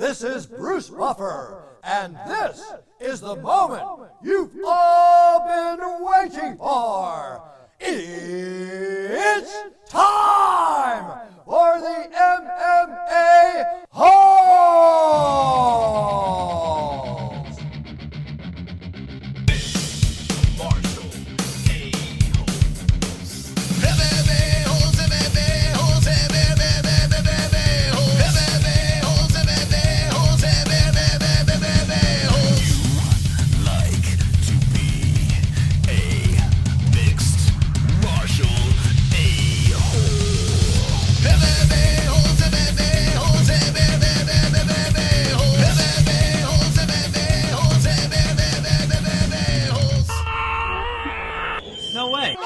This is Bruce Buffer, and this is the moment you've all been waiting for. It's time for the MMA Holes! No way.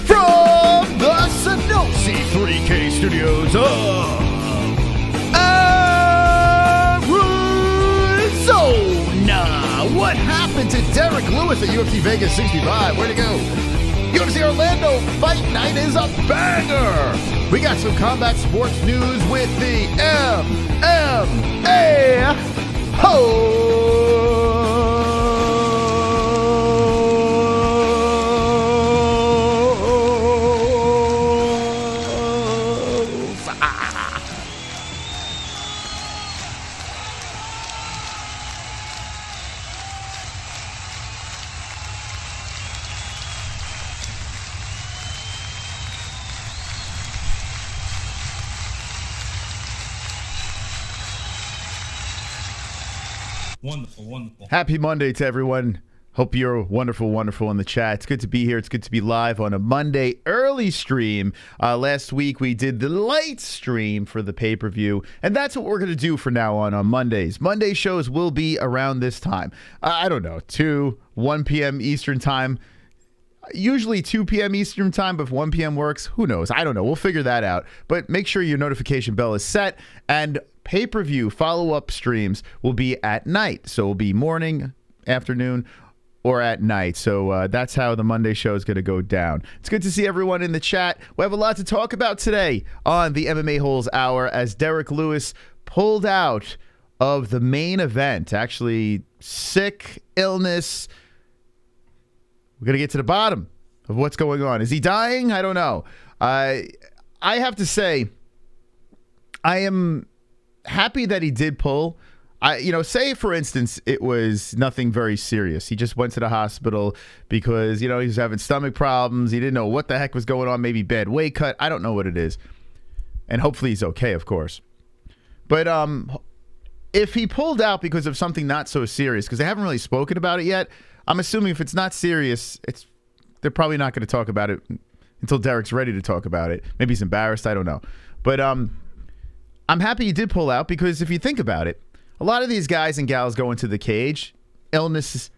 From the Sanosi 3K studios of Arizona. What happened to Derrick Lewis at UFC Vegas 65? Where'd he go? UFC Orlando Fight Night is a banger. We got some combat sports news with the MMA Holes. Wonderful, wonderful. Happy Monday to everyone. Hope you're wonderful in the chat. It's good to be here. It's good to be live on a Monday early stream. Last week we did the late stream for the pay-per-view, and that's what we're going to do from now on Mondays. Monday shows will be around this time. I don't know, 1 p.m. Eastern time. Usually 2 p.m. Eastern time, but if 1 p.m. works, who knows? I don't know. We'll figure that out. But make sure your notification bell is set, and pay-per-view follow-up streams will be at night. So it'll be morning, afternoon, or at night. So that's how the Monday show is going to go down. It's good to see everyone in the chat. We have a lot to talk about today on the MMA Holes Hour as Derrick Lewis pulled out of the main event. Actually, sick, illness. We're going to get to the bottom of what's going on. Is he dying? I don't know. I have to say, I am happy that he did pull. Say for instance, it was nothing very serious. He just went to the hospital because, he was having stomach problems. He didn't know what the heck was going on. Maybe bad weight cut. I don't know what it is. And hopefully he's okay, of course. But if he pulled out because of something not so serious, because they haven't really spoken about it yet, I'm assuming if it's not serious, they're probably not going to talk about it until Derrick's ready to talk about it. Maybe he's embarrassed. I don't know. But I'm happy he did pull out because if you think about it, a lot of these guys and gals go into the cage, illness,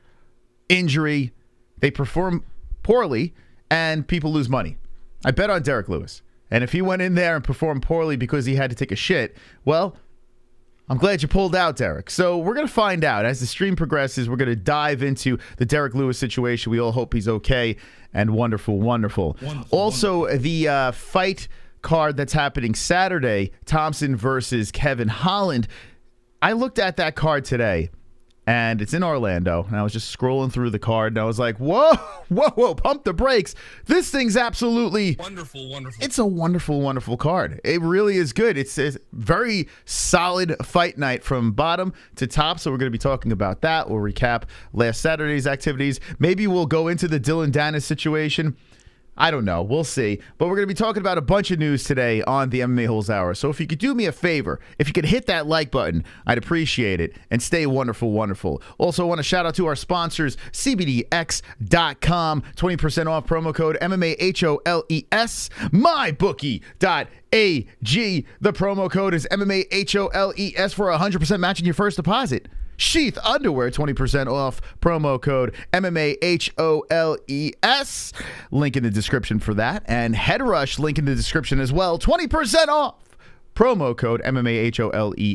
injury, they perform poorly, and people lose money. I bet on Derrick Lewis. And if he went in there and performed poorly because he had to take a shit, well, I'm glad you pulled out, Derrick. So we're going to find out. As the stream progresses, we're going to dive into the Derrick Lewis situation. We all hope he's okay and wonderful. Also, the fight card that's happening Saturday, Thompson versus Kevin Holland. I looked at that card today, and it's in Orlando, and I was just scrolling through the card, and I was like, whoa, pump the brakes. This thing's absolutely Wonderful. It's a wonderful card. It really is good. It's a very solid fight night from bottom to top, so we're going to be talking about that. We'll recap last Saturday's activities. Maybe we'll go into the Dylan Danis situation. I don't know. We'll see. But we're going to be talking about a bunch of news today on the MMA Holes Hour. So if you could do me a favor, if you could hit that like button, I'd appreciate it. And stay wonderful. Also, I want to shout out to our sponsors, CBDX.com, 20% off promo code MMAHOLES, MyBookie.ag. The promo code is MMAHOLES for 100% match in your first deposit. Sheath Underwear, 20% off, promo code MMAHOLES. Link in the description for that. And Head Rush, link in the description as well, 20% off, promo code MMAHOLES.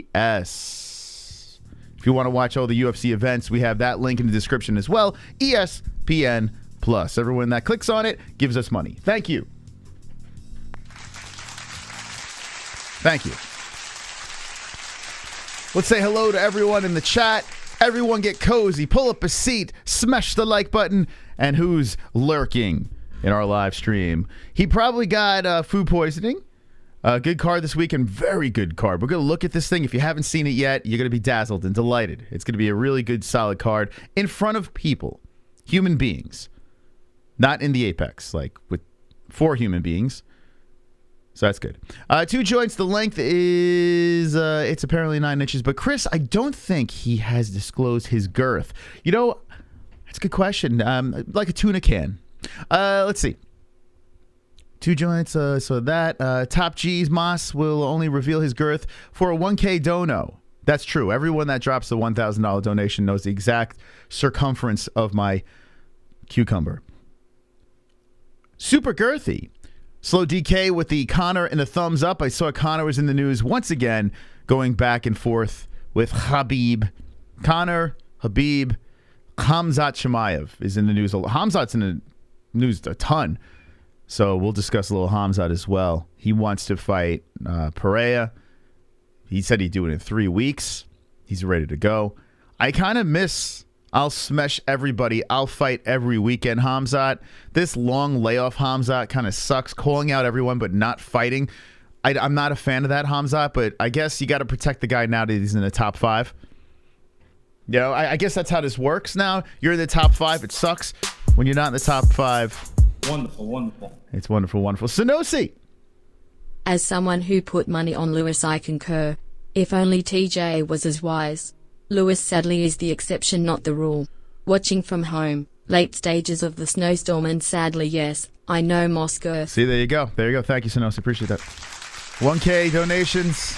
If you want to watch all the UFC events, we have that link in the description as well. ESPN Plus. Everyone that clicks on it gives us money. Thank you. Thank you. Let's say hello to everyone in the chat. Everyone get cozy, pull up a seat, smash the like button, and who's lurking in our live stream? He probably got food poisoning. Good card this weekend, very good card. We're going to look at this thing. If you haven't seen it yet, you're going to be dazzled and delighted. It's going to be a really good, solid card in front of people, human beings, not in the apex, like with 4 human beings. So that's good. 2 joints. The length is, it's apparently 9 inches. But Chris, I don't think he has disclosed his girth. You know, that's a good question. Like a tuna can. Let's see. 2 joints. So that Top G's Moss will only reveal his girth for a 1K dono. That's true. Everyone that drops the $1,000 donation knows the exact circumference of my cucumber. Super girthy. Slow DK with the Conor and a thumbs up. I saw Conor was in the news once again, going back and forth with Khabib. Conor, Khabib, KHAMZAT Chimaev is in the news. KHAMZAT's in the news a ton. So we'll discuss a little KHAMZAT as well. He wants to fight Pereira. He said he'd do it in 3 weeks. He's ready to go. I kind of miss... I'll smash everybody. I'll fight every weekend, KHAMZAT. This long layoff KHAMZAT kind of sucks. Calling out everyone but not fighting. I'm not a fan of that, KHAMZAT, but I guess you got to protect the guy now that he's in the top 5. You know, I guess that's how this works now. You're in the top 5. It sucks when you're not in the top 5. Wonderful, wonderful. It's wonderful, wonderful. Sonosi. As someone who put money on Lewis, I concur. If only TJ was as wise. Lewis sadly is the exception, not the rule. Watching from home, late stages of the snowstorm, and sadly, yes, I know Moscow. See, there you go. There you go. Thank you, Sonosi. Appreciate that. 1K donations.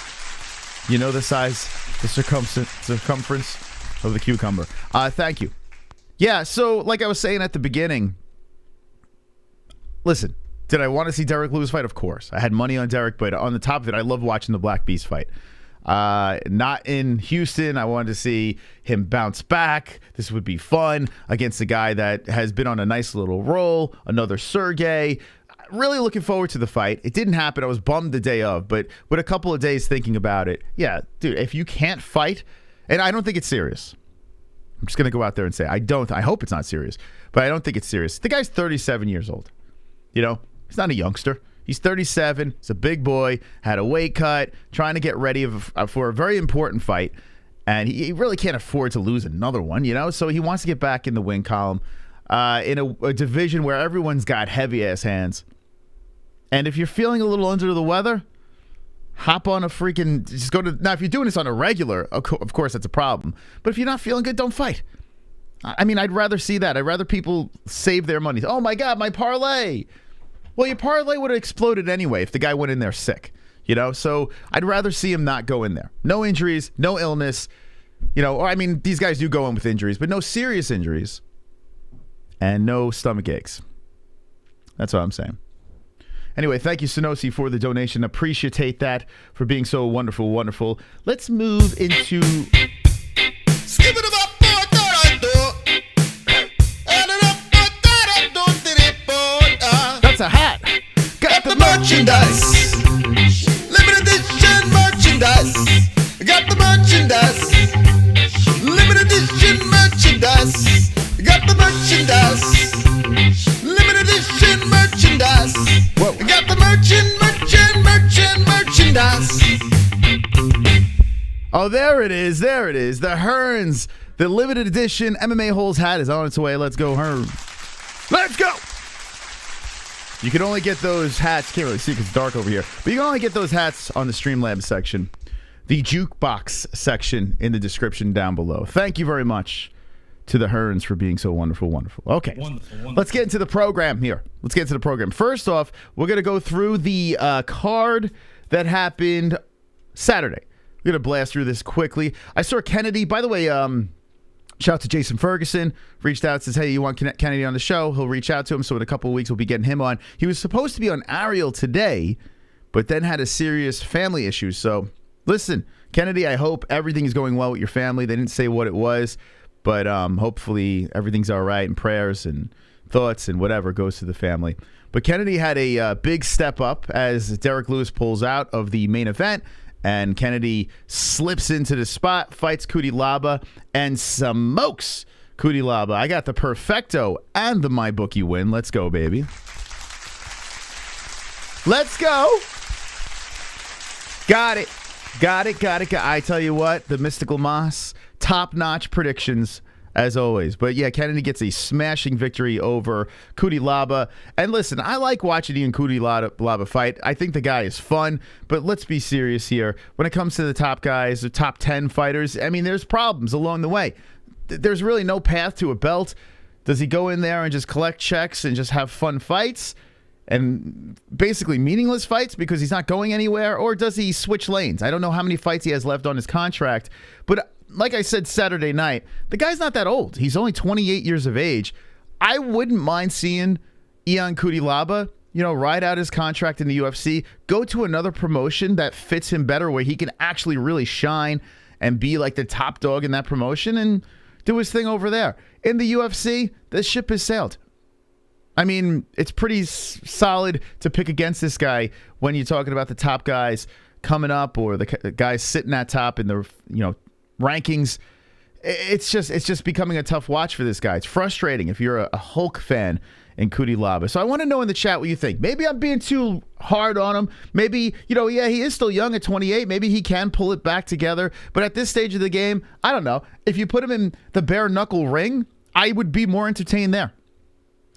You know the size, the circumference of the cucumber. Thank you. Yeah, so like I was saying at the beginning, listen, did I want to see Derrick Lewis fight? Of course. I had money on Derrick, but on the top of it, I love watching the Black Beast fight. Not in Houston. I wanted to see him bounce back. This would be fun against a guy that has been on a nice little roll. Another Sergey. Really looking forward to the fight. It didn't happen. I was bummed the day of, but with a couple of days thinking about it, yeah, dude, if you can't fight, and I don't think it's serious. I'm just going to go out there and say, I hope it's not serious, but I don't think it's serious. The guy's 37 years old. You know, he's not a youngster. He's 37. He's a big boy. Had a weight cut. Trying to get ready for a very important fight. And he really can't afford to lose another one, you know? So he wants to get back in the win column in a division where everyone's got heavy-ass hands. And if you're feeling a little under the weather, hop on a freaking... Just go to... Now, if you're doing this on a regular, of course, that's a problem. But if you're not feeling good, don't fight. I mean, I'd rather see that. I'd rather people save their money. Oh, my God, my parlay. Well, your parlay would have exploded anyway if the guy went in there sick, you know? So I'd rather see him not go in there. No injuries, no illness, you know, or I mean, these guys do go in with injuries, but no serious injuries and no stomach aches. That's what I'm saying. Anyway, thank you, Sonosi, for the donation. Appreciate that for being so wonderful, wonderful. Let's move into... That's a hat. Got the merchandise. Limited edition merchandise. Got the merchandise. Limited edition merchandise. Got the merchandise. Limited edition merchandise. Whoa. Got the merchandise. Oh, there it is. There it is. The Hearns. The limited edition MMA-Holes hat is on its way. Let's go, Hearn. Let's go. You can only get those hats. Can't really see because it's dark over here. But you can only get those hats on the Streamlabs section. The Jukebox section in the description down below. Thank you very much to the Hearns for being so wonderful, wonderful. Okay. Wonderful. Let's get into the program here. Let's get into the program. First off, we're going to go through the card that happened Saturday. We're going to blast through this quickly. I saw Kennedy. By the way, shout out to Jason Ferguson. Reached out, says, hey, you want Kennedy on the show? He'll reach out to him. So in a couple of weeks, we'll be getting him on. He was supposed to be on ARIEL today, but then had a serious family issue. So listen, Kennedy, I hope everything is going well with your family. They didn't say what it was, but hopefully everything's all right, and prayers and thoughts and whatever goes to the family. But Kennedy had a big step up as Derrick Lewis pulls out of the main event, and Kennedy slips into the spot, fights Cutelaba, and smokes Cutelaba. I got the perfecto and the MyBookie win. Let's go, baby. Let's go. Got it. I tell you what, the Mystical Moss, top-notch predictions as always. But yeah, Kennedy gets a smashing victory over Cutelaba. And listen, I like watching Ian Cutelaba fight. I think the guy is fun, but let's be serious here. When it comes to the top guys, the top 10 fighters, I mean, there's problems along the way. There's really no path to a belt. Does he go in there and just collect checks and just have fun fights? And basically meaningless fights because he's not going anywhere? Or does he switch lanes? I don't know how many fights he has left on his contract, but like I said Saturday night, the guy's not that old. He's only 28 years of age. I wouldn't mind seeing Ian Cutelaba, ride out his contract in the UFC, go to another promotion that fits him better where he can actually really shine and be like the top dog in that promotion and do his thing over there. In the UFC, the ship has sailed. I mean, it's pretty solid to pick against this guy when you're talking about the top guys coming up or the guys sitting at top in the, rankings. It's just becoming a tough watch for this guy. It's frustrating if you're a Hulk fan in Cutelaba. So I want to know in the chat what you think. Maybe I'm being too hard on him. Maybe, yeah, he is still young at 28. Maybe he can pull it back together. But at this stage of the game, I don't know. If you put him in the bare knuckle ring, I would be more entertained there.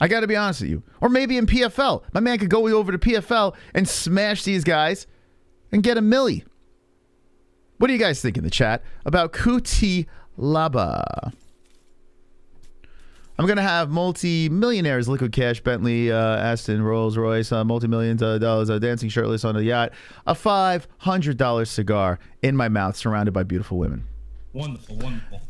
I got to be honest with you. Or maybe in PFL. My man could go over to PFL and smash these guys and get a milli. What do you guys think in the chat about Cutelaba? I'm going to have multi-millionaires, liquid cash, Bentley, Aston, Rolls Royce, multi-millions of dollars, dancing shirtless on a yacht, a $500 cigar in my mouth surrounded by beautiful women. Wonderful, wonderful.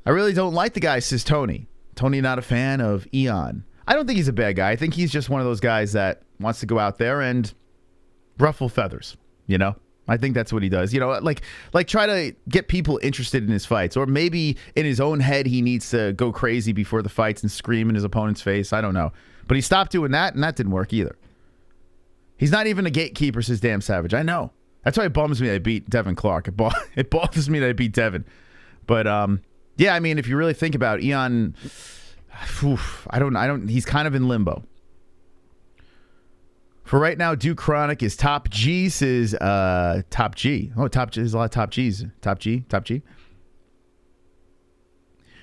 I really don't like the guy, says Tony. Tony not a fan of Ian. I don't think he's a bad guy. I think he's just one of those guys that wants to go out there and ruffle feathers, I think that's what he does. Like try to get people interested in his fights. Or maybe in his own head he needs to go crazy before the fights and scream in his opponent's face. I don't know. But he stopped doing that, and that didn't work either. He's not even a gatekeeper, says Damn Savage. I know. That's why it bums me that I beat Devin Clark. It bothers me that I beat Devin. But, yeah, I mean, if you really think about it, Ian, he's kind of in limbo. For right now, Duke Chronic is top G, says top G. Oh, top G. There's a lot of top G's. Top G.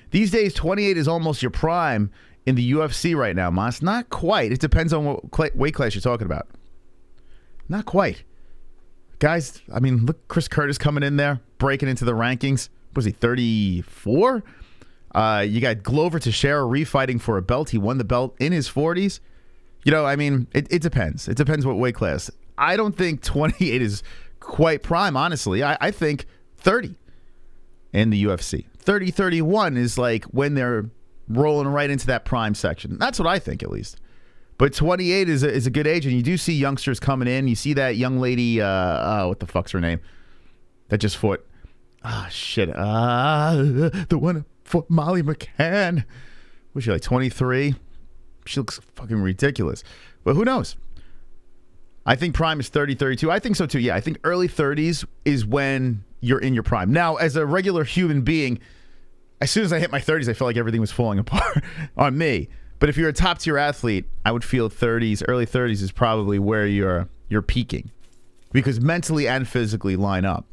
These days, 28 is almost your prime in the UFC right now, Moss. Not quite. It depends on what weight class you're talking about. Not quite. Guys, I mean, look, Chris Curtis coming in there, breaking into the rankings. Was he 34? You got Glover Teixeira refighting for a belt. He won the belt in his 40s. I mean, it depends. It depends what weight class. I don't think 28 is quite prime, honestly. I think 30 in the UFC. 30, 31 is like when they're rolling right into that prime section. That's what I think, at least. But 28 is a good age, and you do see youngsters coming in. You see that young lady, what the fuck's her name? That just fought. Shit. The one for Molly McCann. Was she like 23? She looks fucking ridiculous. But who knows? I think prime is 30, 32. I think so too. Yeah, I think early 30s is when you're in your prime. Now, as a regular human being, as soon as I hit my 30s, I felt like everything was falling apart on me. But if you're a top tier athlete, I would feel 30s, early 30s is probably where you're peaking. Because mentally and physically line up.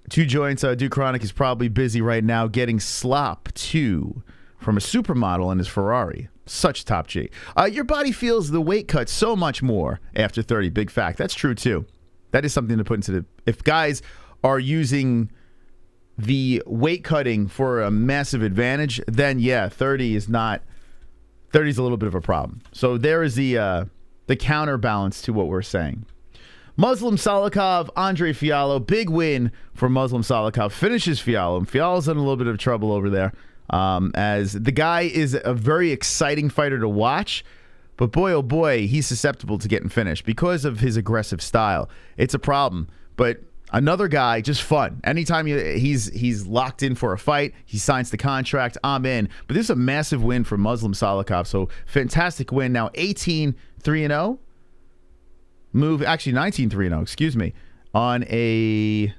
Two joints, Duke Chronic is probably busy right now getting slop too. From a supermodel in his Ferrari. Such top G. Your body feels the weight cut so much more after 30. Big fact. That's true, too. That is something to put into the... If guys are using the weight cutting for a massive advantage, then, yeah, 30 is not... 30 is a little bit of a problem. So there is the counterbalance to what we're saying. Muslim Salikov, Andre Fiallo. Big win for Muslim Salikov. Finishes Fiallo. And Fiallo's in a little bit of trouble over there. As the guy is a very exciting fighter to watch, but boy, oh boy, he's susceptible to getting finished because of his aggressive style. It's a problem, but Another guy, just fun. Anytime he's locked in for a fight, he signs the contract, I'm in. But this is a massive win for Muslim Salikov. So fantastic win. Now 18-3-0. Actually 19-3-0, excuse me. On a...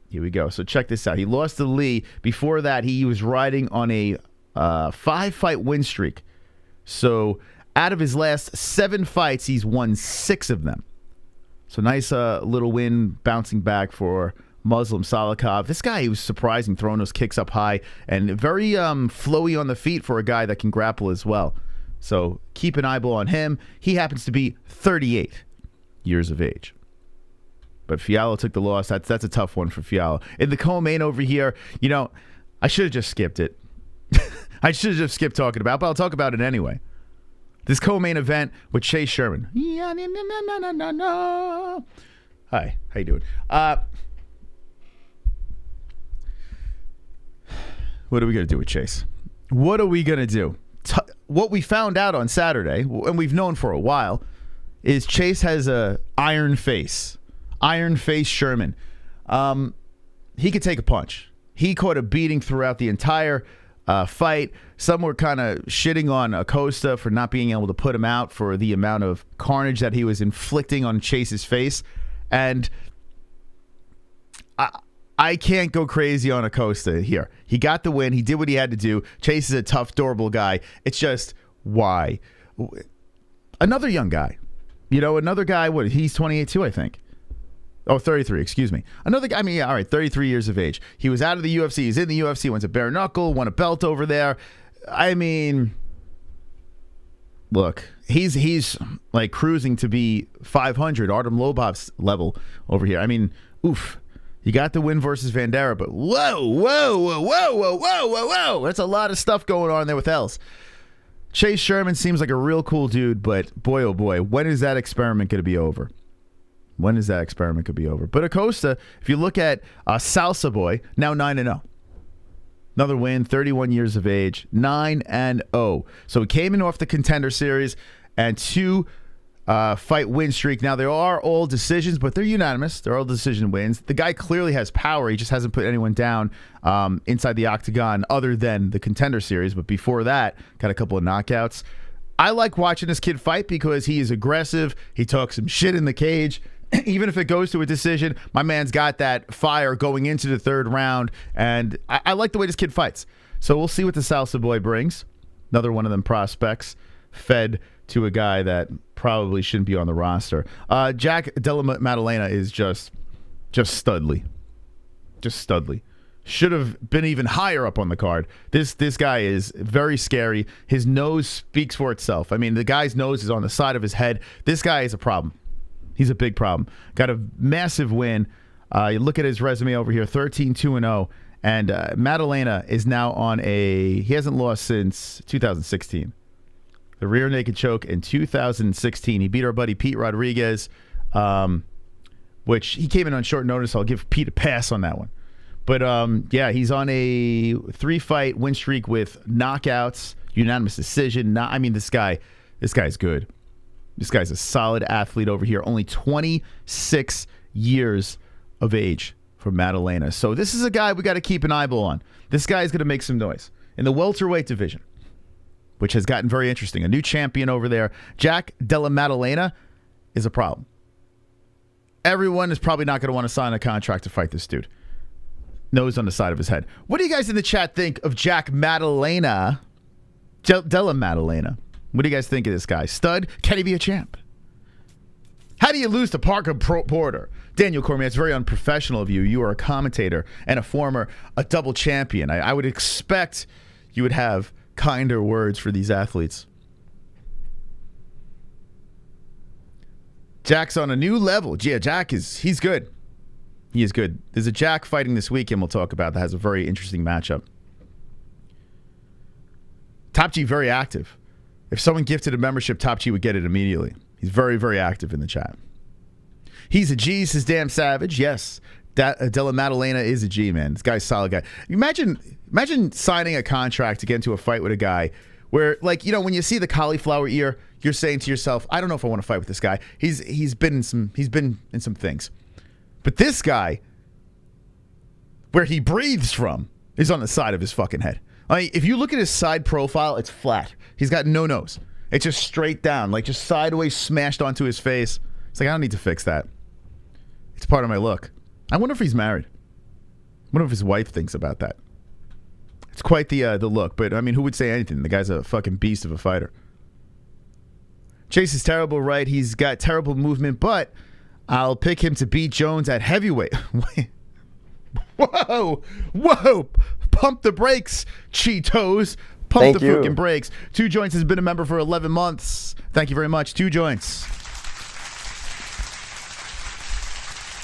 Here we go. So check this out. He lost to Lee. Before that, he was riding on a 5-fight win streak. So out of his last 7 fights, he's won 6 of them. So nice little win bouncing back for Muslim Salikov. This guy, he was surprising, throwing those kicks up high and very flowy on the feet for a guy that can grapple as well. So keep an eyeball on him. He happens to be 38 years of age. But Fiallo took the loss. That's a tough one for Fiallo. In the co-main over here, you know, I should have just skipped it. I should have just skipped talking about it, but I'll talk about it anyway. This co-main event with Chase Sherman. Hi, how you doing? What are we going to do with Chase? What are we going to do? What we found out on Saturday, and we've known for a while, is Chase has a iron face. Iron face Sherman. He could take a punch. He caught a beating throughout the entire fight. Some were kind of shitting on COSTA for not being able to put him out for the amount of carnage that he was inflicting on Chase's face. And I can't go crazy on COSTA here. He got the win. He did what he had to do. Chase is a tough, durable guy. It's just, why? Another young guy. You know, another guy, what, he's 28 too, I think. Oh, 33, excuse me. Another guy, I mean, yeah, all right, 33 years of age. He was out of the UFC. He's in the UFC, went to bare knuckle, won a belt over there. I mean, look, he's like cruising to be 500, Artem Lobov's level over here. I mean, oof. You got the win versus Vandera, but whoa. That's a lot of stuff going on there with else. Chase Sherman seems like a real cool dude, but boy, oh boy, when is that experiment going to be over? When is that experiment going to be over? But Acosta, if you look at Salsa Boy, now 9-0. Another win, 31 years of age, 9-0. So he came in off the Contender Series and 2 fight win streak. Now, there are all decisions, but they're unanimous. They're all decision wins. The guy clearly has power. He just hasn't put anyone down inside the octagon other than the Contender Series. But before that, got a couple of knockouts. I like watching this kid fight because he is aggressive. He talks some shit in the cage. Even if it goes to a decision, my man's got that fire going into the 3rd round. And I like the way this kid fights. So we'll see what the Salsa Boy brings. Another one of them prospects fed to a guy that probably shouldn't be on the roster. Jack Della Maddalena is just studly. Just studly. Should have been even higher up on the card. This guy is very scary. His nose speaks for itself. I mean, the guy's nose is on the side of his head. This guy is a problem. He's a big problem. Got a massive win. You look at his resume over here, 13-2-0. And Maddalena is now on he hasn't lost since 2016. The rear naked choke in 2016. He beat our buddy Pete Rodriguez, which he came in on short notice. I'll give Pete a pass on that one. But, yeah, he's on a 3-fight win streak with knockouts, unanimous decision. I mean, this guy's good. This guy's a solid athlete over here. Only 26 years of age for Maddalena. So this is a guy we got to keep an eyeball on. This guy's going to make some noise. In the welterweight division, which has gotten very interesting. A new champion over there. Jack Della Maddalena is a problem. Everyone is probably not going to want to sign a contract to fight this dude. Nose on the side of his head. What do you guys in the chat think of Jack Maddalena? Della Maddalena. What do you guys think of this guy? Stud? Can he be a champ? How do you lose to Parker Porter? Daniel Cormier, it's very unprofessional of you. You are a commentator and a double champion. I would expect you would have kinder words for these athletes. Jack's on a new level. Yeah, he's good. He is good. There's a Jack fighting this weekend we'll talk about that has a very interesting matchup. Top G, very active. If someone gifted a membership, Top G would get it immediately. He's very, very active in the chat. He's a G, says Damn Savage. Yes, Della Maddalena is a G, man. This guy's a solid guy. Imagine signing a contract to get into a fight with a guy where, like, you know, when you see the cauliflower ear, you're saying to yourself, I don't know if I want to fight with this guy. He's been in some things. But this guy, where he breathes from, is on the side of his fucking head. Like, if you look at his side profile, it's flat. He's got no nose. It's just straight down, like just sideways smashed onto his face. It's like, I don't need to fix that. It's part of my look. I wonder if he's married. I wonder if his wife thinks about that. It's quite the look, but I mean, who would say anything? The guy's a fucking beast of a fighter. Chase is terrible, right? He's got terrible movement, but I'll pick him to beat Jones at heavyweight. Whoa! Whoa! Pump the brakes, Cheetos. Pump the fucking brakes. Two Joints has been a member for 11 months. Thank you very much, Two Joints.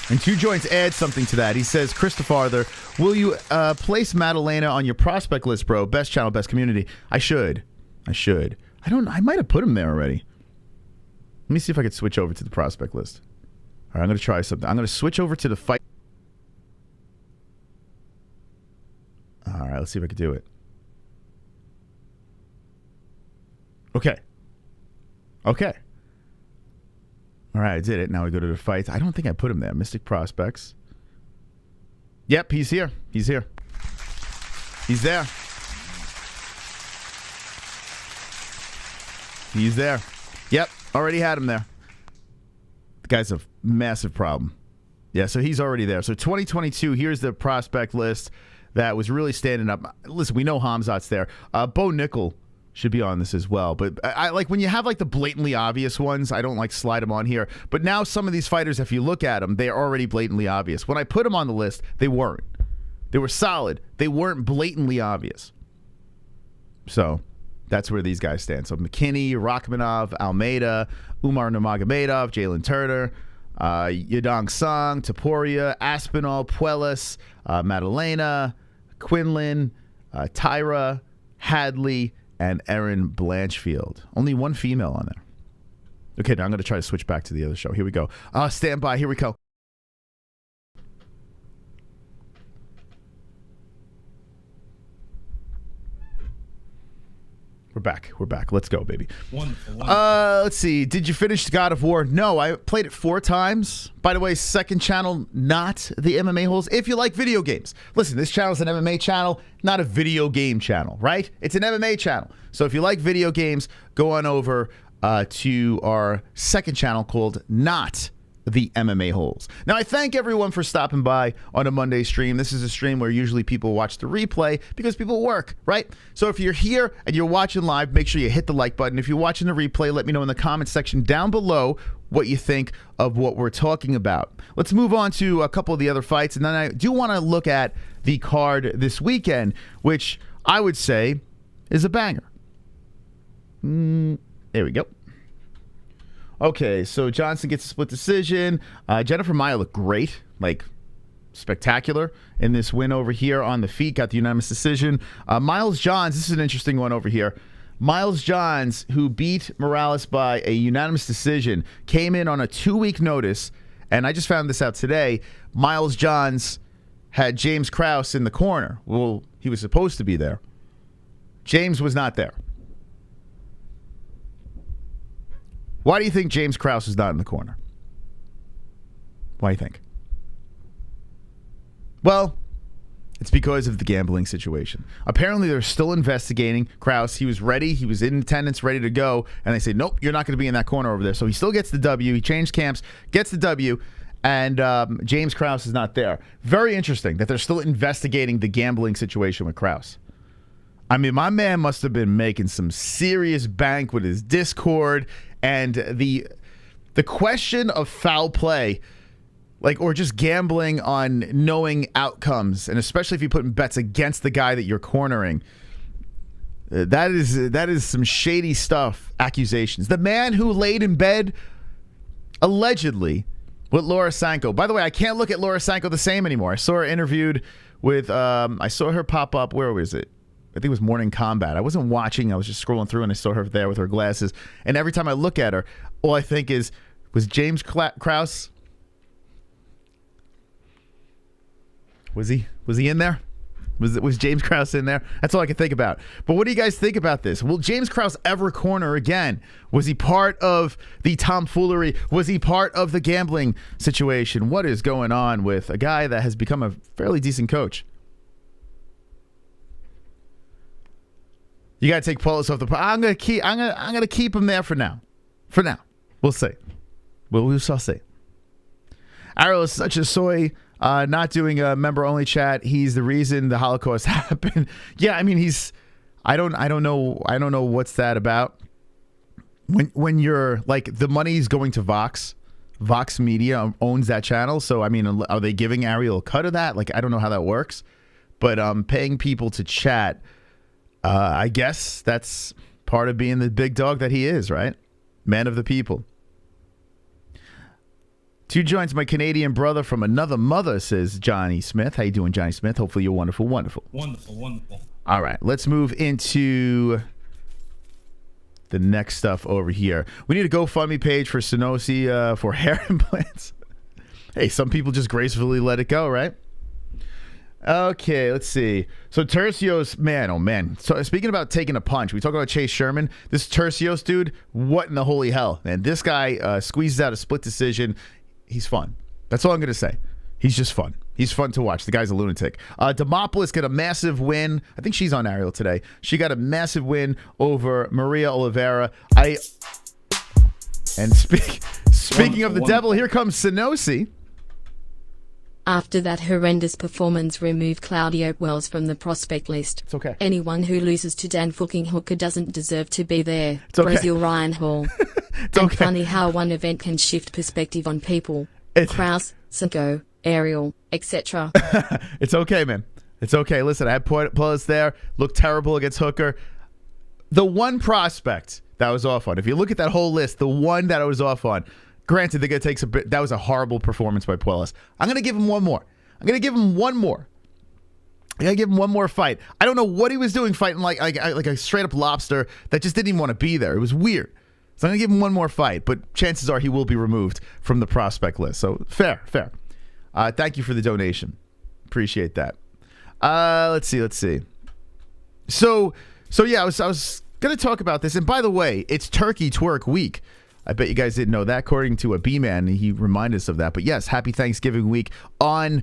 And Two Joints adds something to that. He says, Christopher, will you place Madalena on your prospect list, bro? Best channel, best community. I should. I might have put him there already. Let me see if I could switch over to the prospect list. All right, I'm going to try something. I'm going to switch over to the fight. All right, let's see if I can do it. Okay. All right, I did it. Now we go to the fights. I don't think I put him there. Mystic Prospects. Yep, he's here. He's there. He's there. Yep, already had him there. The guy's a massive problem. Yeah, so he's already there. So 2022, here's the prospect list that was really standing up. Listen, we know Khamzat's there. Bo Nickel should be on this as well. But I like when you have like the blatantly obvious ones, I don't like slide them on here. But now some of these fighters, if you look at them, they're already blatantly obvious. When I put them on the list, they weren't. They were solid. They weren't blatantly obvious. So that's where these guys stand. So McKinney, Rachmanov, Almeida, Umar Nurmagomedov, Jalen Turner, Yadong Song, Taporia, Aspinall, Puelas, Madalena, Quinlan, Tyra, Hadley, and Erin Blanchfield. Only one female on there. Okay, now I'm going to try to switch back to the other show. Here we go. Stand by. Here we go. We're back. Let's go, baby. Wonderful. Let's see. Did you finish God of War? No, I played it 4 times. By the way, second channel, not the MMA Holes. If you like video games. Listen, this channel is an MMA channel, not a video game channel, right? It's an MMA channel. So if you like video games, go on over to our second channel called Not the MMA Holes. Now, I thank everyone for stopping by on a Monday stream. This is a stream where usually people watch the replay because people work, right? So if you're here and you're watching live, make sure you hit the like button. If you're watching the replay, let me know in the comment section down below what you think of what we're talking about. Let's move on to a couple of the other fights, and then I do want to look at the card this weekend, which I would say is a banger. There we go. Okay, so Johnson gets a split decision. Jennifer Maia looked great, like spectacular in this win over here on the feet. Got the unanimous decision. Miles Johns, this is an interesting one over here. Miles Johns, who beat Morales by a unanimous decision, came in on a 2-week notice, and I just found this out today. Miles Johns had James Krause in the corner. Well, he was supposed to be there. James was not there. Why do you think James Krause is not in the corner? Why do you think? Well, it's because of the gambling situation. Apparently, they're still investigating Krause. He was ready. He was in attendance, ready to go. And they say, nope, you're not going to be in that corner over there. So he still gets the W. He changed camps, gets the W. And James Krause is not there. Very interesting that they're still investigating the gambling situation with Krause. I mean, my man must have been making some serious bank with his Discord. And the question of foul play, like, or just gambling on knowing outcomes, and especially if you're putting bets against the guy that you're cornering, that is some shady stuff, accusations. The man who laid in bed, allegedly, with Laura Sanko. By the way, I can't look at Laura Sanko the same anymore. I saw her interviewed with, I saw her pop up, where was it? I think it was Morning Combat. I wasn't watching. I was just scrolling through, and I saw her there with her glasses. And every time I look at her, all I think is, was James Krause? Was he in there? Was James Krause in there? That's all I can think about. But what do you guys think about this? Will James Krause ever corner again? Was he part of the tomfoolery? Was he part of the gambling situation? What is going on with a guy that has become a fairly decent coach? You got to take Pulis off the. I'm gonna keep him there for now. For now, we'll see. We shall see. ARIEL is such a soy. Not doing a member only chat. He's the reason the Holocaust happened. Yeah, I mean I don't know what's that about. When you're like, the money's going to Vox Media owns that channel. So I mean, are they giving ARIEL a cut of that? Like, I don't know how that works. But paying people to chat, I guess that's part of being the big dog that he is, right? Man of the people. 2 joints, my Canadian brother from another mother, says Johnny Smith. How you doing, Johnny Smith? Hopefully you're wonderful. Wonderful. All right, let's move into the next stuff over here. We need a GoFundMe page for Sunosi for hair implants. Hey, some people just gracefully let it go, right? Okay, let's see. So Tercios, man, oh man. So speaking about taking a punch, we talk about Chase Sherman. This Tercios dude, what in the holy hell, man? This guy squeezes out a split decision. He's fun. That's all I'm going to say. He's just fun. He's fun to watch. The guy's a lunatic. Demopoulos got a massive win. I think she's on ARIEL today. She got a massive win over Maria Oliveira. Speaking of the devil, here comes Sunosi. After that horrendous performance, remove Claudio Wells from the prospect list. It's okay. Anyone who loses to Dan fucking Hooker doesn't deserve to be there. It's okay. Brazil Ryan Hall. It's and okay. Funny how one event can shift perspective on people. Krause, Sanko, ARIEL, etc. It's okay, man. It's okay. Listen, I had Pulis there. Looked terrible against Hooker. The one prospect that I was off on, if you look at that whole list, the one that I was off on, granted, they're going to take some. That was a horrible performance by Pulis. I'm going to give him one more. I'm going to give him one more fight. I don't know what he was doing fighting like a straight up lobster that just didn't even want to be there. It was weird. So I'm going to give him one more fight, but chances are he will be removed from the prospect list. So fair. Thank you for the donation. Appreciate that. Let's see. So yeah, I was going to talk about this. And by the way, it's Turkey Twerk Week. I bet you guys didn't know that. According to a B-Man, he reminded us of that. But yes, happy Thanksgiving week. On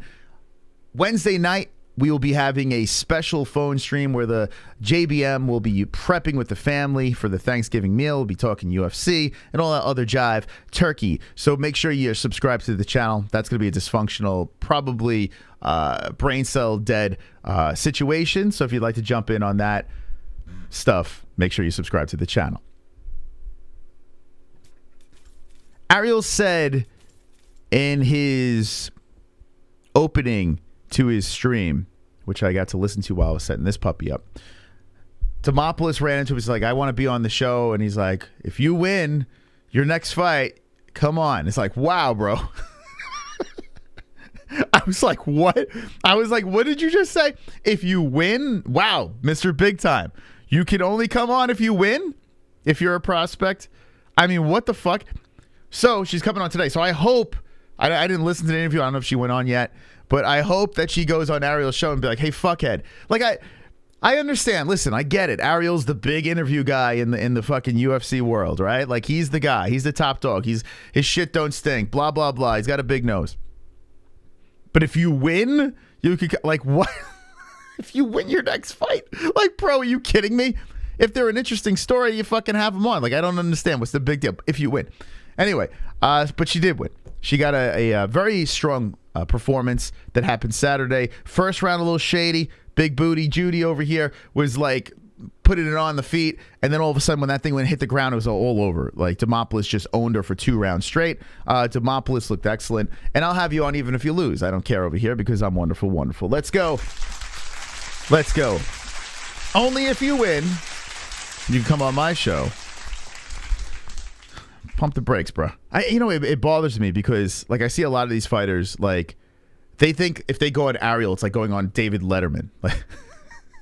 Wednesday night, we will be having a special phone stream where the JBM will be prepping with the family for the Thanksgiving meal. We'll be talking UFC and all that other jive. Turkey. So make sure you're subscribed to the channel. That's going to be a dysfunctional, probably brain cell dead situation. So if you'd like to jump in on that stuff, make sure you subscribe to the channel. ARIEL said in his opening to his stream, which I got to listen to while I was setting this puppy up, Demopoulos ran into him. He's like, I want to be on the show. And he's like, if you win your next fight, come on. It's like, wow, bro. I was like, what? I was like, what did you just say? If you win, wow, Mr. Big Time. You can only come on if you win? If you're a prospect? I mean, what the fuck? So she's coming on today. So I hope, I didn't listen to the interview. I don't know if she went on yet, but I hope that she goes on ARIEL's show and be like, hey, fuckhead. Like, I understand. Listen, I get it. ARIEL's the big interview guy in the fucking UFC world, right? Like, he's the guy. He's the top dog. His shit don't stink. Blah, blah, blah. He's got a big nose. But if you win, you could, like, what? If you win your next fight? Like, bro, are you kidding me? If they're an interesting story, you fucking have them on. Like, I don't understand. What's the big deal? If you win. Anyway, but she did win. She got a very strong performance that happened Saturday. First round, a little shady. Big booty Judy over here was like putting it on the feet. And then all of a sudden, when that thing went hit the ground, it was all over. Like, Demopoulos just owned her for 2 rounds straight. Demopoulos looked excellent. And I'll have you on even if you lose. I don't care over here because I'm wonderful, wonderful. Let's go. Let's go. Only if you win, you can come on my show. Pump the brakes, bro. It bothers me because, like, I see a lot of these fighters, like, they think if they go on ARIEL, it's like going on David Letterman. Like,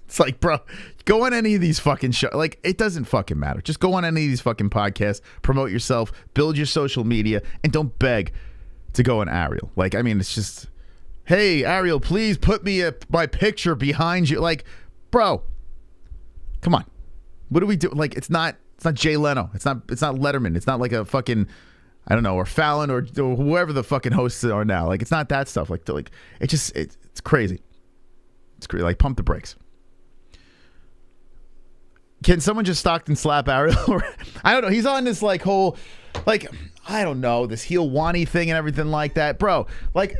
it's like, bro, go on any of these fucking shows. Like, it doesn't fucking matter. Just go on any of these fucking podcasts, promote yourself, build your social media, and don't beg to go on ARIEL. Like, I mean, it's just, Hey, Ariel, please put me my picture behind you. Like, bro, come on. What do we do? Like, it's not Jay Leno. It's not Letterman. It's not like a fucking, I don't know, or Fallon or whoever the fucking hosts are now. Like, it's not that stuff. Like it's crazy. It's crazy. Like, pump the brakes. Can someone just Stockton slap Ariel? I don't know. He's on this like whole, like, I don't know, this heel Wani thing and everything like that, bro. Like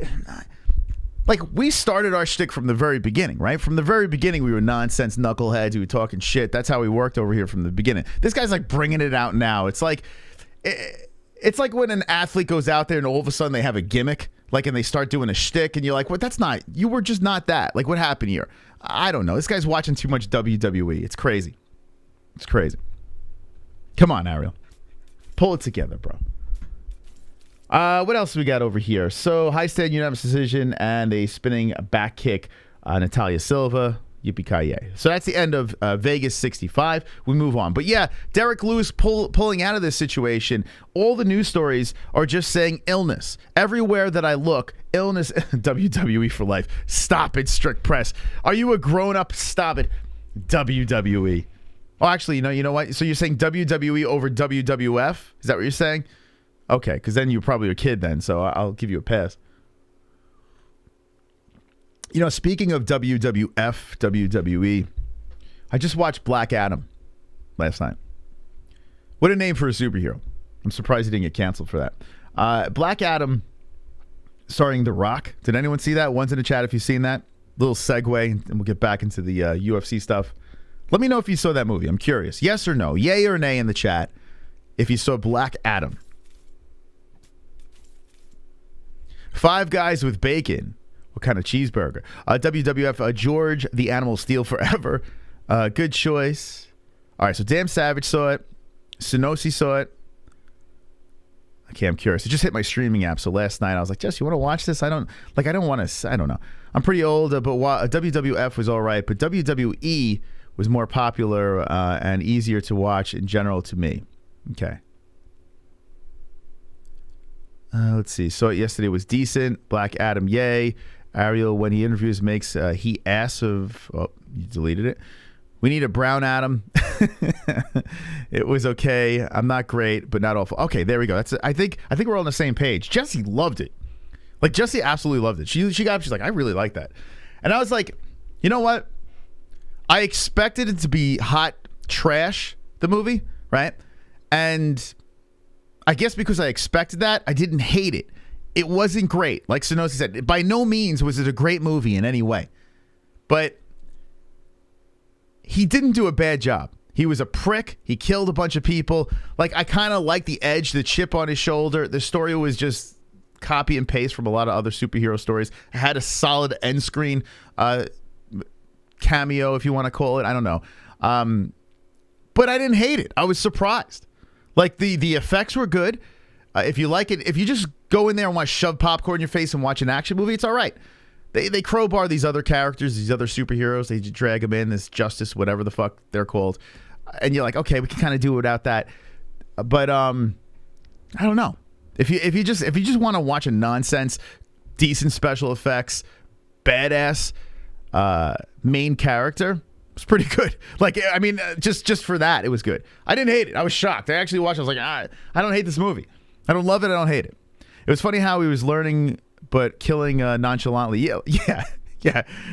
we started our shtick from the very beginning, right? From the very beginning, we were nonsense knuckleheads. We were talking shit. That's how we worked over here from the beginning. This guy's like bringing it out now. It's like when an athlete goes out there and all of a sudden they have a gimmick, like, and they start doing a shtick, and you're like, "What? That's not. You were just not that. Like, what happened here? I don't know. This guy's watching too much WWE. It's crazy. It's crazy. Come on, Ariel, pull it together, bro." What else we got over here? So, high stand unanimous decision and a spinning back kick, Natalia Silva. Yippee-ki-yay. So that's the end of Vegas 65. We move on. But yeah, Derrick Lewis pulling out of this situation. All the news stories are just saying illness. Everywhere that I look, illness. WWE for life. Stop it, strict press. Are you a grown-up? Stop it. WWE. Oh, actually, you know what? So you're saying WWE over WWF? Is that what you're saying? Okay, because then you're probably a kid then, so I'll give you a pass. You know, speaking of WWF, WWE, I just watched Black Adam last night. What a name for a superhero. I'm surprised he didn't get canceled for that. Black Adam starring The Rock. Did anyone see that? One's in the chat if you've seen that. Little segue, and we'll get back into the UFC stuff. Let me know if you saw that movie. I'm curious. Yes or no? Yay or nay in the chat if you saw Black Adam. Five Guys with Bacon. What kind of cheeseburger? WWF, George the Animal Steel Forever. Good choice. All right, so Damn Savage saw it. Sonosi saw it. Okay, I'm curious. It just hit my streaming app. So last night I was like, Jess, you want to watch this? I don't want to. I don't know. I'm pretty old, but WWF was all right. But WWE was more popular and easier to watch in general to me. Okay. Let's see. Saw it yesterday. Was decent. Black Adam, yay. Ariel, when he interviews, makes he ass of. Oh, you deleted it. We need a brown Adam. It was okay. I'm not great, but not awful. Okay, there we go. That's. I think we're all on the same page. Jessie loved it. Like, Jessie absolutely loved it. She got up. She's like, I really like that. And I was like, you know what? I expected it to be hot trash, the movie, right? And I guess because I expected that, I didn't hate it. It wasn't great. Like Sonosi said, by no means was it a great movie in any way. But he didn't do a bad job. He was a prick. He killed a bunch of people. Like, I kind of like the edge, the chip on his shoulder. The story was just copy and paste from a lot of other superhero stories. It had a solid end screen cameo, if you want to call it. I don't know. But I didn't hate it. I was surprised. Like, the effects were good. If you like it, if you just go in there and want to shove popcorn in your face and watch an action movie, it's all right. They crowbar these other characters, these other superheroes. They just drag them in, this Justice, whatever the fuck they're called. And you're like, okay, we can kind of do without that. But I don't know. If you just want to watch a nonsense, decent special effects, badass main character, it's pretty good. Like, I mean, just for that, it was good. I didn't hate it. I was shocked. I actually watched it. I was like, I don't hate this movie. I don't love it. I don't hate it. It was funny how he was learning but killing nonchalantly. Yeah.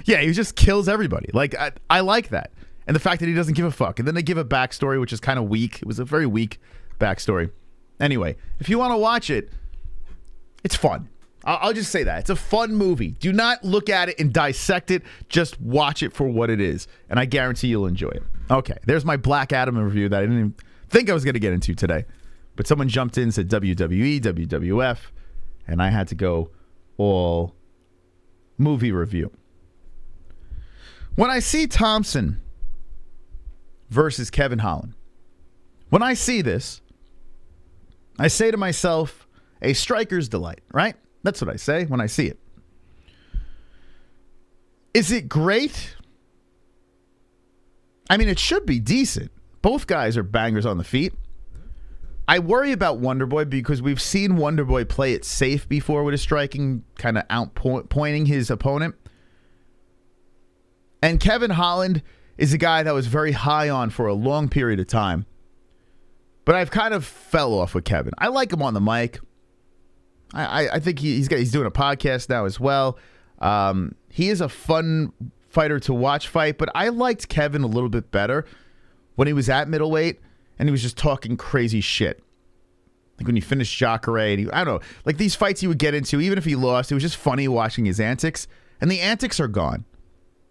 He just kills everybody. Like, I like that. And the fact that he doesn't give a fuck. And then they give a backstory, which is kind of weak. It was a very weak backstory. Anyway, if you want to watch it, it's fun. I'll just say that. It's a fun movie. Do not look at it and dissect it. Just watch it for what it is. And I guarantee you'll enjoy it. Okay, there's my Black Adam review that I didn't even think I was going to get into today. But someone jumped in and said WWE, WWF, and I had to go all movie review. When I see Thompson versus Kevin Holland, when I see this, I say to myself, a striker's delight, right? That's what I say when I see it. Is it great? I mean, it should be decent. Both guys are bangers on the feet. I worry about Wonderboy because we've seen Wonderboy play it safe before with his striking, kind of outpointing his opponent. And Kevin Holland is a guy that was very high on for a long period of time. But I've kind of fell off with Kevin. I like him on the mic. I think he's doing a podcast now as well. He is a fun fighter to watch fight, but I liked Kevin a little bit better when he was at middleweight and he was just talking crazy shit. Like when he finished Jacare, and I don't know, like these fights he would get into, even if he lost, it was just funny watching his antics. And the antics are gone.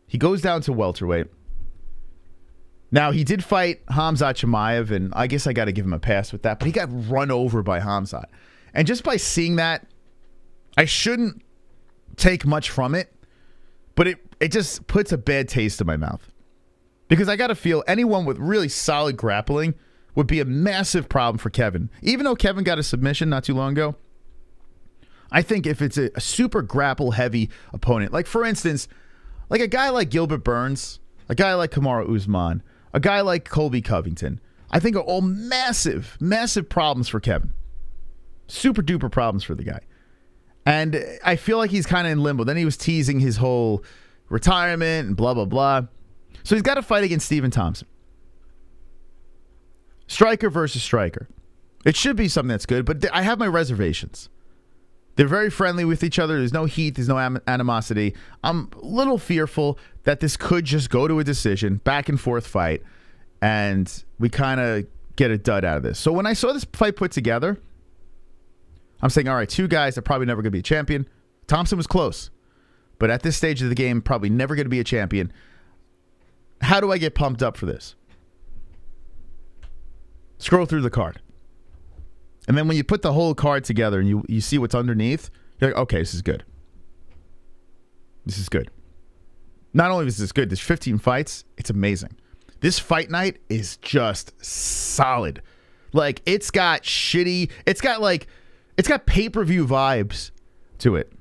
He goes down to welterweight. Now, he did fight KHAMZAT Chimaev, and I guess I got to give him a pass with that, but he got run over by KHAMZAT. And just by seeing that, I shouldn't take much from it, but it just puts a bad taste in my mouth. Because I got to feel anyone with really solid grappling would be a massive problem for Kevin. Even though Kevin got a submission not too long ago, I think if it's a super grapple-heavy opponent, like for instance, like a guy like Gilbert Burns, a guy like Kamaru Usman, a guy like Colby Covington, I think are all massive, massive problems for Kevin. Super duper problems for the guy. And I feel like he's kind of in limbo. Then he was teasing his whole retirement and blah, blah, blah. So he's got to fight against Stephen Thompson. Striker versus striker. It should be something that's good, but I have my reservations. They're very friendly with each other. There's no heat. There's no animosity. I'm a little fearful that this could just go to a decision, back and forth fight, and we kind of get a dud out of this. So when I saw this fight put together, I'm saying, all right, two guys that are probably never going to be a champion. Thompson was close, but at this stage of the game, probably never going to be a champion. How do I get pumped up for this? Scroll through the card. And then when you put the whole card together and you see what's underneath, you're like, okay, this is good. This is good. Not only is this good, there's 15 fights. It's amazing. This fight night is just solid. Like, it's got pay-per-view vibes to it.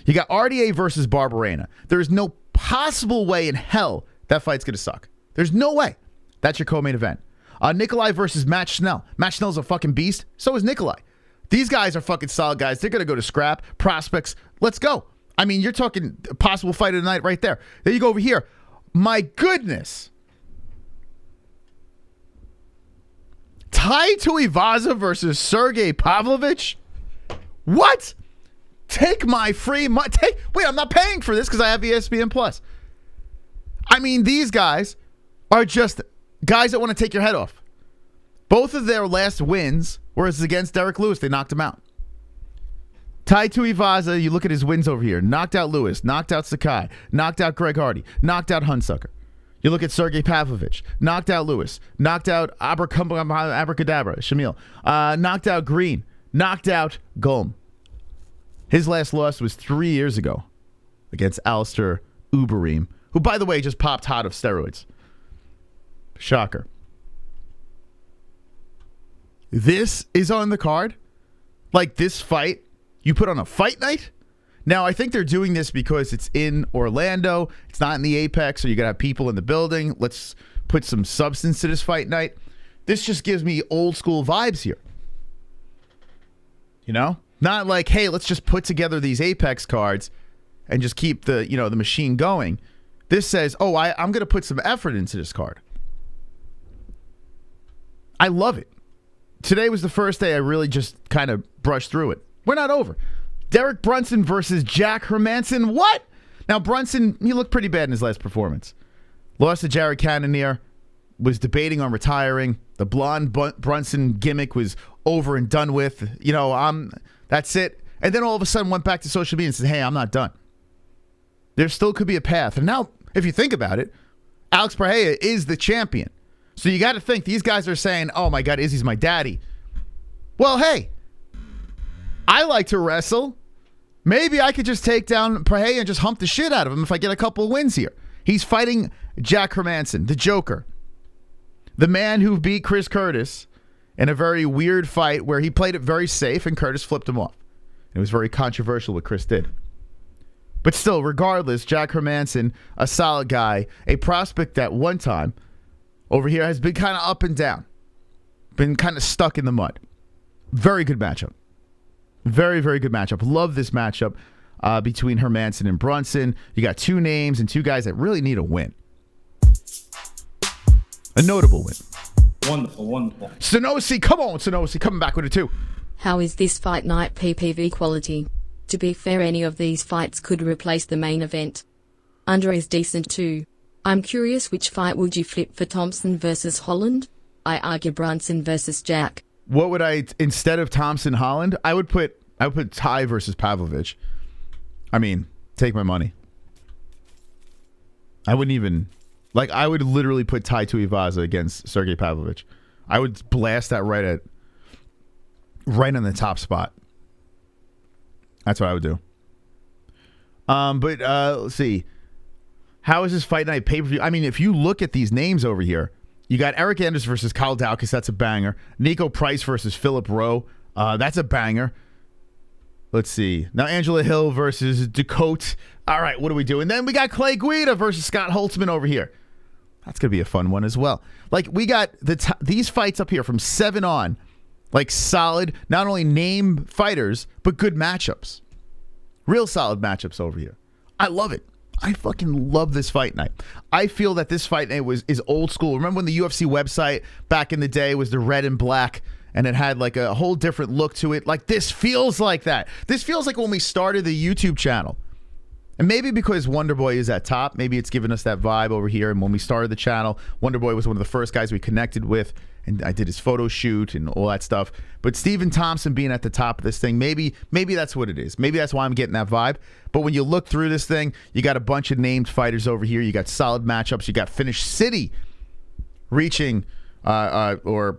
You got RDA versus Barberena. There's no possible way in hell that fight's going to suck. There's no way. That's your co-main event. Nikolai versus Matt Schnell. Matt Schnell's a fucking beast. So is Nikolai. These guys are fucking solid guys. They're going to go to scrap. Prospects. Let's go. I mean, you're talking possible fight of the night right there. Then you go over here. My goodness. Tai Tuivasa versus Sergey Pavlovich? What? Take my free money. Wait, I'm not paying for this because I have ESPN Plus. I mean, these guys are just guys that want to take your head off. Both of their last wins were against Derrick Lewis. They knocked him out. Tai Tuivasa, you look at his wins over here. Knocked out Lewis. Knocked out Sakai. Knocked out Greg Hardy. Knocked out Hunsucker. You look at Sergey Pavlovich. Knocked out Lewis. Knocked out Abracadabra. Shamil. Knocked out Green. Knocked out Golm. His last loss was 3 years ago against Alistair Uberim, who, by the way, just popped hot of steroids. Shocker. This is on the card? Like this fight you put on a fight night? Now, I think they're doing this because it's in Orlando. It's not in the Apex, so you got to have people in the building. Let's put some substance to this fight night. This just gives me old school vibes here. You know? Not like, hey, let's just put together these Apex cards and just keep the machine going. This says, oh, I'm going to put some effort into this card. I love it. Today was the first day I really just kind of brushed through it. We're not over. Derek Brunson versus Jack Hermanson. What? Now, Brunson, he looked pretty bad in his last performance. Lost to Jared Cannonier. Was debating on retiring. The blonde Brunson gimmick was over and done with. That's it. And then all of a sudden went back to social media and said, hey, I'm not done. There still could be a path. And now, if you think about it, Alex Pereira is the champion. So you got to think these guys are saying, oh my God, Izzy's my daddy. Well, hey, I like to wrestle. Maybe I could just take down Pereira and just hump the shit out of him if I get a couple of wins here. He's fighting Jack Hermanson, the Joker. The man who beat Chris Curtis in a very weird fight where he played it very safe and Curtis flipped him off. It was very controversial what Chris did. But still, regardless, Jack Hermanson, a solid guy, a prospect at one time over here has been kind of up and down. Been kind of stuck in the mud. Very good matchup. Very, very good matchup. Love this matchup between Hermansson and Brunson. You got two names and two guys that really need a win. A notable win. Wonderful, wonderful. Sonosi, come on, Sonosi, coming back with it too. How is this fight night PPV quality? To be fair, any of these fights could replace the main event. Under is decent too. I'm curious, which fight would you flip for, Thompson versus Holland? I argue Brunson versus Jack. What would I, instead of Thompson Holland, I would put Ty versus Pavlovich. I mean, take my money. I wouldn't even, like, I would literally put Tai Tuivasa against Sergey Pavlovich. I would blast that right on the top spot. That's what I would do. But let's see. How is this fight night pay-per-view? I mean, if you look at these names over here, you got Eric Anderson versus Kyle Daukaus. That's a banger. Nico Price versus Philip Rowe. That's a banger. Let's see. Now Angela Hill versus Dakota. All right, what are we doing? Then we got Clay Guida versus Scott Holtzman over here. That's going to be a fun one as well. Like, we got these fights up here from 7 on. Like, solid, not only name fighters, but good matchups. Real solid matchups over here. I love it. I fucking love this fight night. I feel that this fight night is old school. Remember when the UFC website back in the day was the red and black, and it had like a whole different look to it? Like, this feels like that. This feels like when we started the YouTube channel. And maybe because Wonderboy is at top, maybe it's given us that vibe over here. And when we started the channel, Wonderboy was one of the first guys we connected with, and I did his photo shoot and all that stuff. But Stephen Thompson being at the top of this thing, maybe that's what it is. Maybe that's why I'm getting that vibe. But when you look through this thing, you got a bunch of named fighters over here. You got solid matchups. You got Finish City reaching or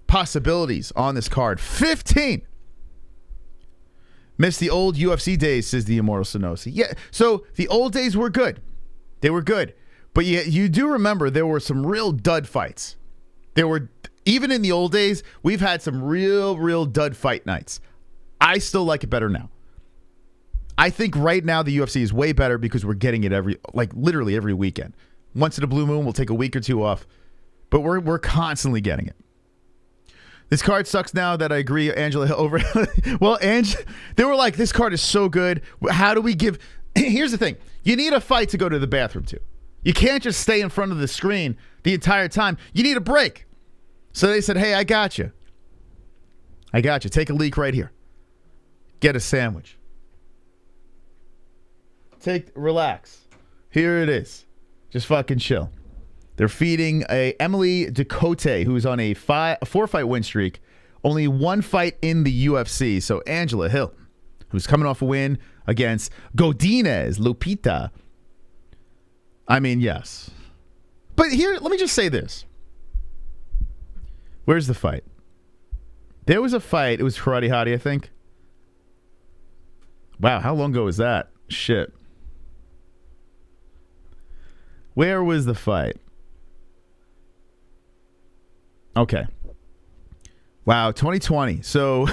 possibilities on this card. 15. Miss the old UFC days, says the Immortal Sonosi. Yeah, so the old days were good. They were good. But you do remember there were some real dud fights. There were, even in the old days, we've had some real dud fight nights. I still like it better now. I think right now the UFC is way better because we're getting it literally every weekend. Once in a blue moon, we'll take a week or two off. But we're constantly getting it. This card sucks now that I agree, Angela Hill over. Well, they were like, this card is so good. How do we give? Here's the thing. You need a fight to go to the bathroom to. You can't just stay in front of the screen the entire time. You need a break. So they said, hey, I got you. I got you. Take a leak right here. Get a sandwich. Relax. Here it is. Just fucking chill. They're feeding Emily Dakota, who's on a 4-fight win streak, only 1 fight in the UFC. So Angela Hill, who's coming off a win against Godinez Lupita. I mean, yes. But here, let me just say this. Where's the fight? There was a fight. It was Karate Hottie, I think. Wow, how long ago was that? Shit. Where was the fight? Okay. Wow, 2020. So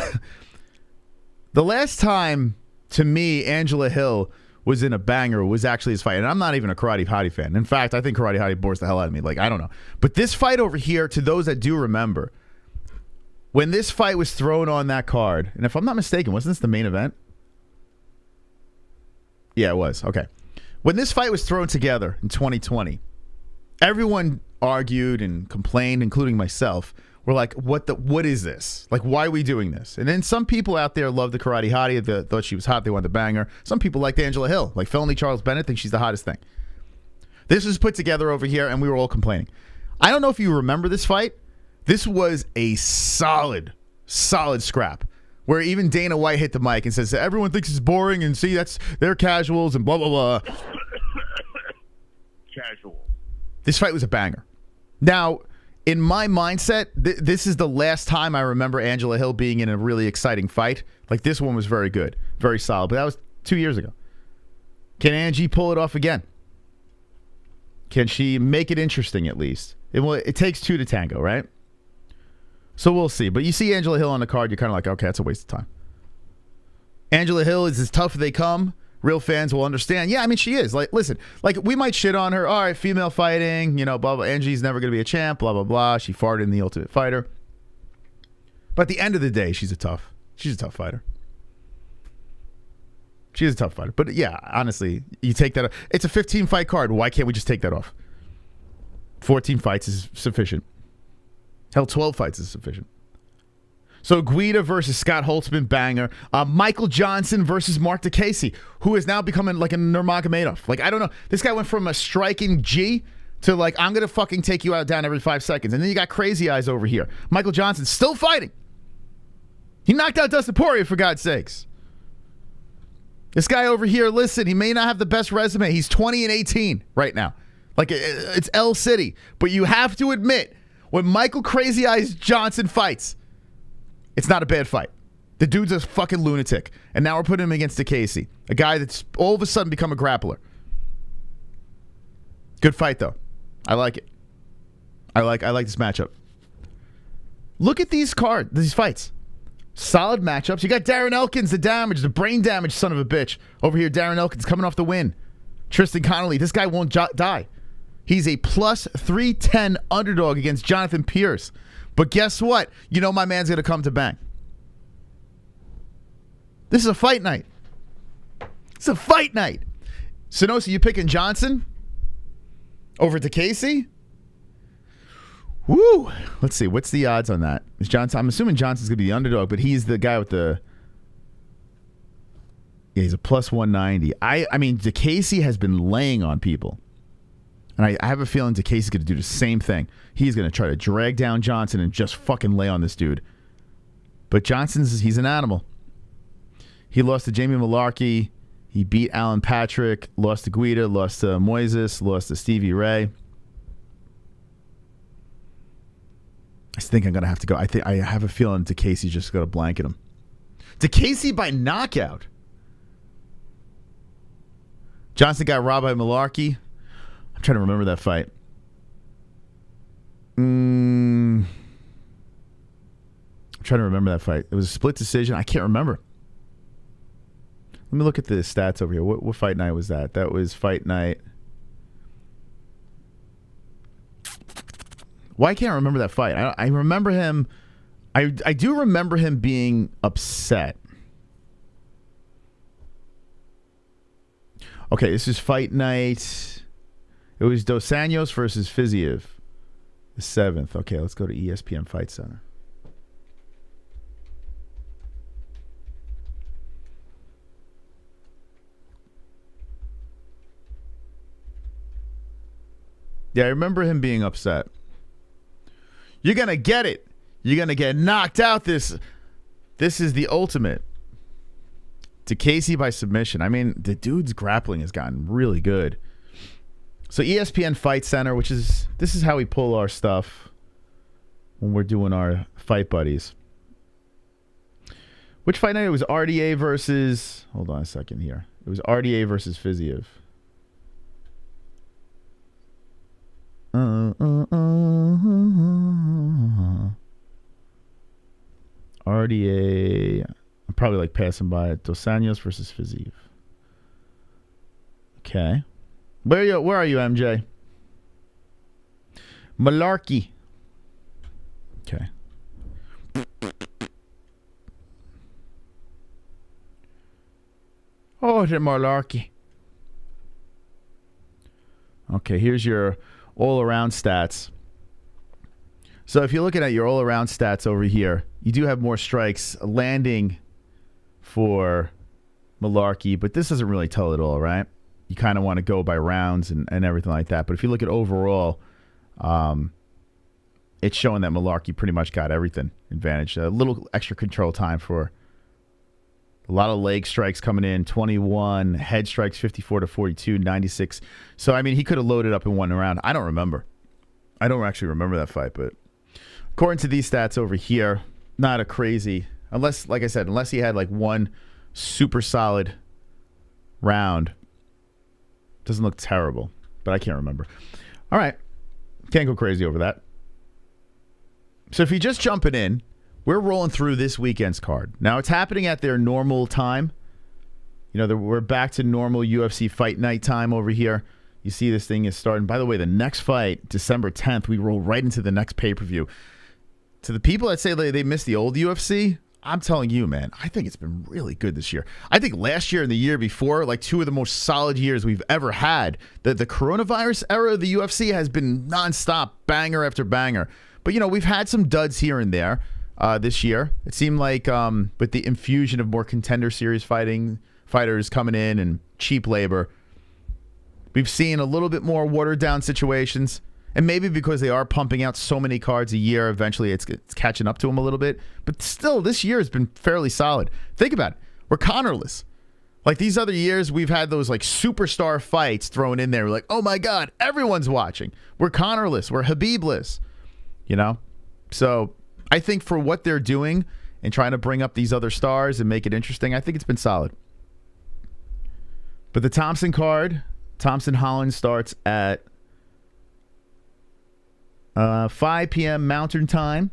the last time, to me, Angela Hill was in a banger was actually his fight. And I'm not even a Karate Hottie fan. In fact, I think Karate Hottie bores the hell out of me. Like, I don't know. But this fight over here, to those that do remember, when this fight was thrown on that card, and if I'm not mistaken, wasn't this the main event? Yeah, it was. Okay. When this fight was thrown together in 2020, everyone argued and complained, including myself. We're like, what is this? Like, why are we doing this? And then some people out there love the Karate Hottie, thought she was hot, they wanted to bang her. Some people liked Angela Hill, like Felony Charles Bennett, think she's the hottest thing. This was put together over here, and we were all complaining. I don't know if you remember this fight. This was a solid scrap, where even Dana White hit the mic and says, everyone thinks it's boring, and see, they're casuals, and blah, blah, blah. Casual. This fight was a banger. Now, in my mindset, this is the last time I remember Angela Hill being in a really exciting fight. Like, this one was very good, very solid. But that was 2 years ago. Can Angie pull it off again? Can she make it interesting at least? It takes 2 to tango, right? So we'll see. But you see Angela Hill on the card, you're kind of like, okay, that's a waste of time. Angela Hill is as tough as they come. Real fans will understand. Yeah, I mean, she is. Like, listen, like, we might shit on her. All right, female fighting, blah, blah. Angie's never going to be a champ, blah, blah, blah. She farted in The Ultimate Fighter. But at the end of the day, she's a tough fighter. She's a tough fighter. But yeah, honestly, you take that off. It's a 15-fight card. Why can't we just take that off? 14 fights is sufficient. Hell, 12 fights is sufficient. So Guida versus Scott Holtzman, banger. Michael Johnson versus Mark DeCasey, who is now becoming like a Nurmagomedov. Like, I don't know. This guy went from a striking G to like, I'm going to fucking take you out down every 5 seconds. And then you got Crazy Eyes over here. Michael Johnson still fighting. He knocked out Dustin Poirier, for God's sakes. This guy over here, listen, he may not have the best resume. He's 20-18 right now. Like, it's L City. But you have to admit, when Michael Crazy Eyes Johnson fights, it's not a bad fight. The dude's a fucking lunatic. And now we're putting him against DeCasey, a guy that's all of a sudden become a grappler. Good fight, though. I like it. I like this matchup. Look at these fights. Solid matchups. You got Darren Elkins, the brain damage son of a bitch. Over here, Darren Elkins coming off the win. Tristan Connolly, this guy won't die. He's a plus 310 underdog against Jonathan Pierce. But guess what? You know my man's going to come to bang. This is a fight night. It's a fight night. Sonosi, you picking Johnson over DeCasey? Woo! Let's see. What's the odds on that? Is Johnson? I'm assuming Johnson's going to be the underdog, but he's the guy with the... Yeah, he's a plus 190. I mean, DeCasey has been laying on people. And I have a feeling DeCasey's going to do the same thing. He's going to try to drag down Johnson and just fucking lay on this dude. But he's an animal. He lost to Jamie Malarkey. He beat Alan Patrick. Lost to Guida. Lost to Moises. Lost to Stevie Ray. I think I'm going to have to go. I have a feeling DeCasey's just going to blanket him. DeCasey by knockout. Johnson got robbed by Malarkey. I'm trying to remember that fight. I'm trying to remember that fight. It was a split decision. I can't remember. Let me look at the stats over here. What fight night was that? That was fight night. Why can't I remember that fight? I remember him. I do remember him being upset. Okay, this is fight night. It was Dos Anjos versus Fiziev. The 7th. Okay, let's go to ESPN Fight Center. Yeah, I remember him being upset. You're going to get it. You're going to get knocked out. This is the ultimate. DeCasey by submission. I mean, the dude's grappling has gotten really good. So ESPN Fight Center, this is how we pull our stuff when we're doing our fight buddies. Which fight night? It was RDA versus... Hold on a second here. It was RDA versus Fiziev. RDA... I'm probably like passing by it. Dos Anjos versus Fiziev. Okay. Where are you, MJ? Malarkey. Okay. Oh, the Malarkey. Okay, here's your all-around stats. So if you're looking at your all-around stats over here, you do have more strikes landing for Malarkey, but this doesn't really tell it all, right? You kind of want to go by rounds and everything like that. But if you look at overall, it's showing that Malarkey pretty much got everything advantage. A little extra control time for a lot of leg strikes coming in, 21, head strikes 54 to 42, 96. So, I mean, he could have loaded up in one round. I don't remember. I don't actually remember that fight, but according to these stats over here, not a crazy, unless, like I said, unless he had like one super solid round. Doesn't look terrible, but I can't remember. All right. Can't go crazy over that. So if you're just jumping in, we're rolling through this weekend's card. Now, it's happening at their normal time. You know, we're back to normal UFC fight night time over here. You see this thing is starting. By the way, the next fight, December 10th, we roll right into the next pay-per-view. to the people that say they miss the old UFC, I'm telling you, man, I think it's been really good this year. I think last year and the year before, like two of the most solid years we've ever had. The coronavirus era of the UFC has been nonstop, banger after banger. But, you know, we've had some duds here and there this year. It seemed like with the infusion of more contender series fighters coming in and cheap labor, we've seen a little bit more watered down situations. And maybe because they are pumping out so many cards a year, eventually it's catching up to them a little bit. But still, this year has been fairly solid. Think about it. We're Conorless. Like these other years, we've had those like superstar fights thrown in there. We're like, oh my God, everyone's watching. We're Conorless. We're Habibless. You know? So I think for what they're doing and trying to bring up these other stars and make it interesting, I think it's been solid. But the Thompson card, Thompson Holland, starts at 5 p.m. Mountain time,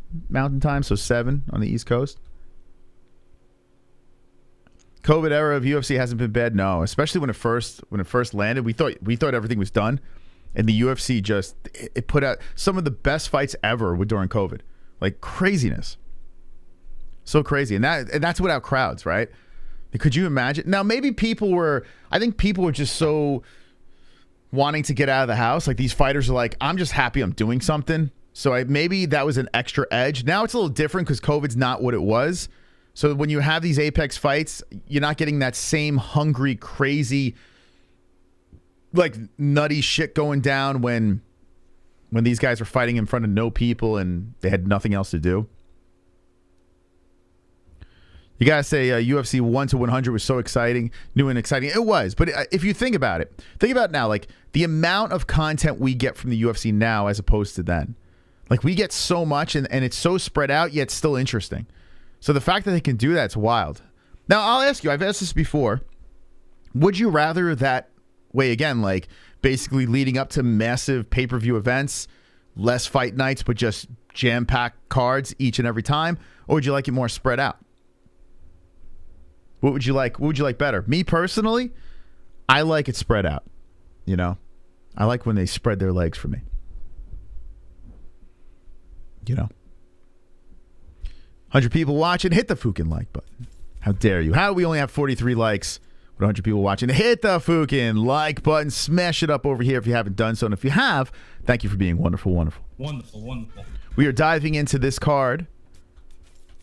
so 7 on the East Coast. COVID era of UFC hasn't been bad, no. Especially when it first landed, we thought everything was done, and the UFC just it put out some of the best fights ever during COVID, like craziness, so crazy, and that's without crowds, right? Could you imagine? Now maybe I think people were just so wanting to get out of the house. Like these fighters are like, I'm just happy I'm doing something. So maybe that was an extra edge. Now it's a little different because COVID's not what it was. So when you have these Apex fights, you're not getting that same hungry, crazy, like nutty shit going down when these guys were fighting in front of no people and they had nothing else to do. You gotta say UFC 1 to 100 was so exciting, new and exciting. It was, but if you think about it now, like the amount of content we get from the UFC now as opposed to then. Like we get so much and it's so spread out, yet still interesting. So the fact that they can do that's wild. Now I'll ask you, I've asked this before. Would you rather that way again, like basically leading up to massive pay-per-view events, less fight nights, but just jam-packed cards each and every time? Or would you like it more spread out? What would you like? What would you like better? Me personally, I like it spread out. You know, I like when they spread their legs for me. You know, 100 people watching, hit the fucking like button. How dare you? How do we only have 43 likes with 100 people watching? Hit the fucking like button. Smash it up over here if you haven't done so. And if you have, thank you for being wonderful, wonderful. Wonderful. We are diving into this card,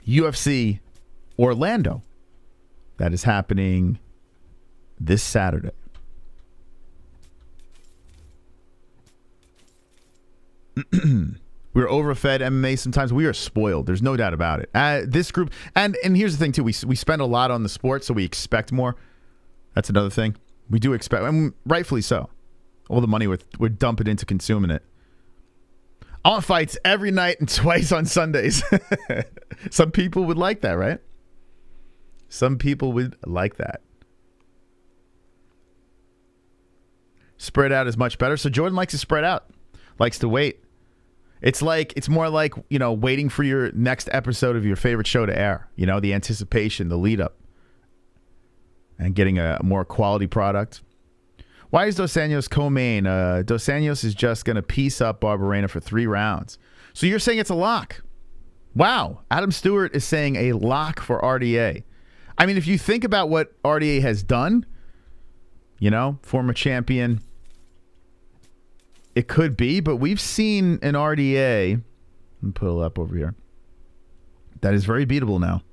UFC Orlando. That is happening this Saturday. We're overfed MMA sometimes. We are spoiled. There's no doubt about it. This group, and here's the thing too. We spend a lot on the sport, so we expect more. That's another thing. We do expect, and rightfully so. All the money we're dumping into consuming it. I want fights every night and twice on Sundays. Some people would like that, right? Some people would like that. Spread out is much better. So Jordan likes to spread out. Likes to wait. It's more like, you know, waiting for your next episode of your favorite show to air. You know, the anticipation, the lead up. And getting a more quality product. Why is Dos Anjos co-main? Dos Anjos is just going to piece up Barberena for 3 rounds. So you're saying it's a lock. Wow. Adam Stewart is saying a lock for RDA. I mean, if you think about what RDA has done, you know, former champion, it could be, but we've seen an RDA, let me pull it up over here, that is very beatable now.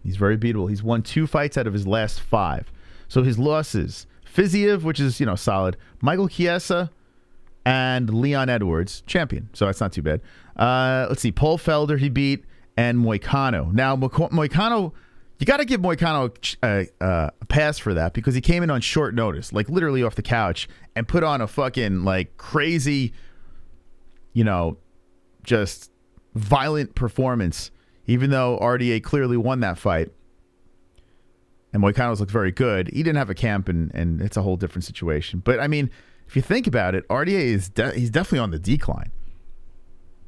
He's very beatable. He's won 2 fights out of his last 5. So his losses, Fiziev, which is, you know, solid, Michael Chiesa, and Leon Edwards, champion. So that's not too bad. Let's see, Paul Felder he beat, and Moicano. Now, Moicano, you got to give Moicano a pass for that because he came in on short notice, like literally off the couch, and put on a fucking like crazy, you know, just violent performance, even though RDA clearly won that fight. And Moicano's looked very good. He didn't have a camp, and it's a whole different situation. But, I mean, if you think about it, RDA is he's definitely on the decline.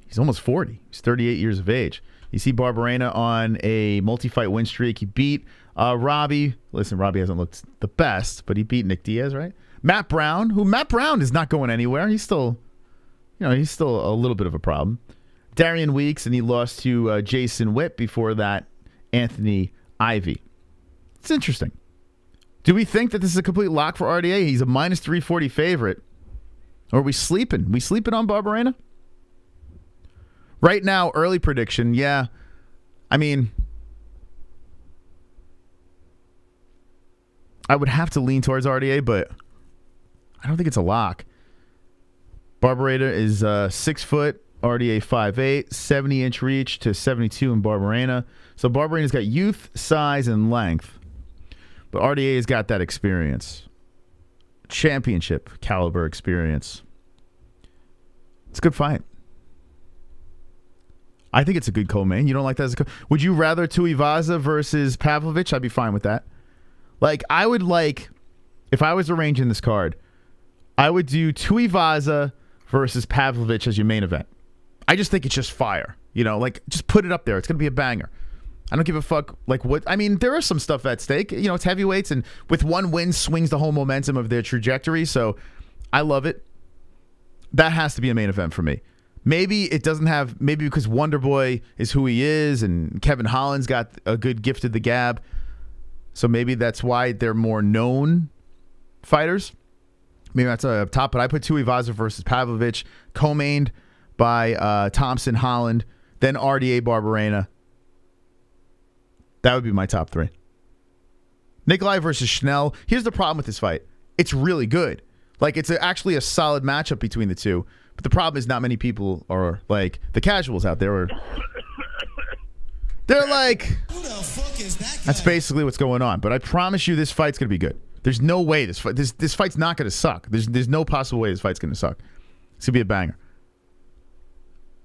He's almost 40. He's 38 years of age. You see Barberena on a multi-fight win streak. He beat Robbie. Listen, Robbie hasn't looked the best, but he beat Nick Diaz, right? Matt Brown, Matt Brown is not going anywhere. He's still, you know, he's still a little bit of a problem. Darian Weeks, and he lost to Jason Witt. Before that, Anthony Ivy. It's interesting. Do we think that this is a complete lock for RDA? He's a minus 340 favorite. Or are we sleeping? We sleeping on Barberena? Right now, early prediction, yeah. I mean, I would have to lean towards RDA, but I don't think it's a lock. Barberena is 6 foot, RDA 5'8", 70-inch reach to 72 in Barberena. So Barberena's got youth, size, and length. But RDA has got that experience. Championship caliber experience. It's a good fight. I think it's a good co-main. You don't like that as a would you rather Tuivasa versus Pavlovich? I'd be fine with that. Like, I would like, if I was arranging this card, I would do Tuivasa versus Pavlovich as your main event. I just think it's just fire. You know, like, just put it up there. It's going to be a banger. I don't give a fuck, like, what... I mean, there is some stuff at stake. You know, it's heavyweights, and with one win swings the whole momentum of their trajectory, so I love it. That has to be a main event for me. Maybe it doesn't have... Maybe because Wonderboy is who he is, and Kevin Holland's got a good gift of the gab, so maybe that's why they're more known fighters. Maybe that's up top, but I put Tuivasa versus Pavlovich, co-mained by Thompson, Holland, then RDA Barberena. That would be my top 3. Nikolai versus Schnell. Here's the problem with this fight. It's really good. Like, it's actually a solid matchup between the two. But the problem is not many people are, like, the casuals out there. They're like, who the fuck is that guy? That's basically what's going on. But I promise you this fight's going to be good. There's no way this fight's not going to suck. There's no possible way this fight's going to suck. It's going to be a banger.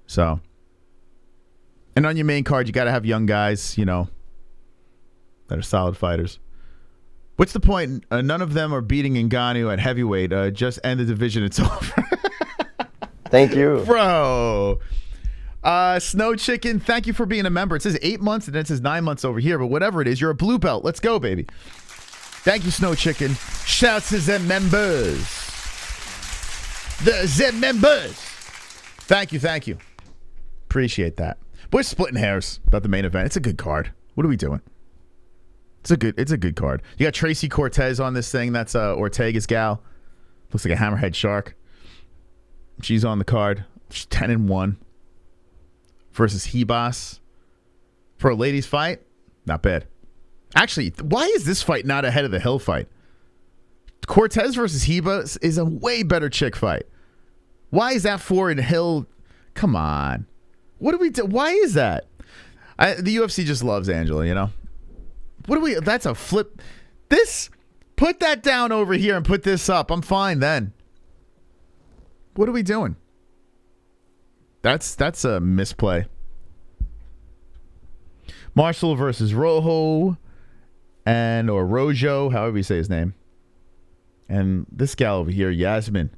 So. And on your main card, you got to have young guys, you know, that are solid fighters. What's the point? None of them are beating Ngannou at heavyweight. Just end the division. It's over. Thank you. Bro. Snow Chicken, thank you for being a member. It says 8 months and then it says 9 months over here, but whatever it is, you're a blue belt. Let's go, baby. Thank you, Snow Chicken. Shouts to the members. The members. Thank you, thank you. Appreciate that. We're splitting hairs about the main event. It's a good card. What are we doing? It's a good card. You got Tracy Cortez on this thing. That's Ortega's gal. Looks like a hammerhead shark. She's on the card. She's 10-1 versus Hebas for a ladies fight. Not bad. Actually, why is this fight not ahead of the Hill fight? Cortez versus Hebas is a way better chick fight. Why is that 4 in Hill? Come on. What do we do? Why is that? The UFC just loves Angela, you know? What do we... That's a flip. This... Put that down over here and put this up. I'm fine then. What are we doing? That's a misplay. Marshall versus Rojo or Rojo, however you say his name. And this gal over here, Yasmin,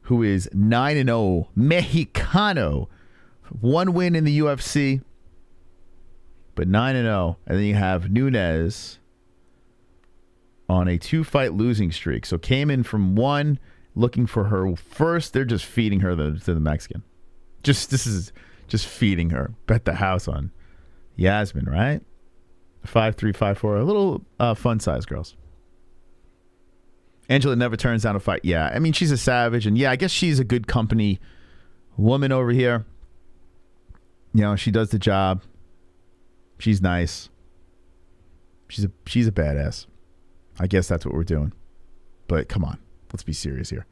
who is 9-0, Mexicano. 1 win in the UFC, but 9-0. And then you have Nunes on a 2-fight losing streak. So came in from 1, looking for her first. They're just feeding her to the Mexican. This is just feeding her. Bet the house on Yasmin, right? 5'3", 5'4", a little fun size girls. Angela never turns down a fight. Yeah, I mean, she's a savage, and yeah, I guess she's a good company woman over here. You know, she does the job. She's nice. She's a badass. I guess that's what we're doing. But come on, let's be serious here.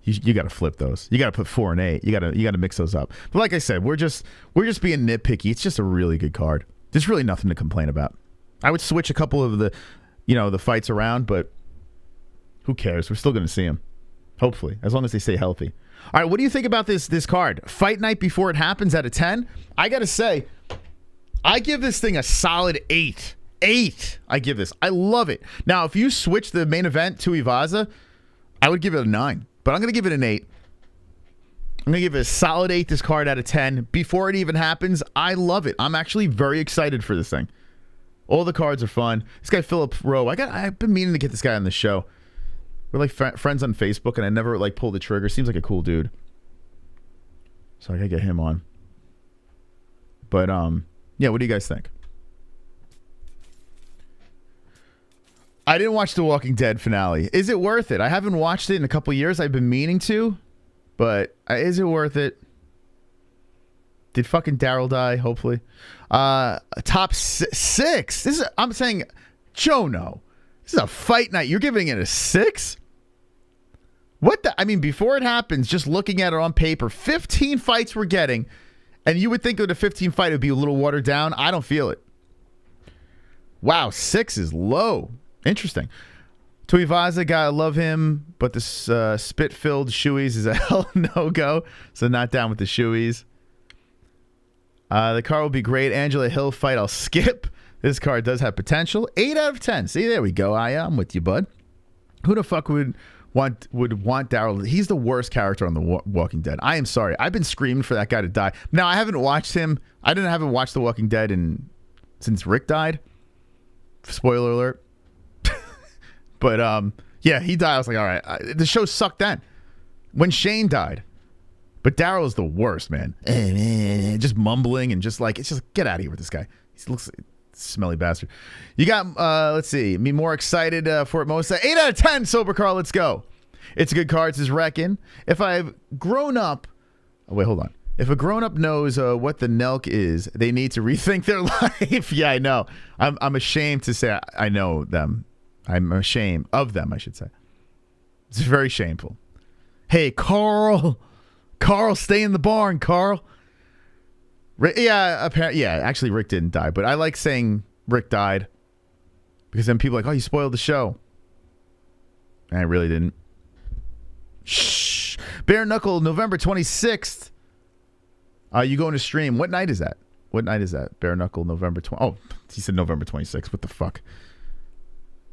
You got to flip those. You got to put 4 and 8. You got to mix those up. But like I said, we're just being nitpicky. It's just a really good card. There's really nothing to complain about. I would switch a couple of the fights around, but who cares? We're still going to see them. Hopefully, as long as they stay healthy. All right, what do you think about this card? Fight night before it happens at a 10? I got to say, I give this thing a solid 8. 8. I give this. I love it. Now, if you switch the main event to Ivaza, I would give it a 9. But I'm going to give it an 8. I'm going to give it a solid 8, this card out of 10. Before it even happens, I love it. I'm actually very excited for this thing. All the cards are fun. This guy, Philip Rowe, I've been meaning to get this guy on the show. We're like friends on Facebook, and I never like pulled the trigger. Seems like a cool dude. So I got to get him on. But yeah, what do you guys think? I didn't watch The Walking Dead finale. Is it worth it? I haven't watched it in a couple years. I've been meaning to, but is it worth it? Did fucking Daryl die? Hopefully. Top 6. I'm saying, Jono, this is a fight night. You're giving it a 6? What the? I mean, before it happens, just looking at it on paper, 15 fights we're getting, and you would think that a 15 fight would be a little watered down. I don't feel it. Wow, 6 is low. Interesting. Tuivasa, gotta love him, but this spit-filled shoeies is a hell no-go, so not down with the shoeies. The card will be great. Angela Hill fight, I'll skip. This card does have potential. 8 out of 10. See, there we go. I'm with you, bud. Who the fuck would want Daryl? He's the worst character on The Walking Dead. I am sorry. I've been screaming for that guy to die. Now, I haven't watched him. I haven't watched The Walking Dead since Rick died. Spoiler alert. But yeah, he died. I was like, all right. The show sucked then. When Shane died. But Daryl is the worst, man. Just mumbling and just like, it's just get out of here with this guy. He looks like a smelly bastard. You got, let's see, me more excited for it most. 8 out of 10, Sober Carl, let's go. It's a good card, says Reckon. If I've grown up, wait, hold on. If a grown-up knows what the Nelk is, they need to rethink their life. Yeah, I know. I'm ashamed to say I know them. I'm ashamed of them, I should say. It's very shameful. Hey, Carl. Carl, stay in the barn, Carl. Yeah, apparently, yeah, actually Rick didn't die, but I like saying Rick died because then people are like, oh, you spoiled the show. And I really didn't. Shh. Bare Knuckle, November 26th. You going to stream. What night is that? What night is that? Bare Knuckle, November 20. Oh, he said November 26th. What the fuck?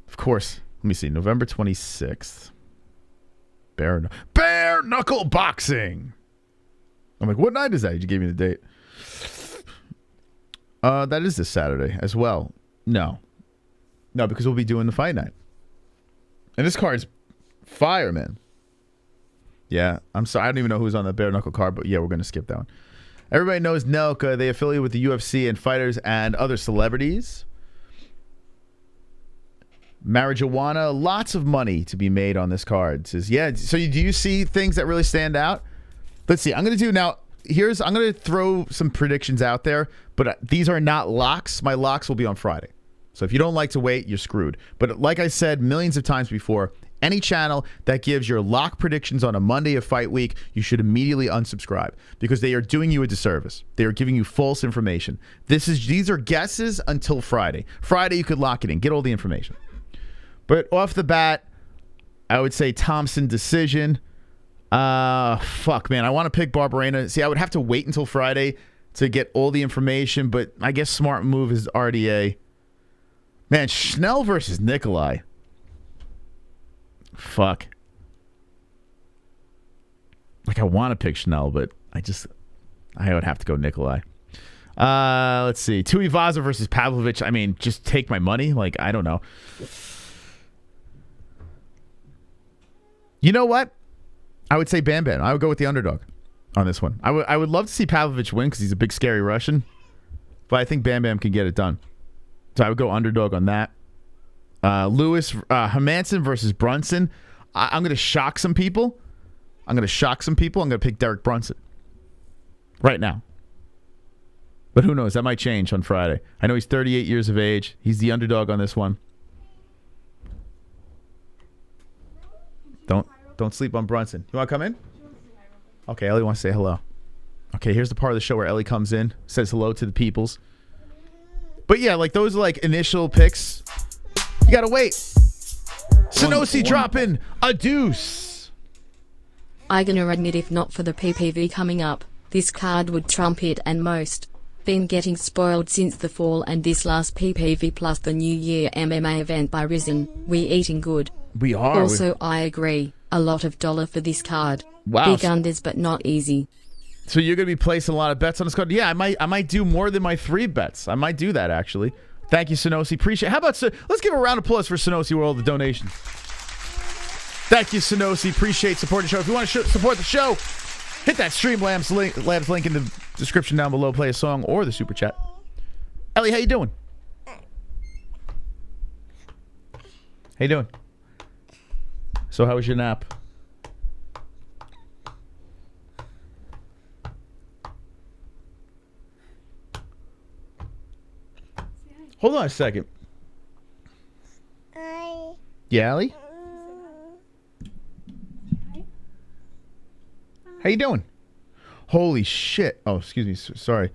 Of course. Let me see. November 26th. Bare Knuckle Boxing. I'm like, what night is that? You gave me the date. That is this Saturday as well. No, because we'll be doing the fight night. And this card's fire, man. Yeah, I'm sorry. I don't even know who's on the Bare Knuckle card, but yeah, we're going to skip that one. Everybody knows Nelk. They affiliate with the UFC and fighters and other celebrities. Marijuana, lots of money to be made on this card. It says, yeah, so do you see things that really stand out? Let's see. I'm going to do now. I'm going to throw some predictions out there, but these are not locks. My locks will be on Friday. So if you don't like to wait, you're screwed. But like I said millions of times before, any channel that gives your lock predictions on a Monday of fight week, you should immediately unsubscribe because they are doing you a disservice. They are giving you false information. These are guesses until Friday. Friday, you could lock it in. Get all the information. But off the bat, I would say Thompson decision. Fuck, man. I want to pick Barberena. See, I would have to wait until Friday to get all the information, but I guess smart move is RDA. Man, Schnell versus Nikolai. Fuck. Like, I want to pick Schnell, but I would have to go Nikolai. Let's see. Tuivasa versus Pavlovich. I mean, just take my money. Like, I don't know. You know what? I would say Bam Bam. I would go with the underdog on this one. I would love to see Pavlovich win because he's a big, scary Russian. But I think Bam Bam can get it done. So I would go underdog on that. Lewis, Hermanson versus Brunson. I'm going to shock some people. I'm going to pick Derek Brunson. Right now. But who knows? That might change on Friday. I know he's 38 years of age. He's the underdog on this one. Don't sleep on Brunson. You want to come in? Okay, Ellie wants to say hello. Okay, here's the part of the show where Ellie comes in, says hello to the peoples. But yeah, like those like initial picks, you gotta wait. Sonosi dropping a deuce. I gonna admit if not for the PPV coming up, this card would trump it and most. Been getting spoiled since the fall and this last PPV plus the New Year MMA event by Risen. We eating good. We are. Also, I agree. A lot of dollar for this card. Wow. Big unders, but not easy. So you're gonna be placing a lot of bets on this card? Yeah, I might do more than my 3 bets. I might do that actually. Thank you, Sonosi. Appreciate it. How about let's give a round of applause for Sonosi with all the donations. Thank you, Sonosi. Appreciate supporting the show. If you want to support the show, hit that Streamlabs link in the Description down below. Play a song or the super chat. Ellie, how you doing? How you doing? So how was your nap? Hold on a second. Yeah, Allie? How you doing? Holy shit. Oh, excuse me. Sorry.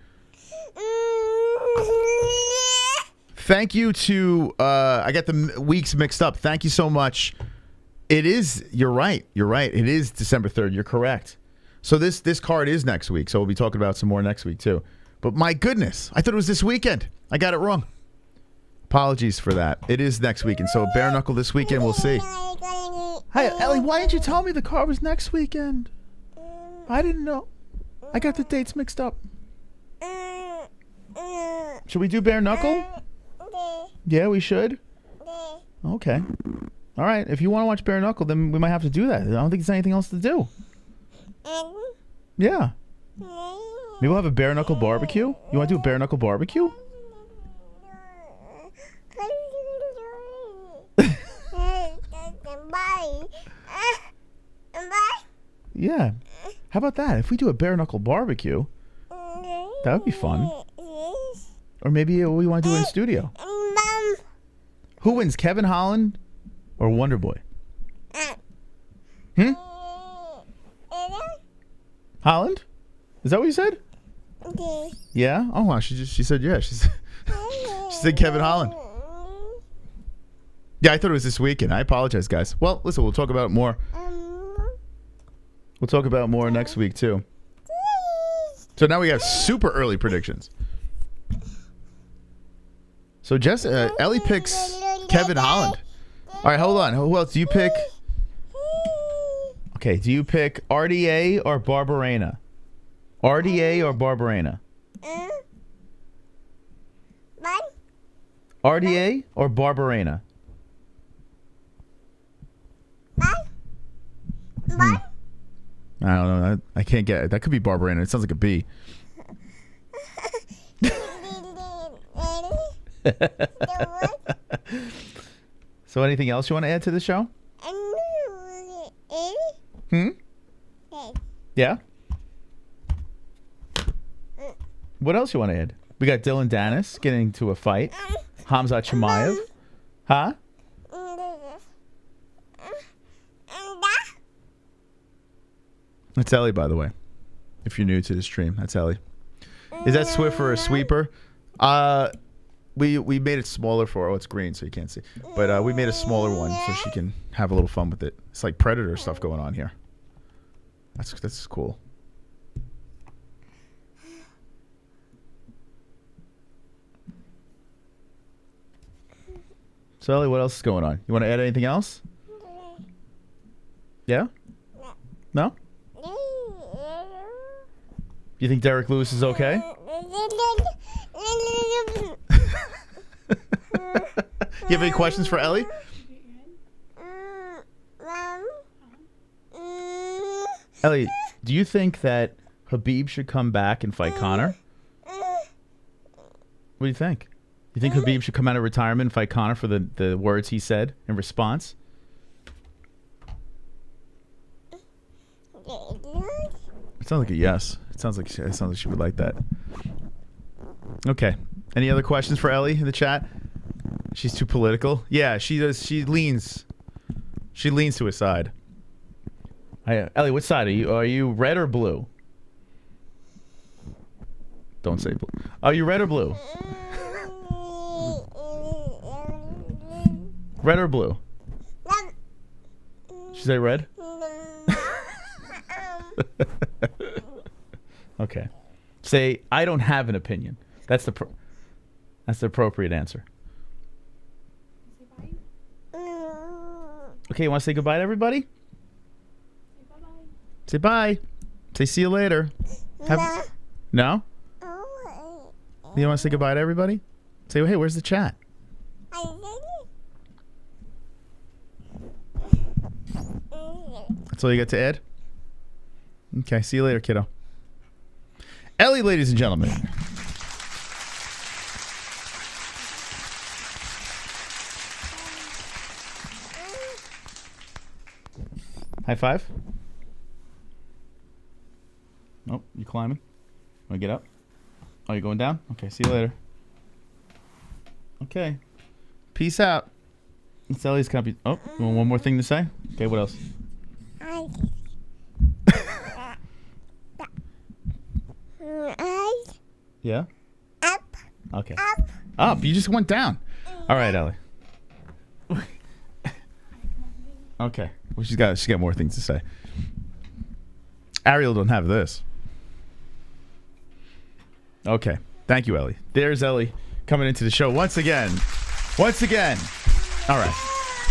Thank you to, I got the weeks mixed up. Thank you so much. It is, you're right. You're right. It is December 3rd. You're correct. So this card is next week. So we'll be talking about some more next week too. But my goodness, I thought it was this weekend. I got it wrong. Apologies for that. It is next weekend. So bare knuckle this weekend. We'll see. Hi, Ellie. Why didn't you tell me the card was next weekend? I didn't know. I got the dates mixed up. Should we do bare knuckle? Yeah, we should. Okay. All right. If you want to watch bare knuckle, then we might have to do that. I don't think there's anything else to do. Yeah. Maybe we'll have a bare knuckle barbecue. You want to do a bare knuckle barbecue? Yeah. How about that? If we do a bare knuckle barbecue, that would be fun. Or maybe we want to do it in studio. Who wins, Kevin Holland or Wonder Boy? Holland? Is that what you said? Yeah? Oh wow, she said yeah. She said Kevin Holland. Yeah, I thought it was this weekend. I apologize, guys. Well, listen, we'll talk about it more. We'll talk about it more next week too. So now we have super early predictions. So Ellie picks Kevin Holland. All right, hold on. Who else do you pick? Okay, do you pick RDA or Barbarena? RDA or Barbarena? RDA or Barbarena? I don't know. I can't get it. That could be Barbarena. It sounds like a B. So anything else you want to add to the show? Yeah? What else you want to add? We got Dylan Dennis getting into a fight. Khamzat Chimaev. Huh? That's Ellie, by the way. If you're new to the stream, that's Ellie. Is that Swift or a sweeper? We made it smaller for her. Oh, it's green, so you can't see. But we made a smaller one so she can have a little fun with it. It's like Predator stuff going on here. That's cool. So Ellie, what else is going on? You want to add anything else? Yeah? No? You think Derrick Lewis is okay? You have any questions for Ellie? Ellie, do you think that Khabib should come back and fight Conor? What do you think? You think Khabib should come out of retirement and fight Conor for the words he said in response? It sounds like a yes. It sounds like she would like that. Okay. Any other questions for Ellie in the chat? She's too political. Yeah, she does. She leans to a side. Ellie, what side are you? Are you red or blue? Don't say blue. Are you red or blue? Red or blue? She say red? Okay. Say, I don't have an opinion. That's the appropriate answer. Okay, you want to say goodbye to everybody? Say bye. Say see you later. No? You want to say goodbye to everybody? Say, hey, where's the chat? That's all you got to add? Okay, see you later, kiddo. Ellie, ladies and gentlemen. High five. Nope, you climbing? Want to get up? Oh, you going down? Okay, see you later. Okay. Peace out. It's Ellie's copy. Oh, you want one more thing to say? Okay, what else? Yeah? Up. Okay. Up. Up. You just went down. All right, Ellie. Okay. Well, she's got more things to say. Ariel don't have this. Okay. Thank you, Ellie. There's Ellie coming into the show once again. Once again. All right.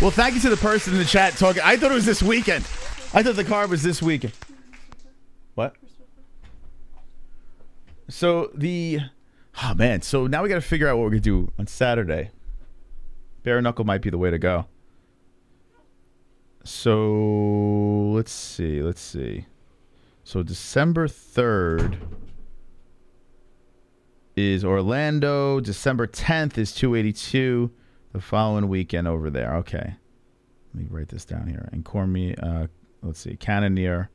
Well, thank you to the person in the chat talking. I thought it was this weekend. I thought the card was this weekend. What? So oh man, so now we got to figure out what we're going to do on Saturday. Bare knuckle might be the way to go. So let's see. So December 3rd is Orlando. December 10th is 282. The following weekend over there. Okay. Let me write this down here. And Cormier, let's see, Cannoneer.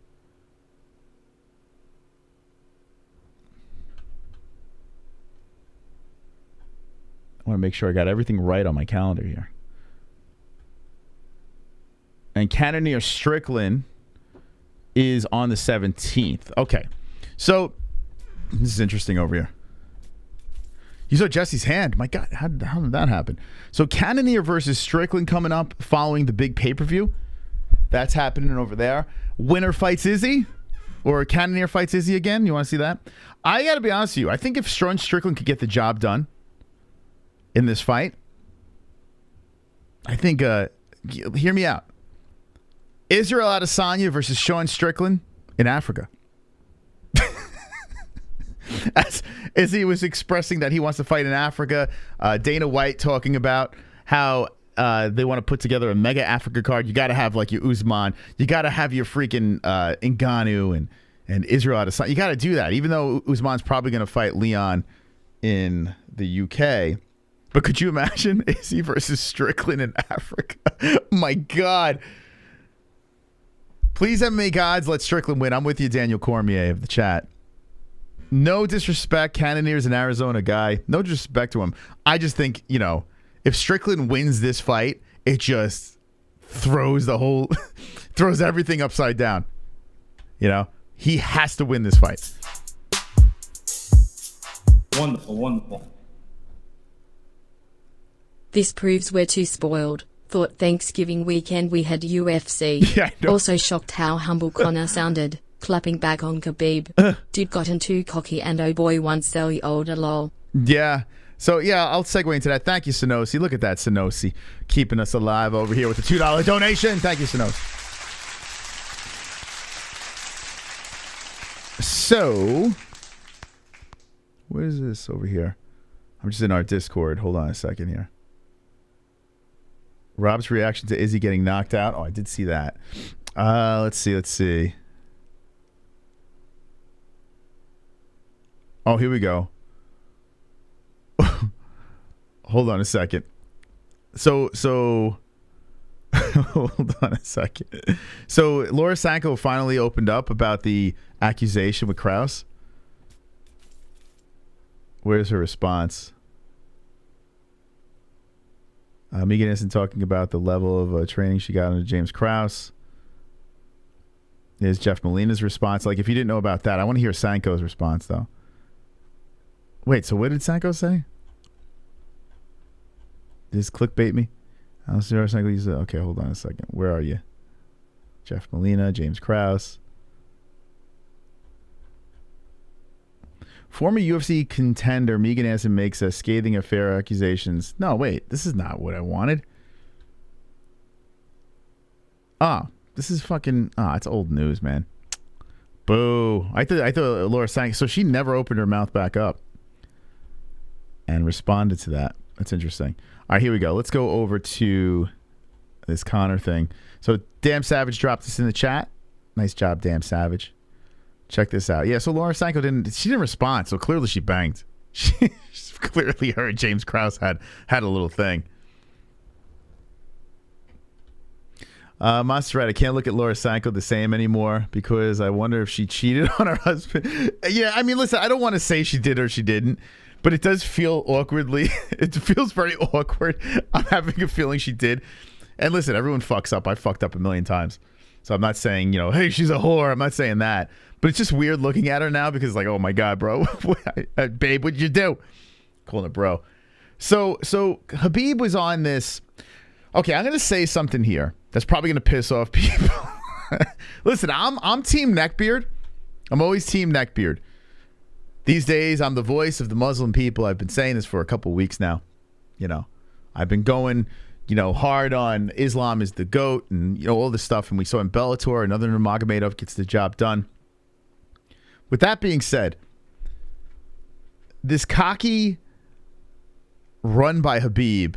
I want to make sure I got everything right on my calendar here. And Cannoneer Strickland is on the 17th. Okay. So, this is interesting over here. You saw Jesse's hand. My God, how did that happen? So, Cannoneer versus Strickland coming up following the big pay-per-view. That's happening over there. Winner fights Izzy. Or Cannoneer fights Izzy again. You want to see that? I got to be honest with you. I think if Strickland could get the job done in this fight, I think, hear me out. Israel Adesanya versus Sean Strickland in Africa. As Izzy was expressing that he wants to fight in Africa, Dana White talking about how they want to put together a mega Africa card. You got to have like your Usman. You got to have your freaking Ngannou and Israel Adesanya. You got to do that, even though Usman's probably going to fight Leon in the UK. But could you imagine Izzy versus Strickland in Africa? My God. Please, MMA gods, let Strickland win. I'm with you, Daniel Cormier of the chat. No disrespect. Cannoneer's an Arizona guy. No disrespect to him. I just think, if Strickland wins this fight, it just throws throws everything upside down. He has to win this fight. Wonderful, wonderful. This proves we're too spoiled. Thought Thanksgiving weekend we had UFC. Yeah, I know. Also shocked how humble Conor sounded, clapping back on Khabib. Dude gotten too cocky and oh boy once the older lol. Yeah. So, yeah, I'll segue into that. Thank you, Sonosi. Look at that, Sonosi. Keeping us alive over here with the $2 donation. Thank you, Sonosi. So, what is this over here? I'm just in our Discord. Hold on a second here. Rob's reaction to Izzy getting knocked out. Oh, I did see that. Let's see. Oh, here we go. Hold on a second. So hold on a second. So Laura Sanko finally opened up about the accusation with Krause. Where's her response? Megan isn't talking about the level of training she got under James Krause. There's Jeff Molina's response. Like, if you didn't know about that, I want to hear Sanko's response, though. Wait, so what did Sanko say? Did this clickbait me? Okay, hold on a second. Where are you? Jeff Molina, James Krause. Former UFC contender Megan Anderson makes a scathing affair accusations. No, wait. This is not what I wanted. This is fucking... it's old news, man. Boo. I thought Laura sang... So she never opened her mouth back up and responded to that. That's interesting. All right, here we go. Let's go over to this Conor thing. So Damn Savage dropped this in the chat. Nice job, Damn Savage. Check this out. Yeah, so Laura Sanko didn't respond, so clearly she banged. She clearly heard James Krause had a little thing. Monsterette, I can't look at Laura Sanko the same anymore because I wonder if she cheated on her husband. Yeah, I mean, listen, I don't want to say she did or she didn't, but it does feel awkwardly. It feels very awkward. I'm having a feeling she did. And listen, everyone fucks up. I fucked up a million times. So I'm not saying, hey, she's a whore. I'm not saying that. But it's just weird looking at her now because like, oh my God, bro. Babe, what'd you do? Calling her bro. So Khabib was on this. Okay, I'm going to say something here that's probably going to piss off people. Listen, I'm team neckbeard. I'm always team neckbeard. These days, I'm the voice of the Muslim people. I've been saying this for a couple weeks now. I've been going, hard on Islam is the GOAT and, all this stuff. And we saw in Bellator, another Nurmagomedov gets the job done. With that being said, this cocky run by Khabib,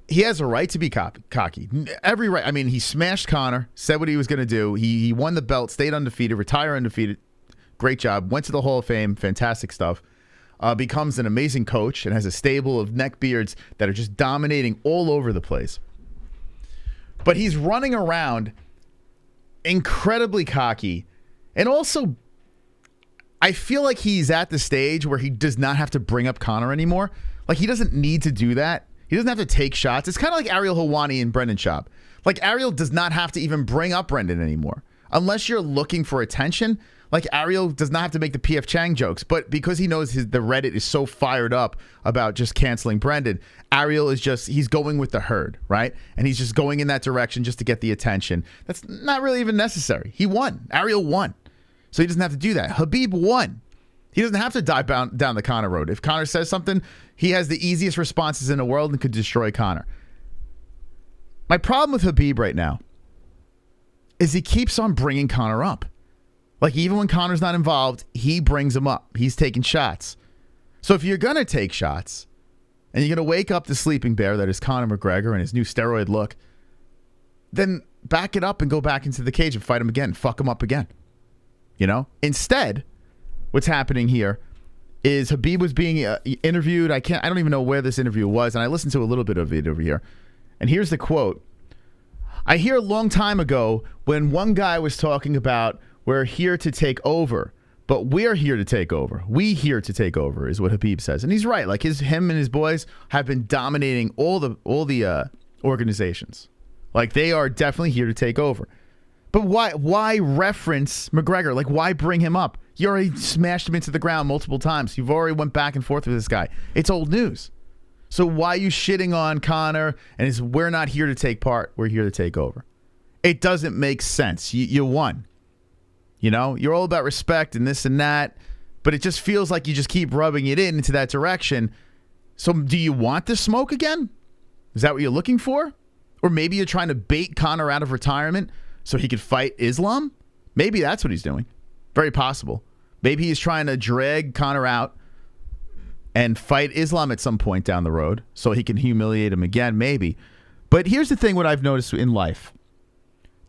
he has a right to be cocky. Every right. I mean, he smashed Conor, said what he was going to do. He won the belt, stayed undefeated, retired undefeated. Great job. Went to the Hall of Fame. Fantastic stuff. Becomes an amazing coach and has a stable of neckbeards that are just dominating all over the place. But he's running around incredibly cocky. And also, I feel like he's at the stage where he does not have to bring up Conor anymore. Like, he doesn't need to do that. He doesn't have to take shots. It's kind of like ARIEL Helwani and Brendan Schaub. Like, ARIEL does not have to even bring up Brendan anymore. Unless you're looking for attention, like ARIEL does not have to make the PF Chang jokes. But because he knows the Reddit is so fired up about just canceling Brendan, ARIEL is he's going with the herd, right? And he's just going in that direction just to get the attention. That's not really even necessary. He won. ARIEL won. So he doesn't have to do that. Khabib won. He doesn't have to dive down the Conor road. If Conor says something, he has the easiest responses in the world and could destroy Conor. My problem with Khabib right now is he keeps on bringing Conor up. Like, even when Conor's not involved, he brings him up. He's taking shots. So if you're going to take shots and you're going to wake up the sleeping bear that is Conor McGregor and his new steroid look, then back it up and go back into the cage and fight him again. Fuck him up again. Instead, what's happening here is Khabib was being interviewed. I don't even know where this interview was, and I listened to a little bit of it over here. And here's the quote. I hear a long time ago when one guy was talking about we're here to take over, but we're here to take over. We here to take over is what Khabib says. And he's right. Like him and his boys have been dominating all the organizations. Like, they are definitely here to take over. But why reference McGregor? Like, why bring him up? You already smashed him into the ground multiple times. You've already went back and forth with this guy. It's old news. So why are you shitting on Conor? And we're not here to take part. We're here to take over. It doesn't make sense. You won. You're all about respect and this and that. But it just feels like you just keep rubbing it into that direction. So do you want the smoke again? Is that what you're looking for? Or maybe you're trying to bait Conor out of retirement so he could fight Islam? Maybe that's what he's doing. Very possible. Maybe he's trying to drag Conor out and fight Islam at some point down the road so he can humiliate him again, maybe. But here's the thing, what I've noticed in life.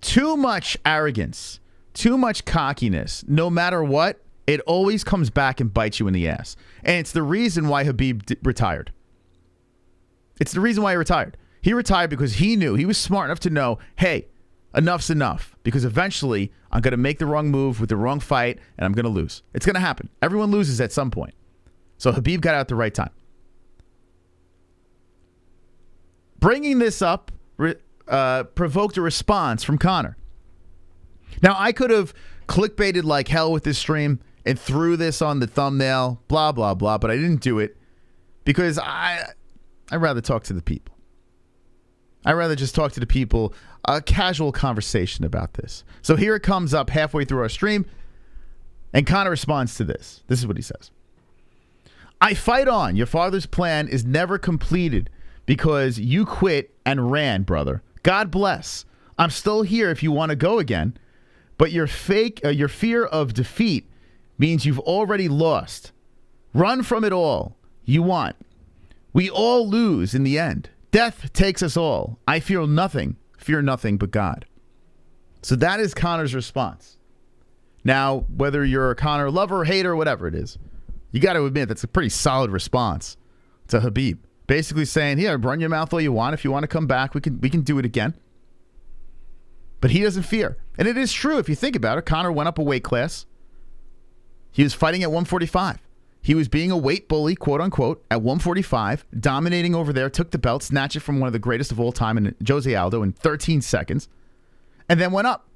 Too much arrogance, too much cockiness, no matter what, it always comes back and bites you in the ass. And it's the reason why Khabib retired. It's the reason why he retired. He retired because he knew, he was smart enough to know, hey, enough's enough, because eventually I'm going to make the wrong move with the wrong fight and I'm going to lose. It's going to happen. Everyone loses at some point. So Khabib got out at the right time. Bringing this up provoked a response from Conor. Now, I could have clickbaited like hell with this stream and threw this on the thumbnail, blah, blah, blah, but I didn't do it because I'd rather talk to the people. I'd rather just talk to the people, a casual conversation about this. So here it comes up halfway through our stream, and Conor responds to this. This is what he says. I fight on. Your father's plan is never completed because you quit and ran, brother. God bless. I'm still here if you want to go again, but your fear of defeat means you've already lost. Run from it all. You want. We all lose in the end. Death takes us all. I fear nothing but God. So that is Conor's response. Now, whether you're a Conor lover, hater, whatever it is, you got to admit that's a pretty solid response to Khabib. Basically saying, yeah, run your mouth all you want. If you want to come back, we can do it again. But he doesn't fear. And it is true if you think about it. Conor went up a weight class. He was fighting at 145. He was being a weight bully, quote unquote, at 145, dominating over there, took the belt, snatched it from one of the greatest of all time in Jose Aldo in 13 seconds, and then went up,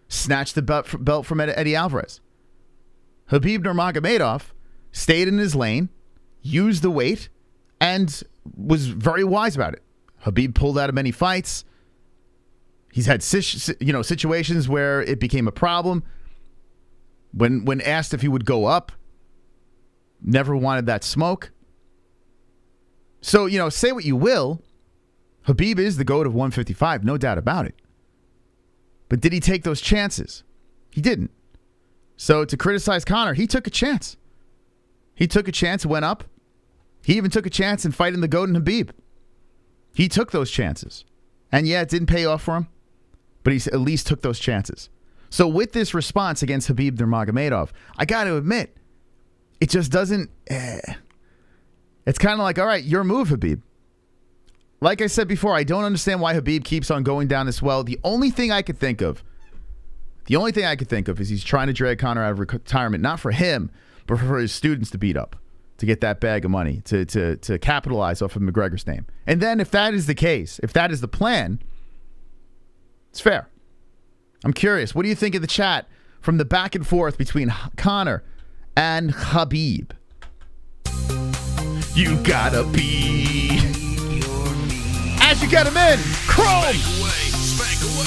snatched the belt from Eddie Alvarez. Khabib Nurmagomedov stayed in his lane, used the weight, and was very wise about it. Khabib pulled out of many fights. He's had situations where it became a problem. When asked if he would go up, never wanted that smoke. So, say what you will, Khabib is the GOAT of 155, no doubt about it. But did he take those chances? He didn't. So to criticize Conor, he took a chance. He took a chance, went up. He even took a chance in fighting the GOAT and Khabib. He took those chances. And yeah, it didn't pay off for him, but he at least took those chances. So with this response against Khabib Nurmagomedov, I got to admit, it just doesn't... It's kind of like, all right, your move, Khabib. Like I said before, I don't understand why Khabib keeps on going down this well. The only thing I could think of is he's trying to drag Conor out of retirement, not for him, but for his students to beat up, to get that bag of money, to capitalize off of McGregor's name. And then if that is the case, if that is the plan, it's fair. I'm curious, what do you think of the chat from the back and forth between Conor and Khabib? You gotta be... As you get him in, Chrome! Spank away.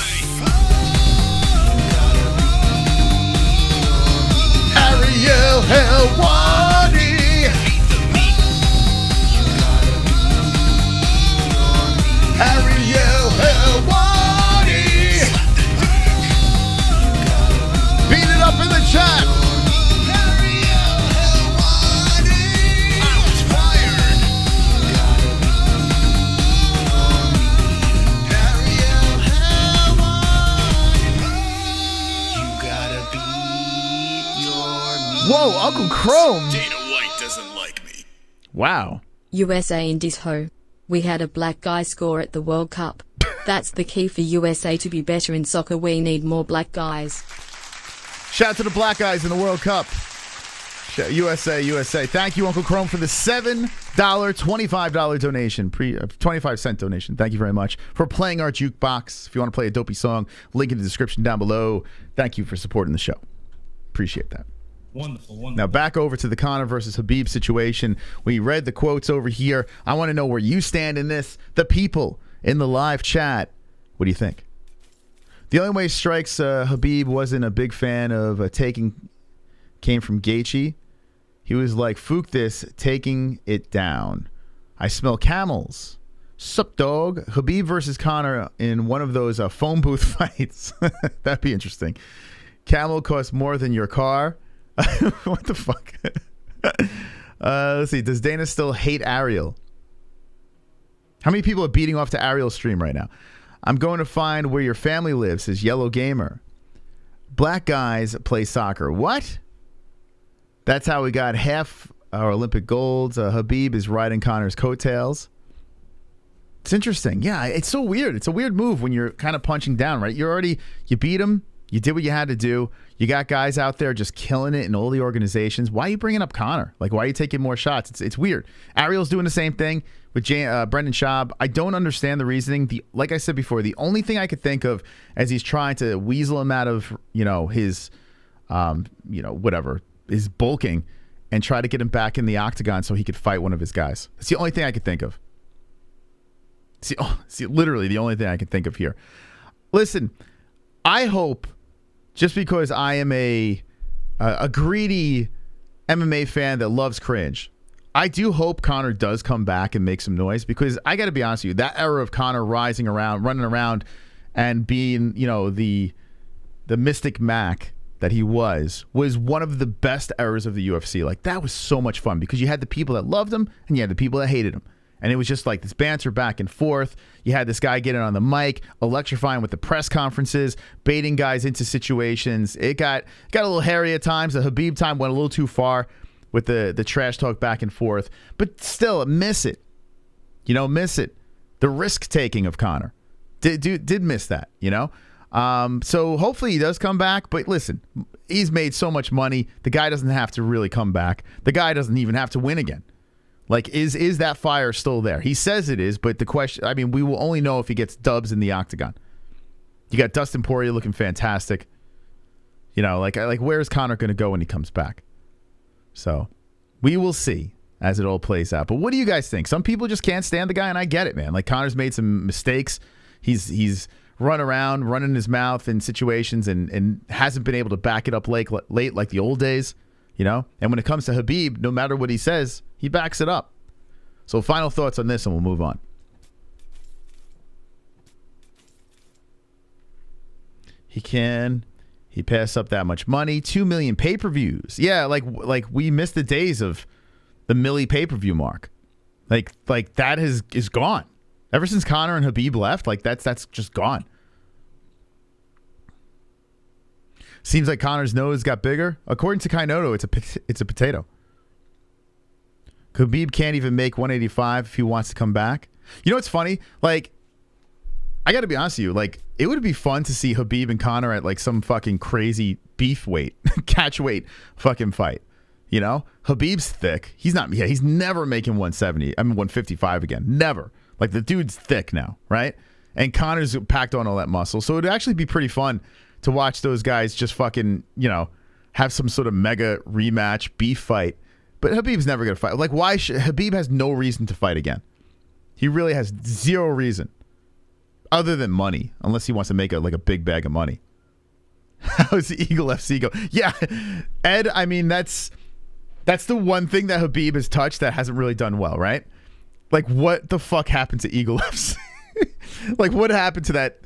Ariel Helwani! Ariel Helwani! Beat it up in the chat! Whoa, Uncle Chrome. Dana White doesn't like me. Wow. USA Indies ho. We had a black guy score at the World Cup. That's the key for USA to be better in soccer. We need more black guys. Shout out to the black guys in the World Cup. USA. Thank you, Uncle Chrome, for the $7, $25 donation, 25-cent donation. Thank you very much for playing our jukebox. If you want to play a dopey song, link in the description down below. Thank you for supporting the show. Appreciate that. Wonderful. Now back over to the Conor versus Khabib situation. We read the quotes over here. I want to know where you stand in this. The people in the live chat, what do you think? The only way strikes Khabib wasn't a big fan of taking came from Gaethje. He was like, "Fook this, taking it down. I smell camels. Sup, dog?" Khabib versus Conor in one of those phone booth fights. That'd be interesting. Camel costs more than your car. What the fuck? Let's see. Does Dana still hate ARIEL? How many people are beating off to ARIEL's stream right now? I'm going to find where your family lives, says Yellow Gamer. Black guys play soccer. What? That's how we got half our Olympic golds. Khabib is riding Conor's coattails. It's interesting. Yeah, it's so weird. It's a weird move when you're kind of punching down, right? You beat him. You did what you had to do. You got guys out there just killing it in all the organizations. Why are you bringing up Conor? Like, why are you taking more shots? It's weird. ARIEL's doing the same thing with Brendan Schaub. I don't understand the reasoning. Like I said before, the only thing I could think of as he's trying to weasel him out of, his, whatever, his bulking and try to get him back in the octagon so he could fight one of his guys. That's the only thing I could think of. See, literally the only thing I can think of here. Listen, I hope, just because I am a greedy MMA fan that loves cringe, I do hope Conor does come back and make some noise, because I got to be honest with you, that era of Conor rising around, running around, and being, the Mystic Mac that he was one of the best eras of the UFC. Like, that was so much fun, because you had the people that loved him and you had the people that hated him. And it was just like this banter back and forth. You had this guy getting on the mic, electrifying with the press conferences, baiting guys into situations. It got a little hairy at times. The Khabib time went a little too far with the trash talk back and forth. But still, miss it. Miss it. The risk-taking of Conor. Did miss that, So hopefully he does come back. But listen, he's made so much money. The guy doesn't have to really come back. The guy doesn't even have to win again. Like, is that fire still there? He says it is, but the question, we will only know if he gets dubs in the octagon. You got Dustin Poirier looking fantastic. Like where's Conor going to go when he comes back? So we will see as it all plays out. But what do you guys think? Some people just can't stand the guy, and I get it, man. Like, Conor's made some mistakes. He's run around, running his mouth in situations and hasn't been able to back it up late like the old days. And when it comes to Khabib, no matter what he says, he backs it up. So final thoughts on this, and we'll move on. He passed up that much money. 2 million pay-per-views. Yeah, like we missed the days of the milli pay-per-view mark. Like that is gone. Ever since Conor and Khabib left, that's just gone. Seems like Conor's nose got bigger. According to Kainoto, it's a potato. Khabib can't even make 185 if he wants to come back. What's funny? Like, I got to be honest with you. Like, it would be fun to see Khabib and Conor at some fucking crazy beef weight, catch weight fucking fight. Khabib's thick. He's not. Yeah, he's never making 170. 155 again. Never. Like, the dude's thick now, right? And Conor's packed on all that muscle. So it'd actually be pretty fun to watch those guys just fucking, have some sort of mega rematch beef fight. But Khabib's never going to fight. Like, why should Khabib has no reason to fight again. He really has zero reason other than money, unless he wants to make a big bag of money. How's the Eagle FC go? Yeah, Ed, that's the one thing that Khabib has touched that hasn't really done well, right? Like, what the fuck happened to Eagle FC? Like, what happened to that,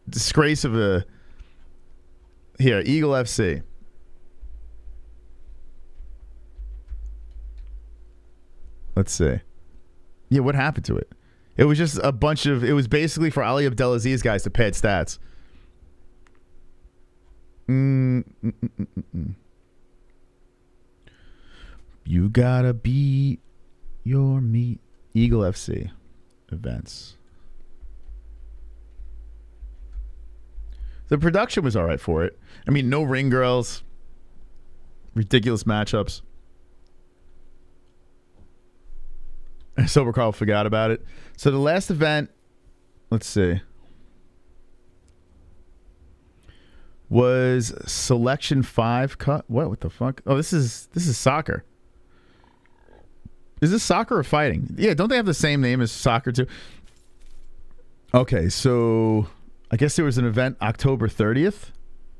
disgrace of a... Here, Eagle FC. Let's see. Yeah, what happened to it? It was just a bunch of... It was basically for Ali Abdelaziz guys to pad stats. You gotta beat your meat. Eagle FC events. The production was all right for it. No ring girls. Ridiculous matchups. Sober Carl forgot about it. So the last event, let's see, was Selection 5 cut. What the fuck? Oh, this is soccer. Is this soccer or fighting? Yeah, don't they have the same name as soccer too? Okay, so I guess there was an event October 30th.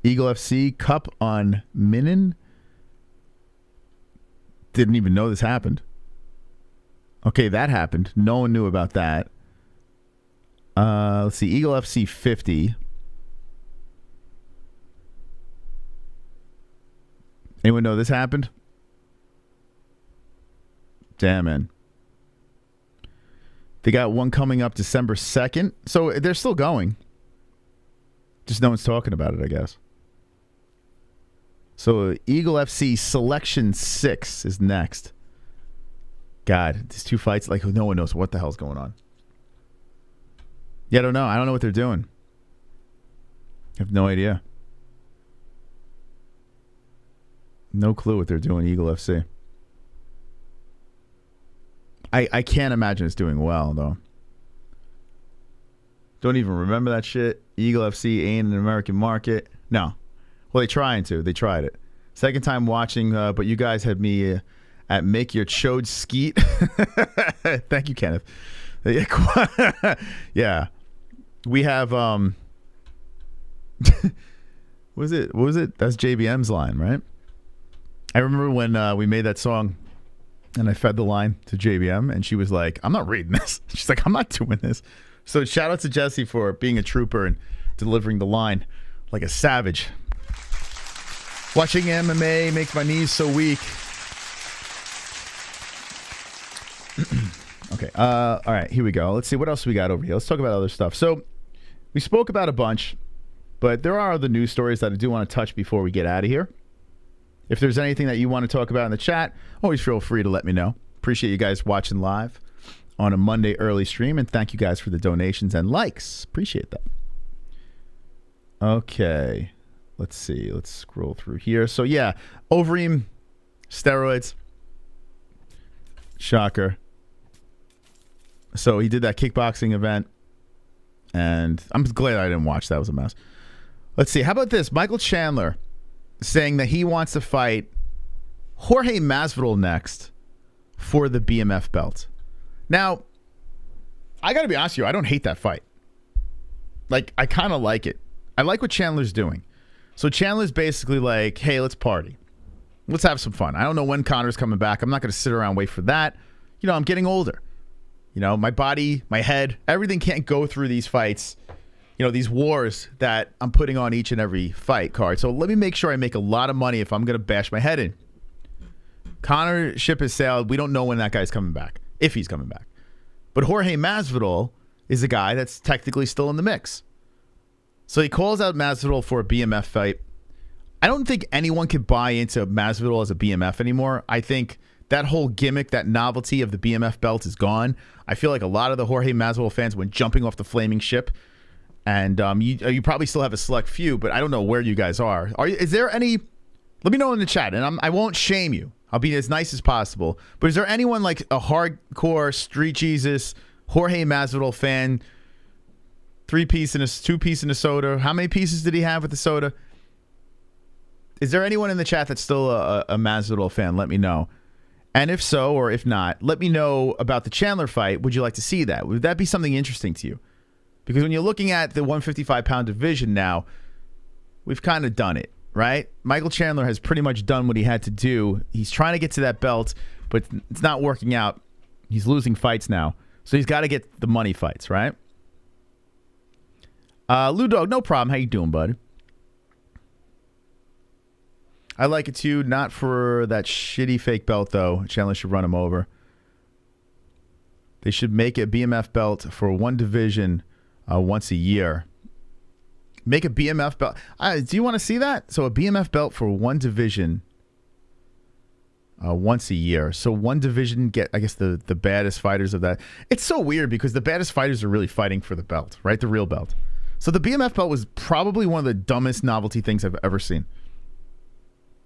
Eagle FC Cup on Minin. Didn't even know this happened. Okay, that happened. No one knew about that. Let's see. Eagle FC 50. Anyone know this happened? Damn, man. They got one coming up December 2nd. So they're still going. Just no one's talking about it, I guess. So Eagle FC Selection 6 is next. God, these two fights, no one knows what the hell's going on. Yeah, I don't know. I don't know what they're doing. I have no idea. No clue what they're doing, Eagle FC. I can't imagine it's doing well, though. Don't even remember that shit. Eagle FC ain't in the American market. No. Well, they're trying to. They tried it. Second time watching, but you guys had me at Make Your Chode Skeet. Thank you, Kenneth. Yeah. We have... What was it? That's JBM's line, right? I remember when we made that song and I fed the line to JBM and she was like, I'm not reading this. She's like, I'm not doing this. So shout out to Jesse for being a trooper and delivering the line like a savage. Watching MMA makes my knees so weak. Okay. All right. Here we go. Let's see what else we got over here. Let's talk about other stuff. So we spoke about a bunch, but there are other news stories that I do want to touch before we get out of here. If there's anything that you want to talk about in the chat, always feel free to let me know. Appreciate you guys watching live on a Monday early stream, and thank you guys for the donations and likes. Appreciate that. Okay. Let's see. Let's scroll through here. So, yeah, Overeem, steroids. Shocker. So he did that kickboxing event, and I'm glad I didn't watch that. It was a mess. Let's see. How about this? Michael Chandler saying that he wants to fight Jorge Masvidal next for the BMF belt. Now, I got to be honest with you. I don't hate that fight. Like, I kind of like it. I like what Chandler's doing. So Chandler's basically like, hey, let's party. Let's have some fun. I don't know when Conor's coming back. I'm not going to sit around and wait for that. You know, I'm getting older. You know, my body, my head, everything can't go through these fights, you know, these wars that I'm putting on each and every fight card. So let me make sure I make a lot of money if I'm going to bash my head in. Conor ship has sailed. We don't know when that guy's coming back, if he's coming back. But Jorge Masvidal is a guy that's technically still in the mix. So he calls out Masvidal for a BMF fight. I don't think anyone could buy into Masvidal as a BMF anymore. I think that whole gimmick, that novelty of the BMF belt is gone. I feel like a lot of the Jorge Masvidal fans went jumping off the flaming ship. And you probably still have a select few, but I don't know where you guys are. Is there any... Let me know in the chat, and I won't shame you. I'll be as nice as possible. But is there anyone like a hardcore Street Jesus Jorge Masvidal fan? 3-piece and a 2-piece and a soda. How many pieces did he have with the soda? Is there anyone in the chat that's still a Masvidal fan? Let me know. And if so, or if not, let me know about the Chandler fight. Would you like to see that? Would that be something interesting to you? Because when you're looking at the 155-pound division now, we've kind of done it, right? Michael Chandler has pretty much done what he had to do. He's trying to get to that belt, but it's not working out. He's losing fights now. So he's got to get the money fights, right? Lou Dog, no problem. How you doing, bud? I like it too. Not for that shitty fake belt, though. Chandler should run him over. They should make a BMF belt for one division once a year. Make a BMF belt. Do you want to see that? So a BMF belt for one division once a year. So one division get, I guess, the baddest fighters of that. It's so weird because the baddest fighters are really fighting for the belt, right? The real belt. So the BMF belt was probably one of the dumbest novelty things I've ever seen.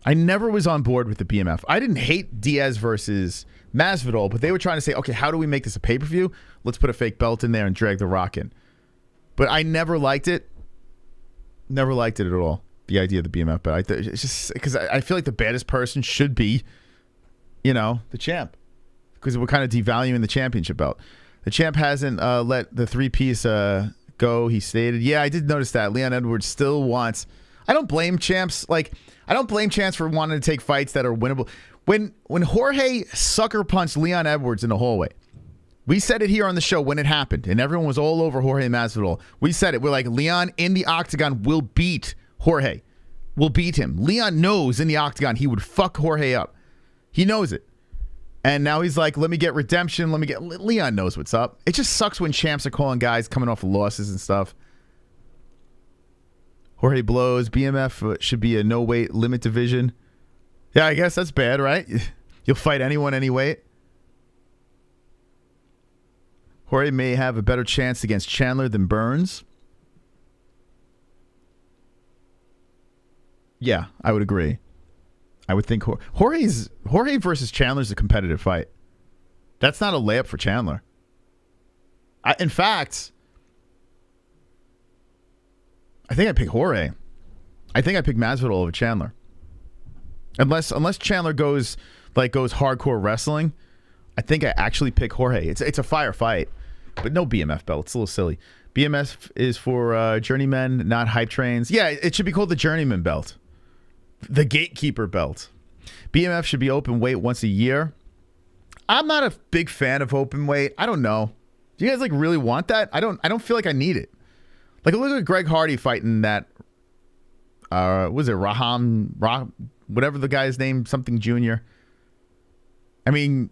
I never was on board with the BMF. I didn't hate DIAZ versus Masvidal, but they were trying to say, okay, how do we make this a pay-per-view? Let's put a fake belt in there and drag the Rock in. But I never liked it. Never liked it at all, the idea of the BMF belt. It's just because I feel like the baddest person should be, you know, the champ. Because we're kind of devaluing the championship belt. The champ hasn't let the 3-piece go, he stated. Yeah, I did notice that. Leon Edwards still wants... I don't blame champs. Like, I don't blame champs for wanting to take fights that are winnable. When Jorge sucker punched Leon Edwards in the hallway, we said it here on the show when it happened, and everyone was all over Jorge Masvidal. We said it. We're like, Leon in the octagon will beat Jorge. We'll beat him. Leon knows in the octagon he would fuck Jorge up. He knows it. And now he's like, let me get redemption. Leon knows what's up. It just sucks when champs are calling guys coming off of losses and stuff. Jorge blows. BMF should be a no-weight limit division. Yeah, I guess that's bad, right? You'll fight anyone, any weight. Jorge may have a better chance against Chandler than Burns. Yeah, I would agree. I would think Jorge versus Chandler is a competitive fight. That's not a layup for Chandler. In fact, I think I pick Jorge. I think I pick Masvidal over Chandler. Unless Chandler goes hardcore wrestling, I think I actually pick Jorge. It's a fire fight, but no BMF belt. It's a little silly. BMF is for journeymen, not hype trains. Yeah, it should be called the journeyman belt. The gatekeeper belt. BMF should be open weight once a year. I'm not a big fan of open weight. I don't know. Do you guys really want that? I don't feel like I need it. Like, look at Greg Hardy fighting that, was it whatever the guy's name, something Jr. I mean,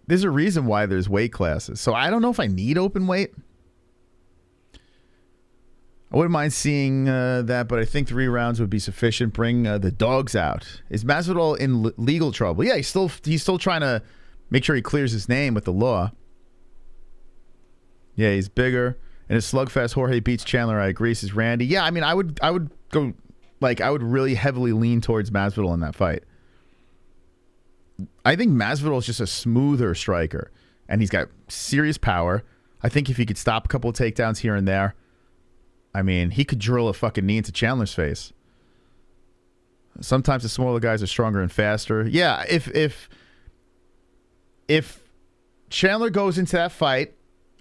there's a reason why there's weight classes. So I don't know if I need open weight. I wouldn't mind seeing that, but I think 3 rounds would be sufficient. Bring the dogs out. Is Masvidal in legal trouble? Yeah, he's still trying to make sure he clears his name with the law. Yeah, he's bigger. And his slugfest, Jorge beats Chandler. I agree. Says Randy. Yeah, I mean, I would go, like, I would really heavily lean towards Masvidal in that fight. I think Masvidal is just a smoother striker, and he's got serious power. I think if he could stop a couple of takedowns here and there, I mean, he could drill a fucking knee into Chandler's face. Sometimes the smaller guys are stronger and faster. Yeah, if Chandler goes into that fight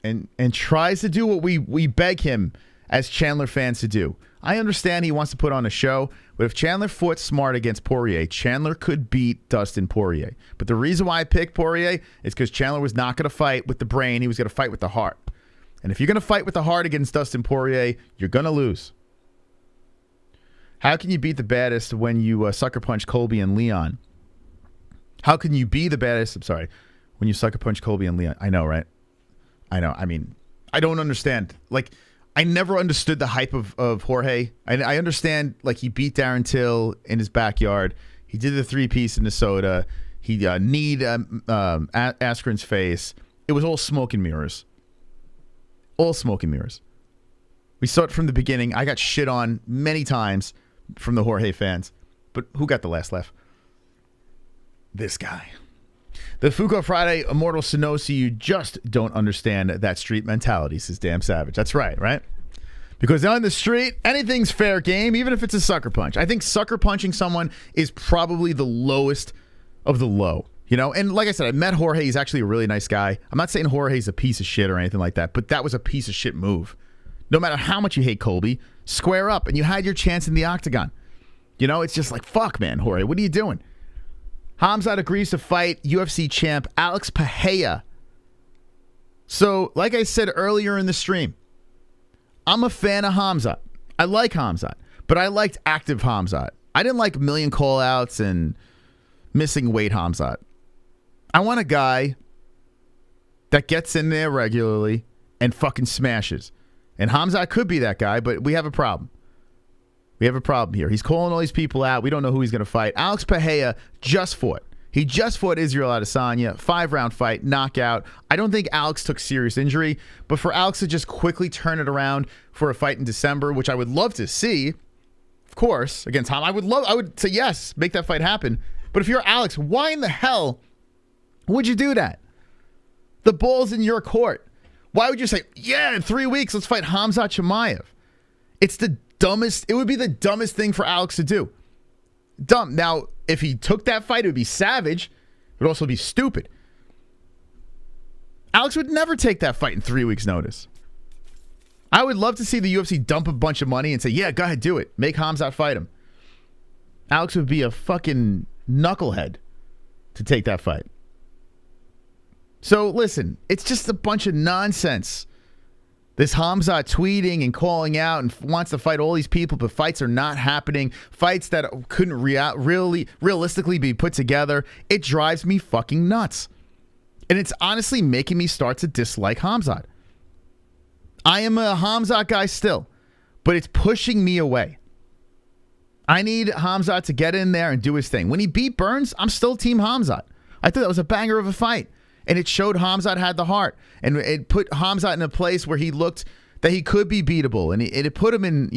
and tries to do what we beg him as Chandler fans to do, I understand he wants to put on a show, but if Chandler fought smart against Poirier, Chandler could beat Dustin Poirier. But the reason why I picked Poirier is because Chandler was not going to fight with the brain. He was going to fight with the heart. And if you're going to fight with the heart against Dustin Poirier, you're going to lose. How can you beat the baddest when you sucker punch Colby and Leon? How can you be the baddest? I'm sorry. When you sucker punch Colby and Leon. I know, right? I know. I mean, I don't understand. Like, I never understood the hype of Jorge. I understand, like, he beat Darren Till in his backyard. He did the 3-piece in Minnesota. He kneed Askren's face. It was all smoke and mirrors. All smoke and mirrors. We saw it from the beginning. I got shit on many times from the Jorge fans. But who got the last laugh? This guy. The Fuko Friday Immortal Sonosi, you just don't understand that street mentality, says Damn Savage. That's right? Because on the street, anything's fair game, even if it's a sucker punch. I think sucker punching someone is probably the lowest of the low. You know, and like I said, I met Jorge. He's actually a really nice guy. I'm not saying Jorge's a piece of shit or anything like that, but that was a piece of shit move. No matter how much you hate Colby, square up, and you had your chance in the octagon. You know, it's just like, fuck, man, Jorge, what are you doing? Khamzat agrees to fight UFC champ Alex Pereira. So, like I said earlier in the stream, I'm a fan of Khamzat. I like Khamzat, but I liked active Khamzat. I didn't like million call-outs and missing weight Khamzat. I want a guy that gets in there regularly and fucking smashes. And Khamzat could be that guy, but we have a problem. We have a problem here. He's calling all these people out. We don't know who he's going to fight. Alex Pereira just fought. He just fought Israel Adesanya. 5-round fight, knockout. I don't think Alex took serious injury, but for Alex to just quickly turn it around for a fight in December, which I would love to see, of course, against Ham, I would say yes, make that fight happen. But if you're Alex, why in the hell would you do that? The ball's in your court. Why would you say, yeah, in 3 weeks, let's fight Khamzat Chimaev? It's the dumbest. It would be the dumbest thing for Alex to do. Dumb. Now, if he took that fight, it would be savage. It would also be stupid. Alex would never take that fight in 3 weeks' notice. I would love to see the UFC dump a bunch of money and say, yeah, go ahead, do it. Make Khamzat fight him. Alex would be a fucking knucklehead to take that fight. So, listen, it's just a bunch of nonsense. This Khamzat tweeting and calling out and wants to fight all these people, but fights are not happening. Fights that couldn't realistically be put together. It drives me fucking nuts. And it's honestly making me start to dislike Khamzat. I am a Khamzat guy still, but it's pushing me away. I need Khamzat to get in there and do his thing. When he beat Burns, I'm still Team Khamzat. I thought that was a banger of a fight. And it showed Khamzat had the heart. And it put Khamzat in a place where he looked that he could be beatable. And it put him in,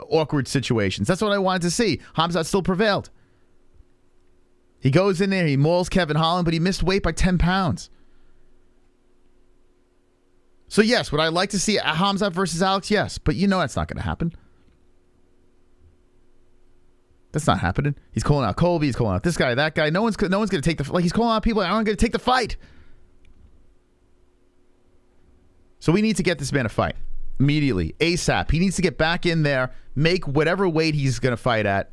awkward situations. That's what I wanted to see. Khamzat still prevailed. He goes in there, he mauls Kevin Holland, but he missed weight by 10 pounds. So yes, would I like to see Khamzat versus Alex? Yes. But that's not going to happen. That's not happening. He's calling out Colby. He's calling out this guy, that guy. No one's going to take the... he's calling out people that aren't going to take the fight. So we need to get this man a fight immediately, ASAP. He needs to get back in there, make whatever weight he's going to fight at,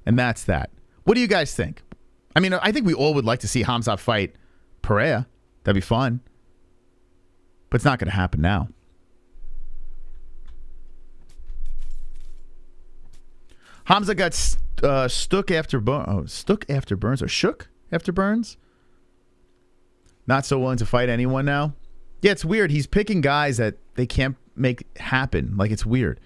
and that's that. What do you guys think? I mean, I think we all would like to see Khamzat fight Pereira. That'd be fun. But it's not going to happen now. Khamzat got stuck after Burns or shook after Burns? not so willing to fight anyone now. Yeah, it's weird. He's picking guys that they can't make happen. Like, it's weird.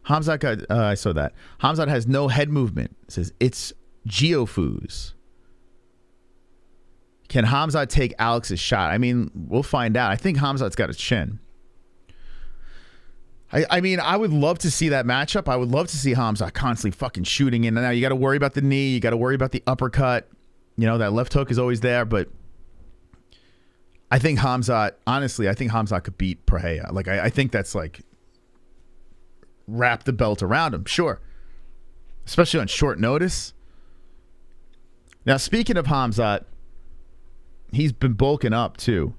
Khamzat got, I saw that. Khamzat has no head movement. It says, it's Geofoos. Can Khamzat take Alex's shot? I mean, we'll find out. I think Khamzat's got a chin. I mean, I would love to see that matchup. I would love to see Khamzat constantly fucking shooting in. And now you got to worry about the knee. You got to worry about the uppercut. You know, that left hook is always there. But I think Khamzat, honestly, I think Khamzat could beat Pereira. Like, I think that's like wrap the belt around him. Sure. Especially on short notice. Now, speaking of Khamzat, he's been bulking up too.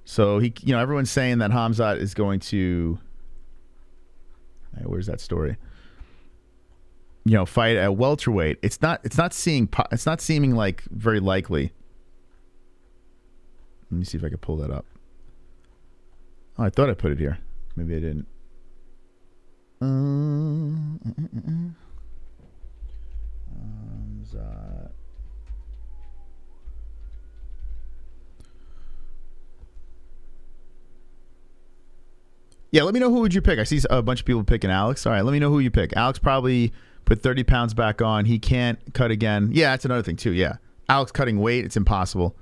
So, he, you know, everyone's saying that Khamzat is going to... Hey, where's that story? You know, fight at welterweight. It's not seeming like very likely. Let me see if I can pull that up. Oh, I thought I put it here. Maybe I didn't. Yeah, let me know who would you pick. I see a bunch of people picking Alex. All right, let me know who you pick. Alex probably put 30 pounds back on. He can't cut again. Yeah, that's another thing too. Yeah, Alex cutting weight, it's impossible.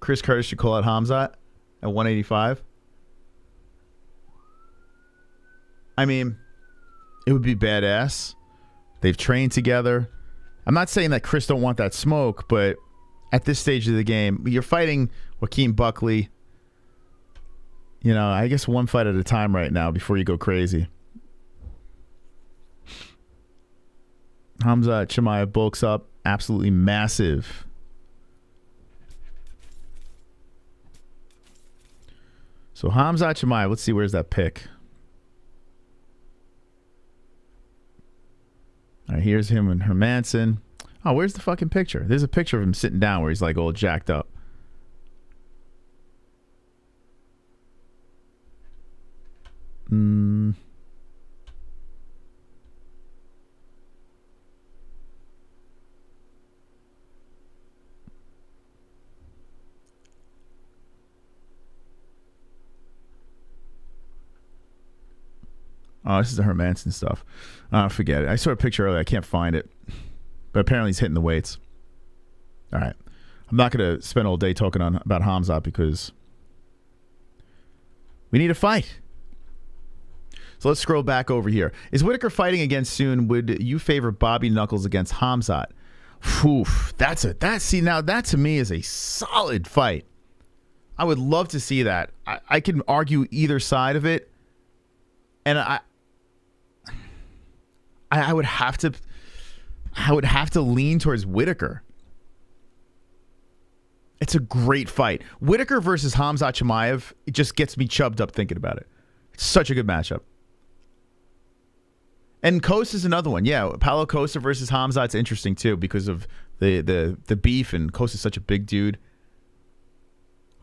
Chris Curtis should call out Khamzat at 185. I mean, it would be badass. They've trained together. I'm not saying that Chris don't want that smoke, but at this stage of the game, you're fighting Joaquin Buckley. You know, I guess one fight at a time right now before you go crazy. Khamzat Chimaev bulks up. Absolutely massive. So Khamzat Chimaev, let's see, where's that pick? All right, here's him and Hermanson. Oh, where's the fucking picture? There's a picture of him sitting down where he's like all jacked up. Oh, this is the Hermanson stuff. Forget it. I saw a picture earlier. I can't find it. But apparently he's hitting the weights. All right. I'm not going to spend all day talking about Khamzat because we need a fight. So let's scroll back over here. Is Whitaker fighting again soon? Would you favor Bobby Knuckles against Khamzat? Oof, see, now that to me is a solid fight. I would love to see that. I can argue either side of it. And I would have to lean towards Whitaker. It's a great fight. Whitaker versus Khamzat Chimaev, it just gets me chubbed up thinking about it. It's such a good matchup. And Costa is another one. Yeah, Paulo Costa versus Khamzat's interesting too because of the beef, and Costa's such a big dude.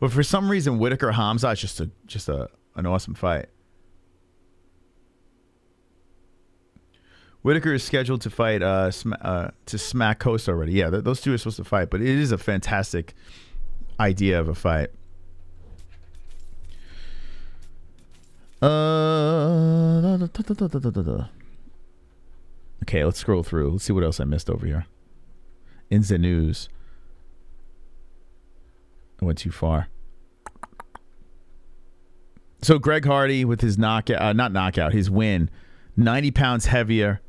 But for some reason, Whitaker Khamzat is just an awesome fight. Whitaker is scheduled to fight to smack Costa already. Yeah, those two are supposed to fight, but it is a fantastic idea of a fight. Okay, let's scroll through. Let's see what else I missed over here. In the news. I went too far. So Greg Hardy with his his win. 90 pounds heavier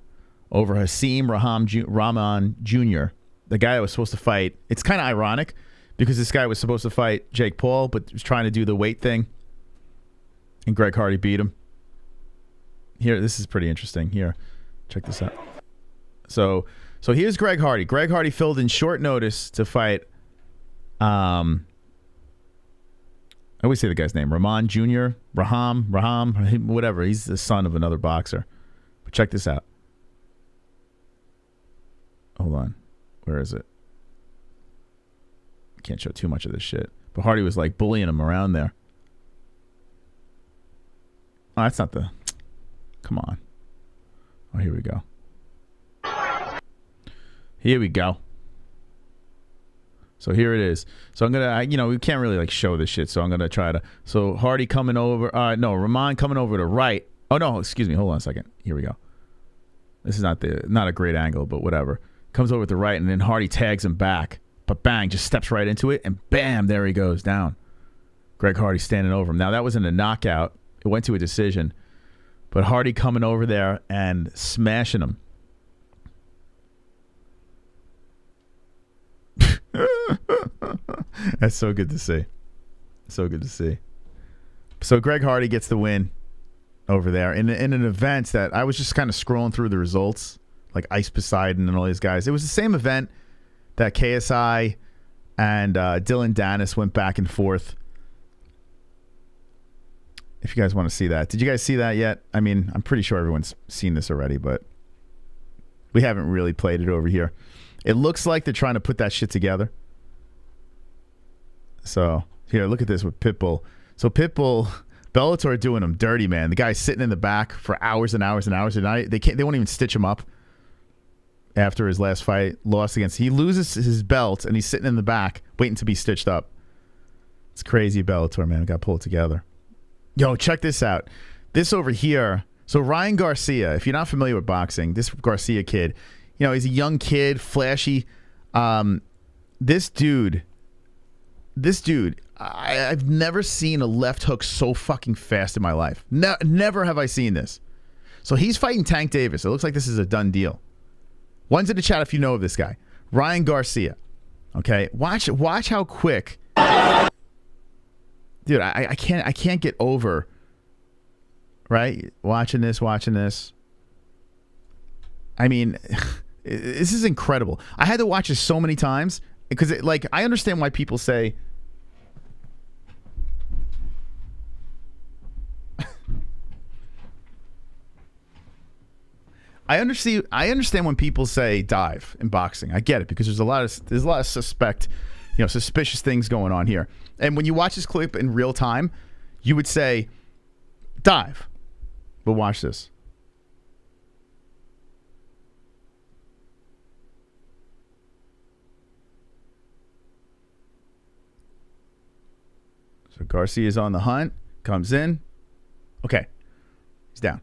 over Hasim Rahman Jr., the guy that was supposed to fight. It's kind of ironic because this guy was supposed to fight Jake Paul, but was trying to do the weight thing. And Greg Hardy beat him. Here, this is pretty interesting. Here, check this out. So here's Greg Hardy. Greg Hardy filled in short notice to fight, I always say the guy's name, Rahman Jr., Raham, whatever. He's the son of another boxer. But check this out. Hold on. Where is it? Can't show too much of this shit. But Hardy was like bullying him around there. Oh, that's not the... Come on. Oh, here we go. So here it is. So I'm going to, we can't really like show this shit. So I'm going to try to. So Hardy coming over. No, Rahman coming over to right. Oh, no, excuse me. Hold on a second. Here we go. This is not a great angle, but whatever. Comes over to the right, and then Hardy tags him back. But bang, just steps right into it, and bam, there he goes down. Greg Hardy standing over him. Now, that wasn't a knockout. It went to a decision. But Hardy coming over there and smashing him. That's so good to see. So good to see. So Greg Hardy gets the win over there in an event that I was just kind of scrolling through the results, like Ice Poseidon and all these guys. It was the same event that KSI and Dylan Dennis went back and forth. If you guys want to see that. Did you guys see that yet? I mean, I'm pretty sure everyone's seen this already, but we haven't really played it over here. It looks like they're trying to put that shit together. So, here, look at this with Pitbull. So, Pitbull, Bellator doing him dirty, man. The guy's sitting in the back for hours and hours and hours. And they won't even stitch him up after his last fight. He loses his belt, and he's sitting in the back waiting to be stitched up. It's crazy, Bellator, man. We got to pull it together. Yo, check this out. This over here. So, Ryan Garcia, if you're not familiar with boxing, this Garcia kid, he's a young kid, flashy. This dude, I've never seen a left hook so fucking fast in my life. Never have I seen this. So he's fighting Tank Davis. It looks like this is a done deal. One's in the chat if you know of this guy. Ryan Garcia. Okay, watch how quick. Dude, I can't get over. Right? Watching this. I mean, this is incredible. I had to watch this so many times because I understand why people say I understand when people say dive in boxing. I get it because there's a lot of suspicious things going on here. And when you watch this clip in real time, you would say dive. But watch this. So Garcia's on the hunt, comes in. Okay. He's down.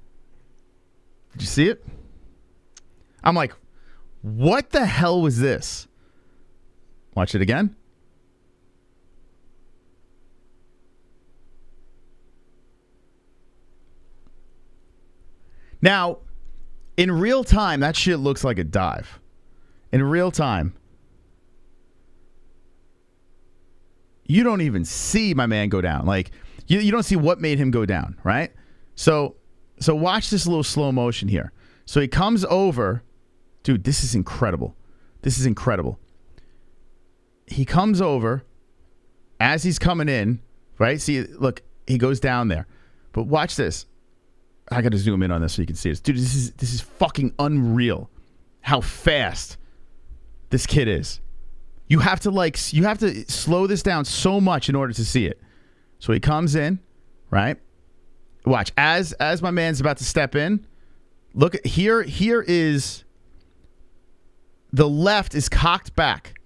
Did you see it? I'm like, what the hell was this? Watch it again. Now, in real time, that shit looks like a dive. In real time, you don't even see my man go down. Like, you don't see what made him go down, right? So watch this little slow motion here. So he comes over. Dude, this is incredible. This is incredible. He comes over as he's coming in, right? See, look, he goes down there. But watch this. I got to zoom in on this so you can see this. Dude, this is fucking unreal how fast this kid is. You have to slow this down so much in order to see it. So he comes in, right? Watch, as my man's about to step in, look at here is the left is cocked back.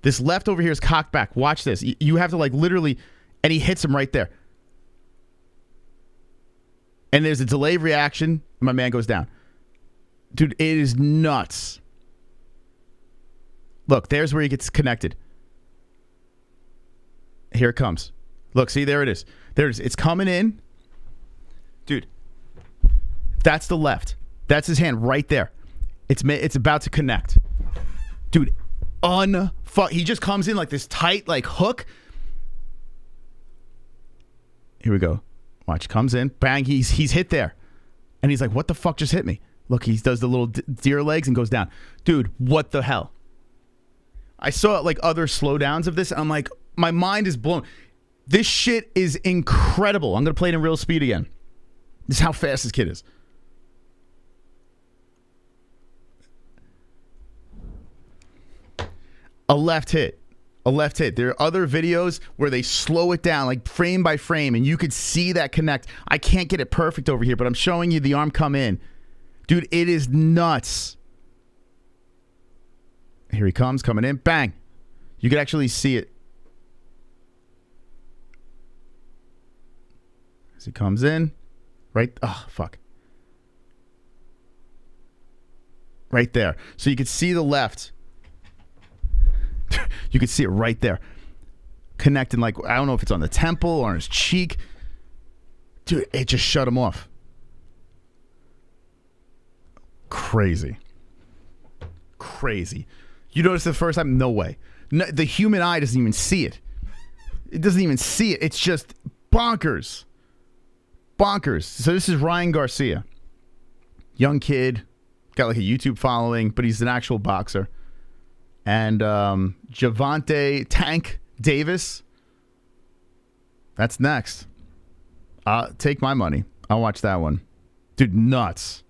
This left over here is cocked back. Watch this. You have to literally, and he hits him right there. And there's a delayed reaction, and my man goes down. Dude, it is nuts. Look, there's where he gets connected. Here it comes. Look, see, there it is. There it is. It's coming in. Dude, that's the left. That's his hand right there. It's about to connect. Dude, he just comes in like this tight hook. Here we go. Watch, comes in, bang, he's hit there. And he's like, what the fuck just hit me? Look, he does the little deer legs and goes down. Dude, what the hell? I saw other slowdowns of this, and I'm like, my mind is blown. This shit is incredible. I'm going to play it in real speed again. This is how fast this kid is. A left hit. There are other videos where they slow it down, frame by frame, and you could see that connect. I can't get it perfect over here, but I'm showing you the arm come in. Dude, it is nuts. Here he comes, coming in. Bang. You could actually see it. As he comes in. Right. Oh, fuck. Right there. So you could see the left. You could see it right there. Connecting, like, I don't know if it's on the temple or on his cheek. Dude, it just shut him off. Crazy. Crazy. You notice the first time? No way. No, the human eye doesn't even see it. It doesn't even see it. It's just bonkers. Bonkers. So this is Ryan Garcia. Young kid. Got like a YouTube following, but he's an actual boxer. And Javante Tank Davis. That's next. Take my money. I'll watch that one. Dude, nuts.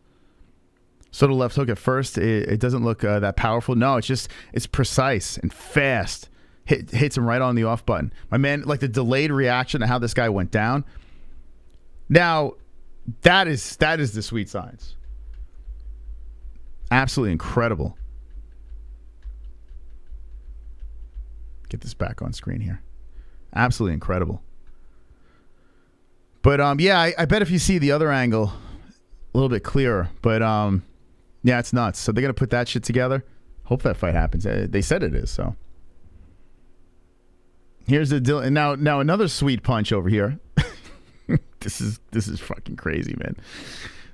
So the left hook at first, it doesn't look that powerful. No, it's precise and fast. Hits him right on the off button. My man, like the delayed reaction to how this guy went down. Now, that is the sweet science. Absolutely incredible. Get this back on screen here. Absolutely incredible. But yeah, I bet if you see the other angle a little bit clearer. But yeah, it's nuts. So they're gonna put that shit together. Hope that fight happens. They said it is. So here's the deal. And now another sweet punch over here. This is fucking crazy, man.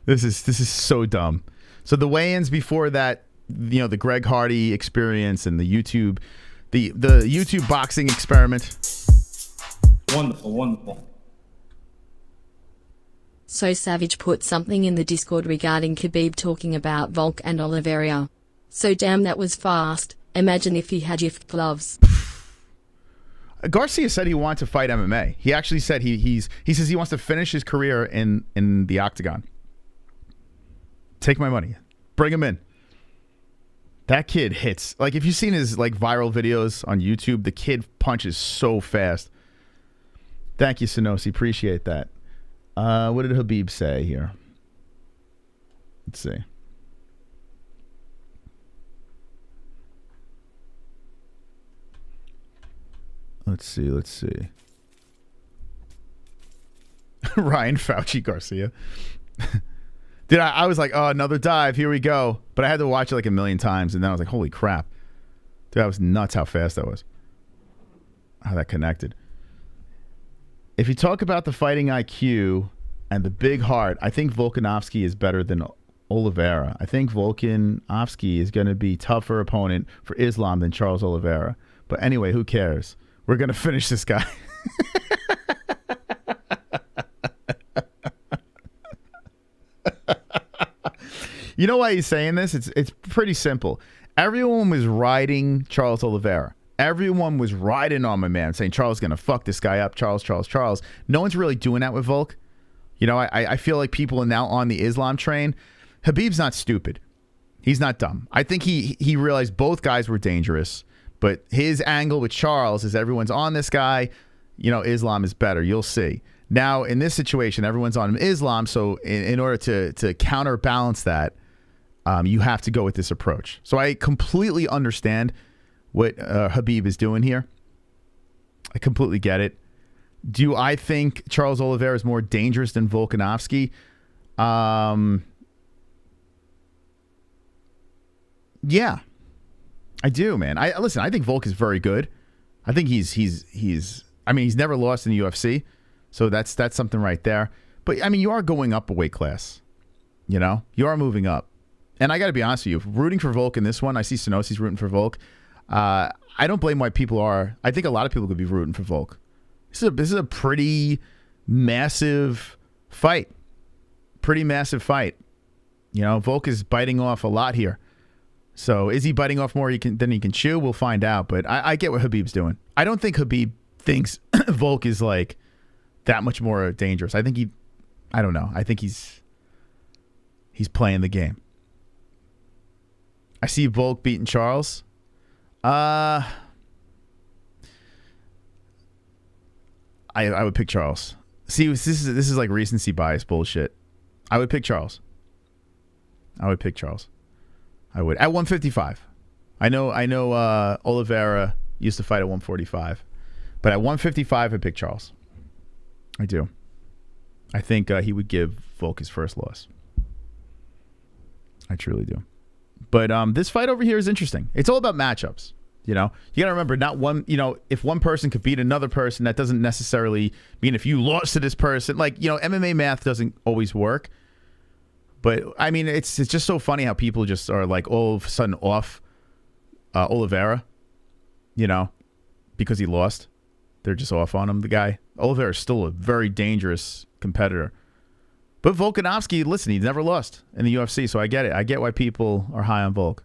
This is so dumb. So the weigh-ins before that, you know, the Greg Hardy experience and the YouTube boxing experiment. Wonderful, wonderful. So Savage put something in the Discord regarding Khabib talking about Volk and Oliveira. So damn, that was fast. Imagine if he had gift gloves. Garcia said he wanted to fight MMA. He actually said he says he wants to finish his career in the octagon. Take my money. Bring him in. That kid hits. Like, if you've seen his like viral videos on YouTube, the kid punches so fast. Thank you, Sonosi. Appreciate that. What did Khabib say here? Let's see. Let's see. Ryan Fauci Garcia. Dude, I was like, oh, another dive. Here we go. But I had to watch it like a million times. And then I was like, holy crap. Dude, that was nuts how fast that was. How that connected. If you talk about the fighting IQ and the big heart, I think Volkanovski is better than Oliveira. I think Volkanovski is going to be tougher opponent for Islam than Charles Oliveira. But anyway, who cares? We're going to finish this guy. You know why he's saying this? It's pretty simple. Everyone was riding Charles Oliveira. Everyone was riding on my man, saying Charles is going to fuck this guy up. Charles. No one's really doing that with Volk. You know, I feel like people are now on the Islam train. Khabib's not stupid. He's not dumb. I think he realized both guys were dangerous. But his angle with Charles is everyone's on this guy. You know, Islam is better. You'll see. Now, in this situation, everyone's on Islam. So in order to counterbalance that, you have to go with this approach. So I completely understand what Khabib is doing here. I completely get it. Do I think Charles Oliveira is more dangerous than Volkanovski? Yeah. I do, man. Listen, I think Volk is very good. I think he's I mean, he's never lost in the UFC. So that's something right there. But I mean, you are going up a weight class. You know? You are moving up. And I got to be honest with you, rooting for Volk in this one, I see Sonosi's rooting for Volk. I don't blame why people are. I think a lot of people could be rooting for Volk. This is a pretty massive fight. Pretty massive fight. You know, Volk is biting off a lot here. So is he biting off more than he can chew? We'll find out. But I get what Khabib's doing. I don't think Khabib thinks Volk is like that much more dangerous. I think I don't know. I think he's playing the game. I see Volk beating Charles. I would pick Charles. See, this is like recency bias bullshit. I would pick Charles. I would at 155. I know Oliveira Used to fight at 145. But at 155, I pick Charles. I do. I think he would give Volk his first loss. I truly do. But this fight over here is interesting. It's all about matchups. You know, you got to remember, not one, you know, if one person could beat another person, that doesn't necessarily mean if you lost to this person. Like, you know, MMA math doesn't always work. But, I mean, it's just so funny how people just are, like, all of a sudden off Oliveira, you know, because he lost. They're just off on him, the guy. Oliveira is still a very dangerous competitor. But Volkanovski, listen, he's never lost in the UFC, so I get it. I get why people are high on Volk.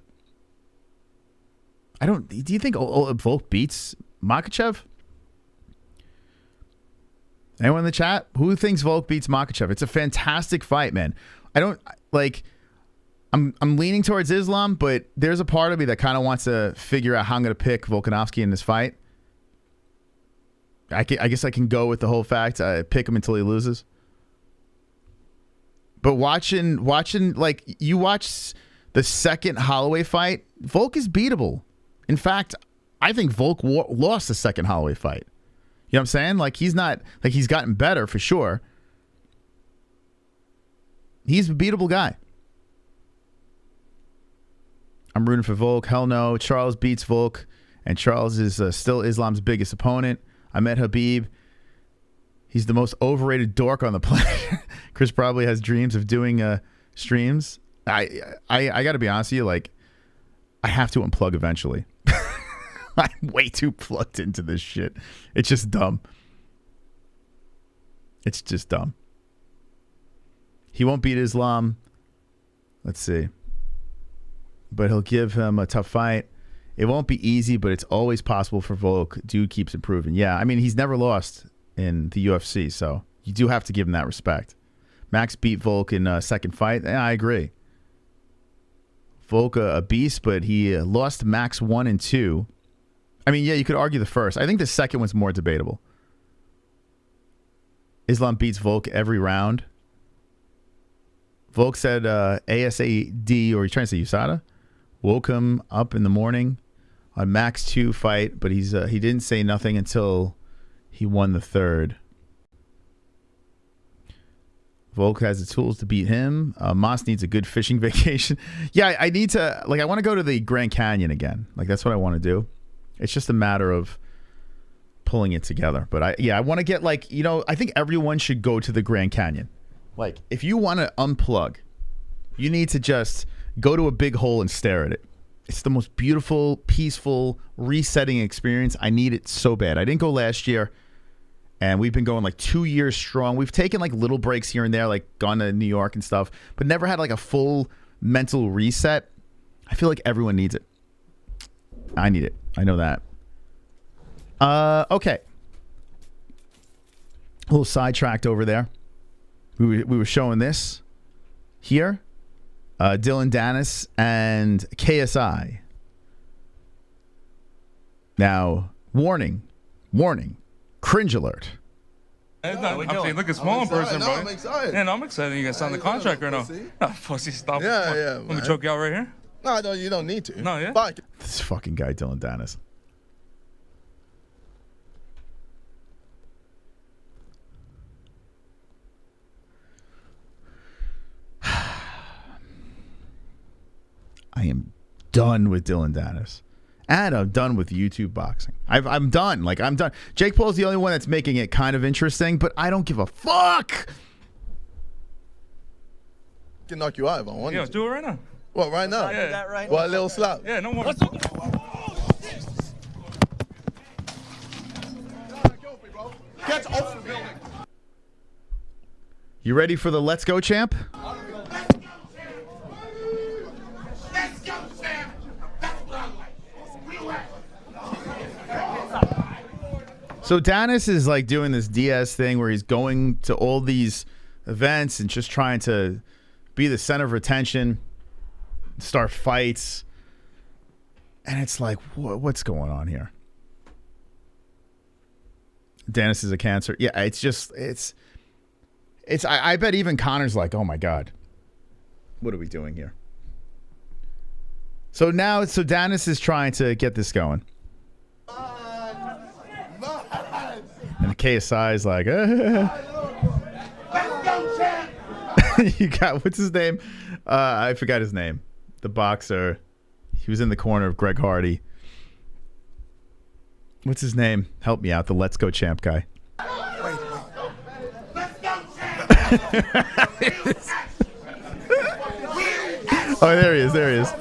Do you think Volk beats Makhachev? Anyone in the chat? Who thinks Volk beats Makhachev? It's a fantastic fight, man. I'm leaning towards Islam, but there's a part of me that kind of wants to figure out how I'm going to pick Volkanovski in this fight. I guess I can go with the whole fact. I pick him until he loses. But watching, like, you watch the second Holloway fight, Volk is beatable. In fact, I think Volk lost the second Holloway fight. You know what I'm saying? Like, he's not, like, he's gotten better for sure. He's a beatable guy. I'm rooting for Volk. Hell no. Charles beats Volk, and Charles is still Islam's biggest opponent. I met Habib. He's the most overrated dork on the planet. Chris probably has dreams of doing streams. I got to be honest with you, like, I have to unplug eventually. I'm way too plugged into this shit. It's just dumb. It's just dumb. He won't beat Islam. Let's see. But he'll give him a tough fight. It won't be easy, but it's always possible for Volk. Dude keeps improving. Yeah, I mean, he's never lost in the UFC, so you do have to give him that respect. Max beat Volk in a second fight. Yeah, I agree. Volk a beast, but he lost Max 1 and 2. I mean, yeah, you could argue the first. I think the second one's more debatable. Islam beats Volk every round. Volk said ASAD, or he's trying to say USADA, woke him up in the morning on Max 2 fight, but he didn't say nothing until he won the third. Volk has the tools to beat him. Moss needs a good fishing vacation. Yeah, I need to, like, I want to go to the Grand Canyon again. Like, that's what I want to do. It's just a matter of pulling it together. But I want to get, like, you know, I think everyone should go to the Grand Canyon. Like, if you want to unplug, you need to just go to a big hole and stare at it. It's the most beautiful, peaceful, resetting experience. I need it so bad. I didn't go last year, and we've been going like 2 years strong. We've taken like little breaks here and there, like gone to New York and stuff, but never had like a full mental reset. I feel like everyone needs it. I need it. I know that. Okay. A little sidetracked over there. We were showing this here. Dylan Dennis and KSI. Now, warning, cringe alert. I'm saying, look, it's small in person, bro. I'm excited. Yeah, no, I'm excited. You guys sign the contract right now. No, pussy, stop. Yeah. Let me choke you out right here. No, you don't need to. No, yeah. Fuck. This fucking guy, Dylan Dennis. I am done with Dylan Dennis. And I'm done with YouTube boxing. I'm done. Like, I'm done. Jake Paul's the only one that's making it kind of interesting, but I don't give a fuck. I can knock you out if I want Yeah, to. do it right now. What, right now? Yeah. Well, a little slap. Yeah, no more. Get off the building. You ready for the Let's Go champ? So Dennis is like doing this DIAZ thing where he's going to all these events and just trying to be the center of attention, start fights. And it's like, what's going on here? Dennis is a cancer. Yeah, it's just, I bet even Conor's like, oh my God, what are we doing here? So Dennis is trying to get this going. KSI is like, you got, what's his name? I forgot his name. The boxer. He was in the corner of Greg Hardy. What's his name? Help me out. The Let's Go champ guy. Oh, there he is. There he is.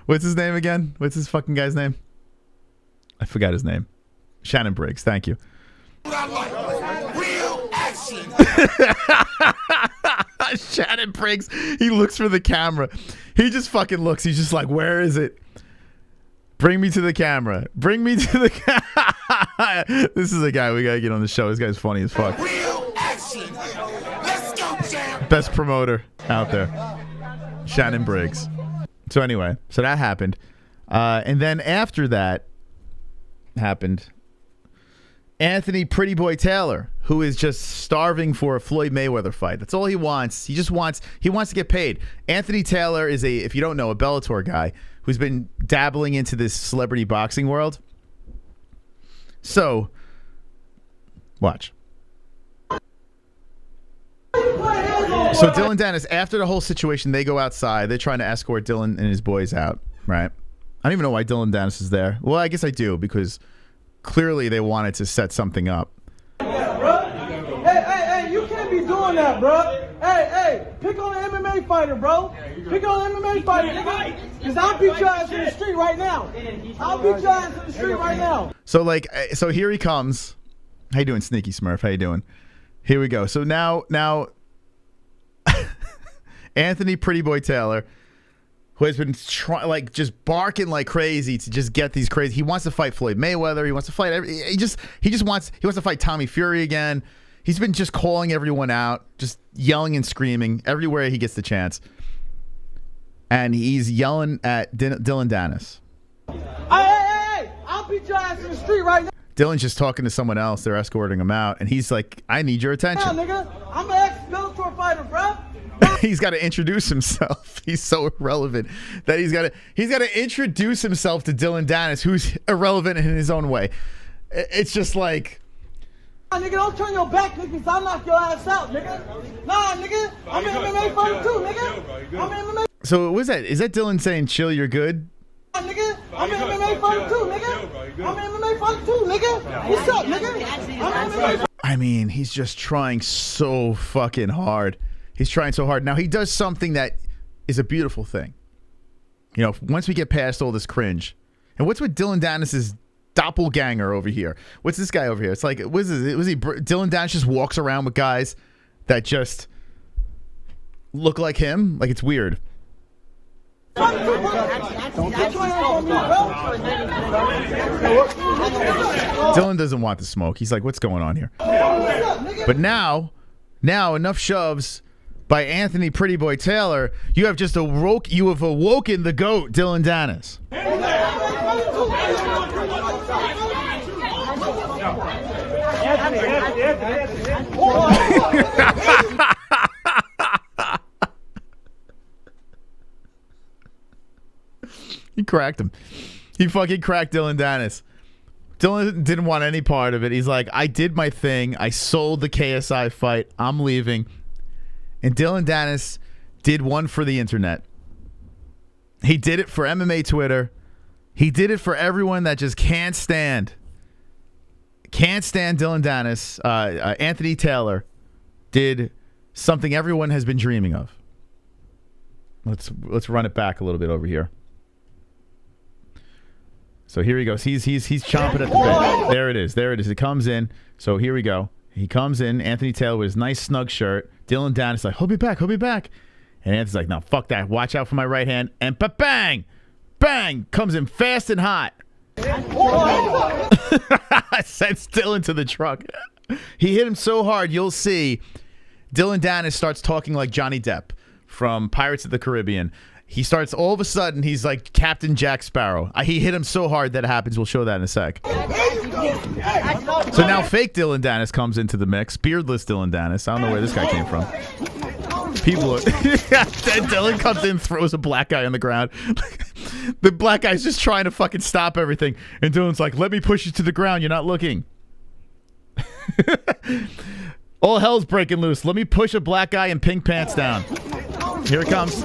What's his name again? What's his fucking guy's name? I forgot his name. Shannon Briggs. Thank you. Real action. Shannon Briggs. He looks for the camera. He just fucking looks. He's just like, where is it? Bring me to the camera. Bring me to the camera. This is a guy we gotta get on the show. This guy's funny as fuck. Real action. Let's go, champ. Best promoter out there. Shannon Briggs. So anyway, so that happened. And then after that happened, Anthony Pretty Boy Taylor, who is just starving for a Floyd Mayweather fight. That's all he wants. He wants to get paid. Anthony Taylor is if you don't know, a Bellator guy who's been dabbling into this celebrity boxing world. So, watch. So Dylan Dennis, after the whole situation, they go outside. They're trying to escort Dylan and his boys out, right? I don't even know why Dylan Dennis is there. Well, I guess I do, because clearly they wanted to set something up. Yeah, bro. Hey, you can't be doing that, bro. Hey, pick on an MMA fighter, bro. Pick on an MMA fighter, nigga. Because I'll beat your ass in the street right now. I'll beat your ass in the street right now. So, like, so here he comes. How you doing, Sneaky Smurf? How you doing? Here we go. So now Anthony Pretty Boy Taylor, who has been just barking like crazy to just get these crazy. He wants to fight Floyd Mayweather. He wants to fight. He wants to fight Tommy Fury again. He's been just calling everyone out, just yelling and screaming everywhere he gets the chance. And he's yelling at Dylan Dennis. Hey, I'll beat your ass in the street right now. Dylan's just talking to someone else. They're escorting him out, and he's like, "I need your attention." Nigga, I'm an ex-Bellator fighter, bro. He's got to introduce himself. He's so irrelevant that he's got to introduce himself to Dylan Dennis, who's irrelevant in his own way. It's just like, nigga, don't turn your back, nigga, because I'll knock your ass out, nigga. Nah, nigga, I'm an MMA fighter too, nigga. I'm an MMA. So what was that? Is that Dylan saying, "Chill, you're good"? Nigga, I'm an MMA fighter too, nigga. I'm an MMA fighter too, nigga. What's up, nigga? I'm an MMA. I mean, he's just trying so fucking hard. He's trying so hard. Now, he does something that is a beautiful thing. You know, once we get past all this cringe. And what's with Dylan Dennis's doppelganger over here? What's this guy over here? It's like, Dylan Dennis just walks around with guys that just look like him? Like, it's weird. Dylan doesn't want the smoke. He's like, what's going on here? But now enough shoves by Anthony Pretty Boy Taylor. You have just awoken the GOAT, Dylan Dennis. He cracked him. He fucking cracked Dylan Dennis. Dylan didn't want any part of it. He's like, I did my thing. I sold the KSI fight. I'm leaving. And Dylan Dennis did one for the internet. He did it for MMA Twitter. He did it for everyone that just can't stand Dylan Dennis. Anthony Taylor did something everyone has been dreaming of. Let's run it back a little bit over here. So here he goes. He's chomping at the bit. There it is. There it is. It comes in. So here we go. He comes in. Anthony Taylor with his nice snug shirt. Dylan Dennis like, he'll be back. He'll be back. And Anthony's like, no, fuck that. Watch out for my right hand. And bang, bang, comes in fast and hot. Sends Dylan to the truck. He hit him so hard, you'll see. Dylan Dennis starts talking like Johnny Depp from Pirates of the Caribbean. He starts, all of a sudden, he's like Captain Jack Sparrow. He hit him so hard that happens. We'll show that in a sec. So now fake Dylan Dennis comes into the mix. Beardless Dylan Dennis. I don't know where this guy came from. People are... Dylan comes in, throws a black guy on the ground. The black guy's just trying to fucking stop everything. And Dylan's like, let me push you to the ground. You're not looking. All hell's breaking loose. Let me push a black guy in pink pants down. Here it comes.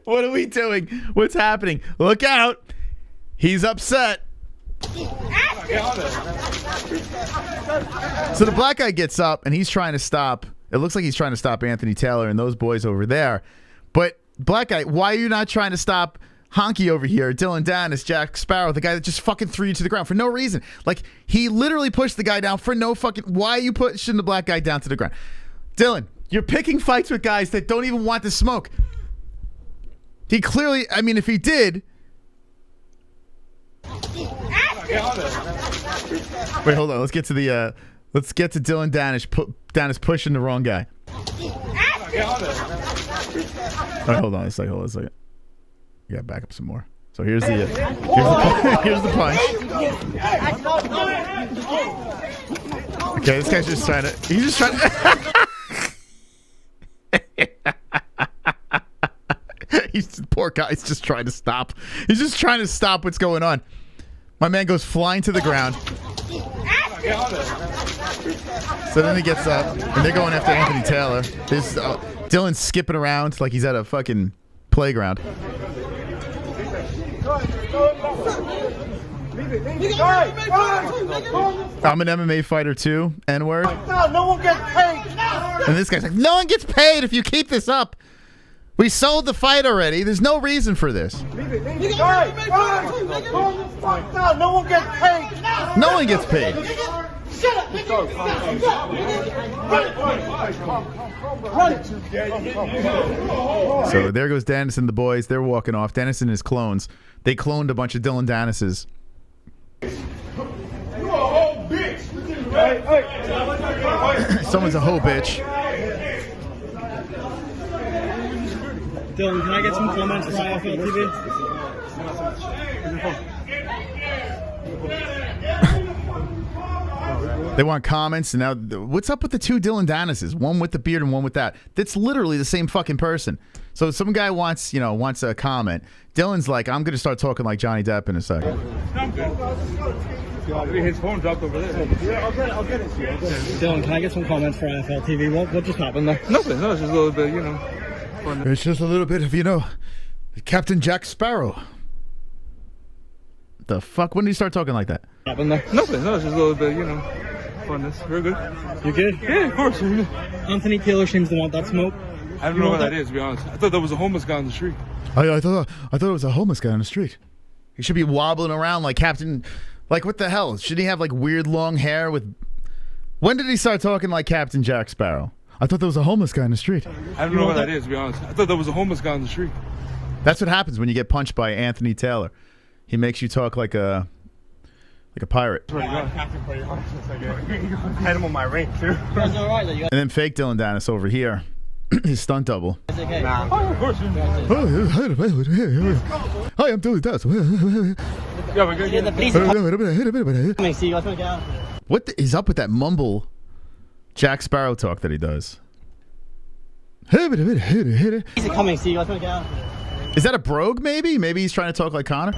What are we doing? What's happening? Look out. He's upset. So the black guy gets up and he's trying to stop. It looks like he's trying to stop Anthony Taylor and those boys over there. But black guy, why are you not trying to stop Honky over here? Dylan Dennis, Jack Sparrow, the guy that just fucking threw you to the ground for no reason. Like, he literally pushed the guy down for no fucking... Why are you pushing the black guy down to the ground? Dylan, you're picking fights with guys that don't even want to smoke. He clearly... I mean, if he did... Wait, hold on. Let's get to the... let's get to Dylan Dennis. Dennis pushing the wrong guy. All right, hold on a second. Hold on a second. You gotta back up some more. So here's the here's the punch. Okay, this guy's just trying to. He's just trying to. He's poor guy's just trying to stop. He's just trying to stop what's going on. My man goes flying to the ground. So then he gets up, and they're going after Anthony Taylor. This Dylan's skipping around like he's at a fucking playground. I'm an MMA fighter too, N-word. No one gets paid. And this guy's like, no one gets paid if you keep this up. We sold the fight already. There's no reason for this. No one gets paid. No one gets paid. Shut up, So there goes Dennis and the boys. They're walking off. Dennis and his clones. They cloned a bunch of Dylan Dennis's. Someone's a hoe bitch. Dylan, can I get some comments for IFL TV? They want comments, and now what's up with the two Dylan Dennis's? One with the beard and one with that. That's literally the same fucking person. So some guy wants a comment. Dylan's like, I'm gonna start talking like Johnny Depp in a second. His phone dropped over there. Yeah, I'll get it. Dylan, can I get some comments for IFL TV? What just happened there? Nothing. No, it's just a little bit, fun. It's just a little bit of, Captain Jack Sparrow. The fuck? When did he start talking like that? Happened there? Nothing. No, it's just a little bit, funness. We're good. You good? Yeah, of course. Anthony Taylor seems to want that smoke. I don't know what that is, to be honest. I thought that was a homeless guy on the street. I thought it was a homeless guy on the street. He should be wobbling around like Captain... Like, what the hell? Should he have, like, weird long hair with... When did he start talking like Captain Jack Sparrow? I thought there was a homeless guy in the street. I don't know what that is, to be honest. I thought that was a homeless guy on the street. That's what happens when you get punched by Anthony Taylor. He makes you talk like a pirate. Had him on my ring, too. And then fake Dylan Dennis over here. His stunt double. It's okay. Nah. Oh, of course. Hi, I'm Dylan Dennis. Yeah, we're good. What is up with that mumble Jack Sparrow talk that he does? He's coming, see you. Is that a brogue, maybe? Maybe he's trying to talk like Conor?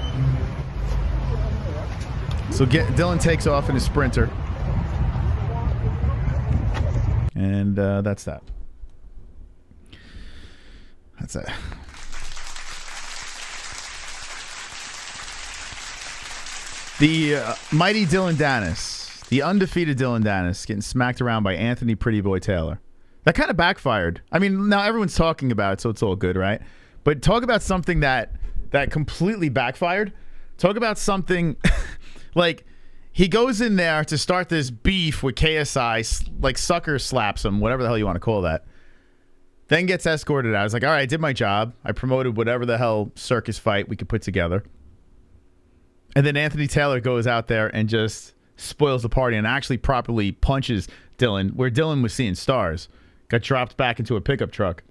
So Dylan takes off in his Sprinter. And that's that. That's it. The mighty Dylan Dennis, the undefeated Dylan Dennis, getting smacked around by Anthony Pretty Boy Taylor. That kind of backfired. I mean, now everyone's talking about it, so it's all good, right? But talk about something that completely backfired. Talk about something like he goes in there to start this beef with KSI, like sucker slaps him, whatever the hell you want to call that. Then gets escorted out. I was like, all right, I did my job. I promoted whatever the hell circus fight we could put together. And then Anthony Taylor goes out there and just spoils the party and actually properly punches Dylan, where Dylan was seeing stars. Got dropped back into a pickup truck.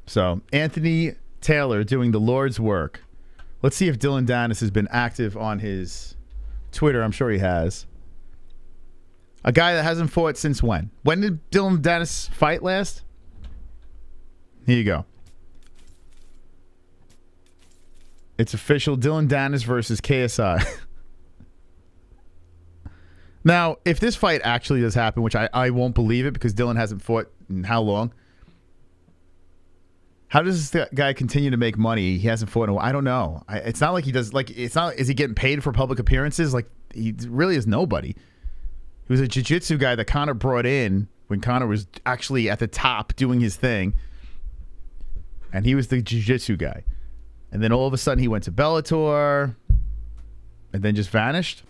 So, Anthony Taylor doing the Lord's work. Let's see if Dylan Dennis has been active on his Twitter. I'm sure he has. A guy that hasn't fought since when? When did Dylan Dennis fight last? Here you go. It's official. Dylan Danis versus KSI. Now, if this fight actually does happen, which I won't believe it because Dylan hasn't fought in how long? How does this guy continue to make money? He hasn't fought in a while. I don't know. It's not like he does. Like, it's not. Is he getting paid for public appearances? Like, he really is nobody. He was a jiu-jitsu guy that Conor brought in when Conor was actually at the top doing his thing, and he was the jiu-jitsu guy. And then all of a sudden, he went to Bellator, and then just vanished.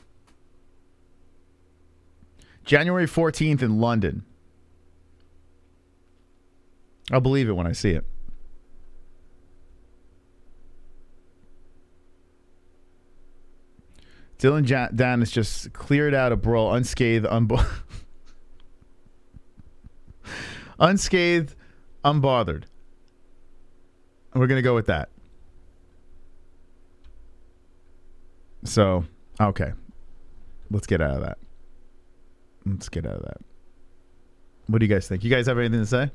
January 14th in London. I'll believe it when I see it. Dylan Danis just cleared out a brawl unscathed, unscathed, unbothered. And we're going to go with that. So, okay. Let's get out of that. Let's get out of that. What do you guys think? You guys have anything to say?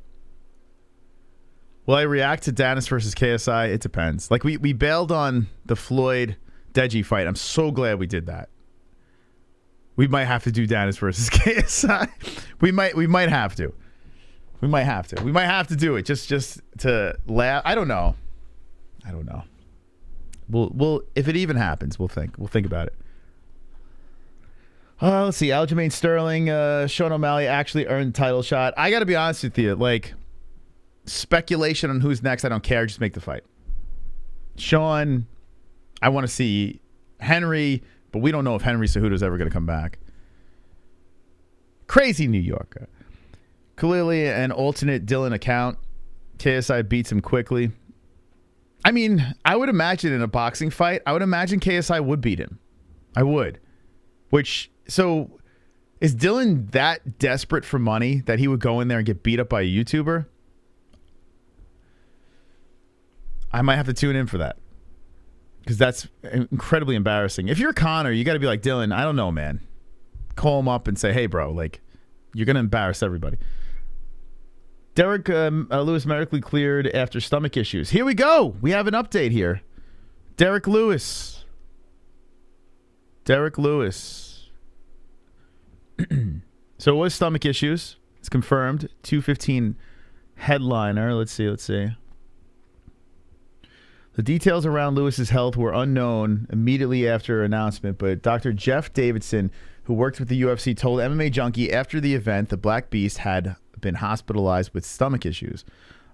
Will I react to Danis versus KSI? It depends. Like, we bailed on the Floyd Deji fight. I'm so glad we did that. We might have to do Danis versus KSI. We might have to. We might have to. We might have to do it just to laugh. I don't know. We'll if it even happens, we'll think about it. Let's see. Aljamain Sterling, Sean O'Malley actually earned the title shot. I got to be honest with you. Like, speculation on who's next, I don't care. Just make the fight. Sean, I want to see Henry, but we don't know if Henry Cejudo's ever going to come back. Crazy New Yorker. Clearly an alternate Dylan account. KSI beats him quickly. I mean, I would imagine in a boxing fight, I would imagine KSI would beat him. I would. So is Dylan that desperate for money that he would go in there and get beat up by a YouTuber? I might have to tune in for that. Because that's incredibly embarrassing. If you're Conor, you got to be like, Dylan, I don't know, man. Call him up and say, hey, bro, like, you're going to embarrass everybody. Derrick Lewis medically cleared after stomach issues. Here we go. We have an update here. Derrick Lewis. So it was stomach issues. It's confirmed. 215 headliner. Let's see. The details around Lewis's health were unknown immediately after announcement, but Dr. Jeff Davidson, who worked with the UFC, told MMA Junkie after the event the Black Beast had been hospitalized with stomach issues.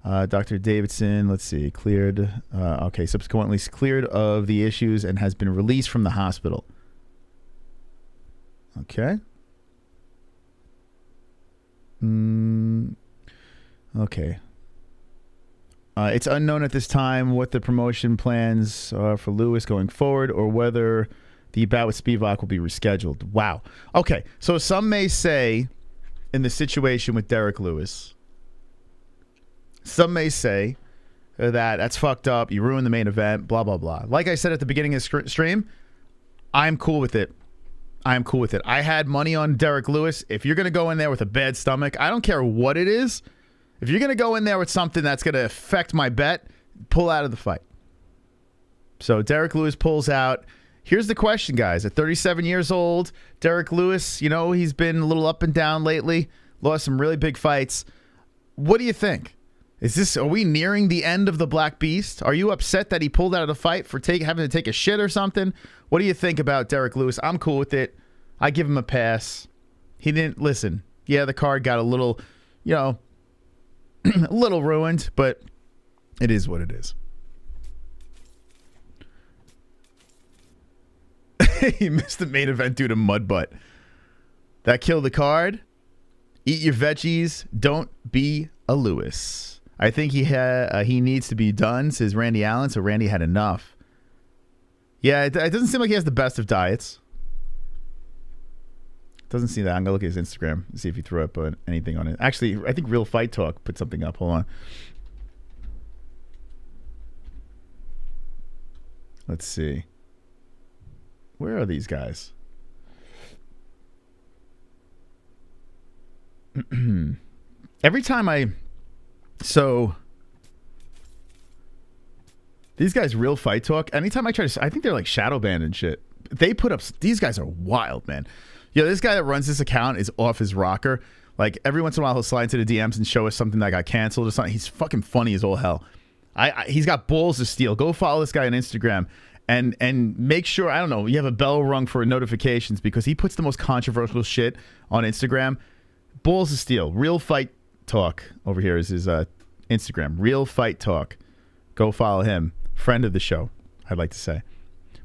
Dr. Davidson, let's see, cleared. Subsequently cleared of the issues and has been released from the hospital. Okay. Okay. It's unknown at this time what the promotion plans are for Lewis going forward or whether the bout with Spivak will be rescheduled. Wow. Okay, so some may say in the situation with Derrick Lewis, some may say that that's fucked up, you ruined the main event, blah, blah, blah. Like I said at the beginning of the stream, I'm cool with it. I had money on Derrick Lewis. If you're going to go in there with a bad stomach, I don't care what it is. If you're going to go in there with something that's going to affect my bet, pull out of the fight. So Derrick Lewis pulls out. Here's the question, guys. At 37 years old, Derrick Lewis, you know, he's been a little up and down lately. Lost some really big fights. What do you think? Are we nearing the end of the Black Beast? Are you upset that he pulled out of the fight for having to take a shit or something? What do you think about Derrick Lewis? I'm cool with it. I give him a pass. He didn't listen. Yeah, the card got a little, a little ruined, but it is what it is. He missed the main event due to mud butt. That killed the card. Eat your veggies. Don't be a Lewis. I think he needs to be done, says Randy Allen. So Randy had enough. Yeah, it doesn't seem like he has the best of diets. Doesn't see that. I'm going to look at his Instagram and see if he threw up anything on it. Actually, I think Real Fight Talk put something up. Hold on. Let's see. Where are these guys? Every time These guys, Real Fight Talk. Anytime I try to, I think they're like shadow banned and shit. They put up. These guys are wild, man. Yo, this guy that runs this account is off his rocker. Like every once in a while, he'll slide into the DMs and show us something that got canceled or something. He's fucking funny as all hell. He's got balls of steel. Go follow this guy on Instagram and make sure, I don't know, you have a bell rung for notifications because he puts the most controversial shit on Instagram. Balls of steel. Real Fight Talk over here is his Instagram. Real Fight Talk. Go follow him. Friend of the show, I'd like to say.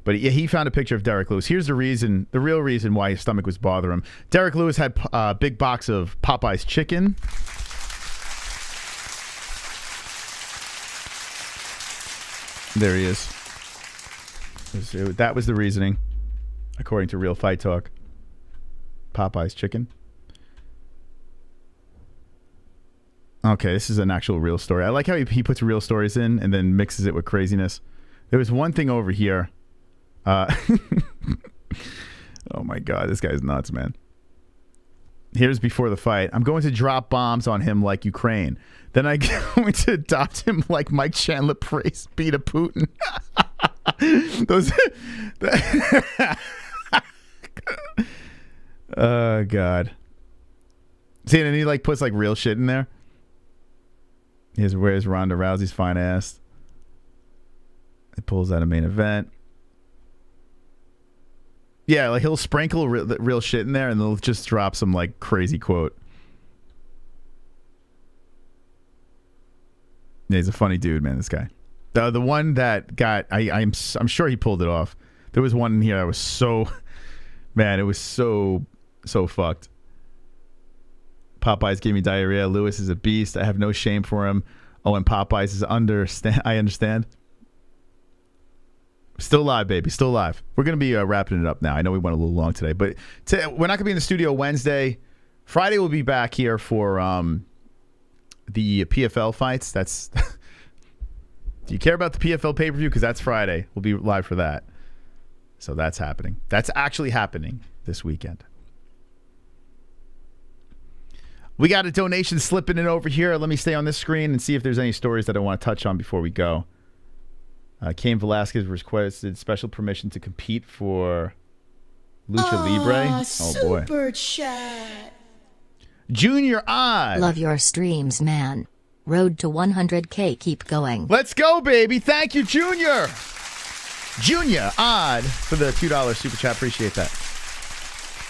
But he found a picture of Derrick Lewis. Here's the real reason why his stomach was bothering him. Derrick Lewis had a big box of Popeye's chicken. There he is. That was the reasoning, according to Real Fight Talk. Popeye's chicken. Okay, this is an actual real story. I like how he puts real stories in and then mixes it with craziness. There was one thing over here. Oh my God, this guy's nuts, man. Here's before the fight. I'm going to drop bombs on him like Ukraine. Then I'm going to adopt him like Mike Chandler praised Beta Putin. Those. Oh God. See, and he like puts like real shit in there. Where's Ronda Rousey's fine ass? It pulls out a main event. Yeah, like he'll sprinkle real shit in there and they'll just drop some like crazy quote. Yeah, he's a funny dude, man, this guy. The one that got, I'm sure he pulled it off. There was one in here that was so, man, it was so fucked. Popeyes gave me diarrhea. Lewis is a beast. I have no shame for him. Oh, and Popeyes is I understand. Still live, baby. Still live. We're going to be wrapping it up now. I know we went a little long today, but we're not going to be in the studio Wednesday. Friday we'll be back here for the PFL fights. That's do you care about the PFL pay-per-view? Because that's Friday. We'll be live for that. So that's happening. That's actually happening this weekend. We got a donation slipping in over here. Let me stay on this screen and see if there's any stories that I want to touch on before we go. Cain Velasquez requested special permission to compete for Lucha Libre. Oh boy. Super chat. Junior Odd. Love your streams, man. Road to 100K. Keep going. Let's go, baby. Thank you, Junior. Junior Odd for the $2 super chat. Appreciate that.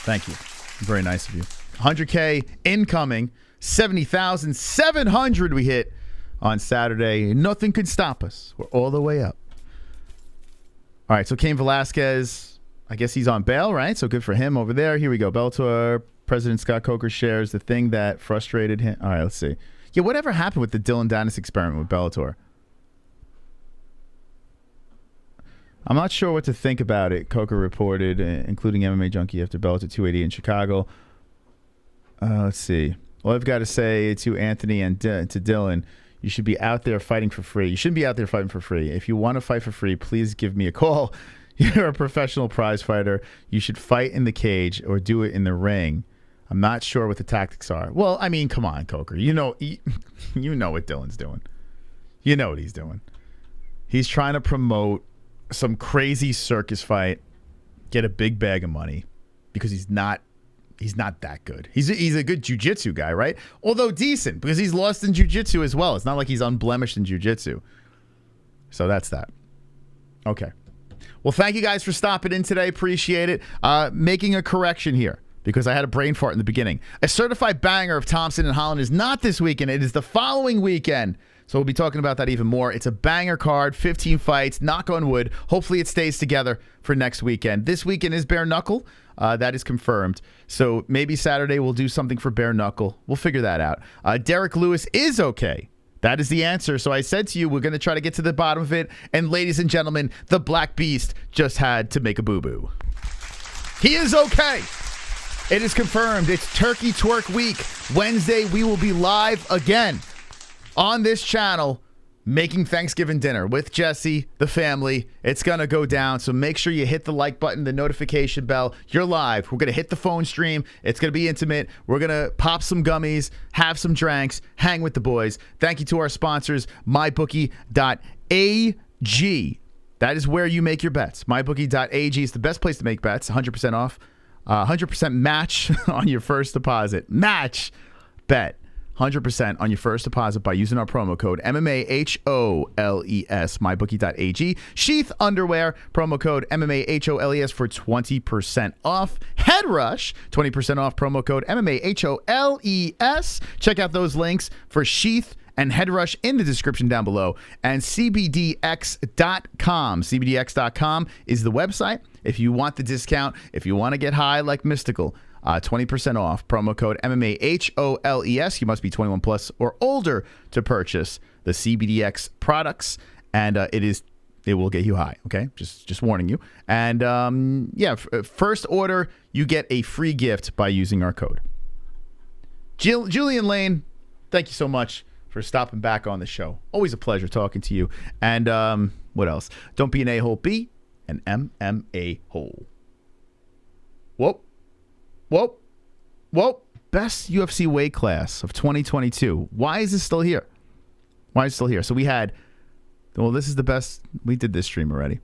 Thank you. Very nice of you. 100K incoming. 70,700 we hit on Saturday. Nothing could stop us. We're all the way up. All right, so Cain Velasquez, I guess he's on bail, right? So good for him over there. Here we go. Bellator President Scott Coker shares the thing that frustrated him. All right, let's see. Yeah, whatever happened with the Dylan Dennis experiment with Bellator? I'm not sure what to think about it, Coker reported, including MMA Junkie after Bellator 280 in Chicago. Let's see. All I've got to say to Anthony and to Dylan, you should be out there fighting for free. You shouldn't be out there fighting for free. If you want to fight for free, please give me a call. You're a professional prize fighter. You should fight in the cage or do it in the ring. I'm not sure what the tactics are. Well, I mean, come on, Coker. You know what Dylan's doing. You know what he's doing. He's trying to promote some crazy circus fight, get a big bag of money, because he's not that good. He's a good jiu-jitsu guy, right? Although decent, because he's lost in jiu-jitsu as well. It's not like he's unblemished in jiu-jitsu. So that's that. Okay. Well, thank you guys for stopping in today. Appreciate it. Making a correction here, because I had a brain fart in the beginning. A certified banger of Thompson and Holland is not this weekend. It is the following weekend. So we'll be talking about that even more. It's a banger card, 15 fights, knock on wood. Hopefully it stays together for next weekend. This weekend is bare knuckle. That is confirmed. So maybe Saturday we'll do something for bare knuckle. We'll figure that out. Derrick Lewis is okay. That is the answer. So I said to you, we're going to try to get to the bottom of it. And ladies and gentlemen, the Black Beast just had to make a boo-boo. He is okay. It is confirmed. It's Turkey Twerk Week. Wednesday, we will be live again on this channel making Thanksgiving dinner with Jesse, the family. It's going to go down, so make sure you hit the like button, the notification bell. You're live. We're going to hit the phone stream. It's going to be intimate. We're going to pop some gummies, have some drinks, hang with the boys. Thank you to our sponsors, mybookie.ag. That is where you make your bets. MyBookie.ag is the best place to make bets. 100% off. 100% match on your first deposit. Match bet. 100% on your first deposit by using our promo code MMAHOLES, mybookie.ag. Sheath underwear, promo code MMAHOLES for 20% off. Head Rush, 20% off, promo code MMAHOLES. Check out those links for Sheath and Head Rush in the description down below. And CBDX.com. CBDX.com is the website. If you want the discount, if you want to get high like Mystical, 20% off. Promo code MMAHOLES. You must be 21 plus or older to purchase the CBDX products, and it will get you high. Okay, just warning you. And first order, you get a free gift by using our code. Julian Lane, thank you so much for stopping back on the show. Always a pleasure talking to you. And what else? Don't be an a-hole. Be an MMA hole. Whoa. Best UFC weight class of 2022. Why is this still here? So we had, this is the best. We did this stream already.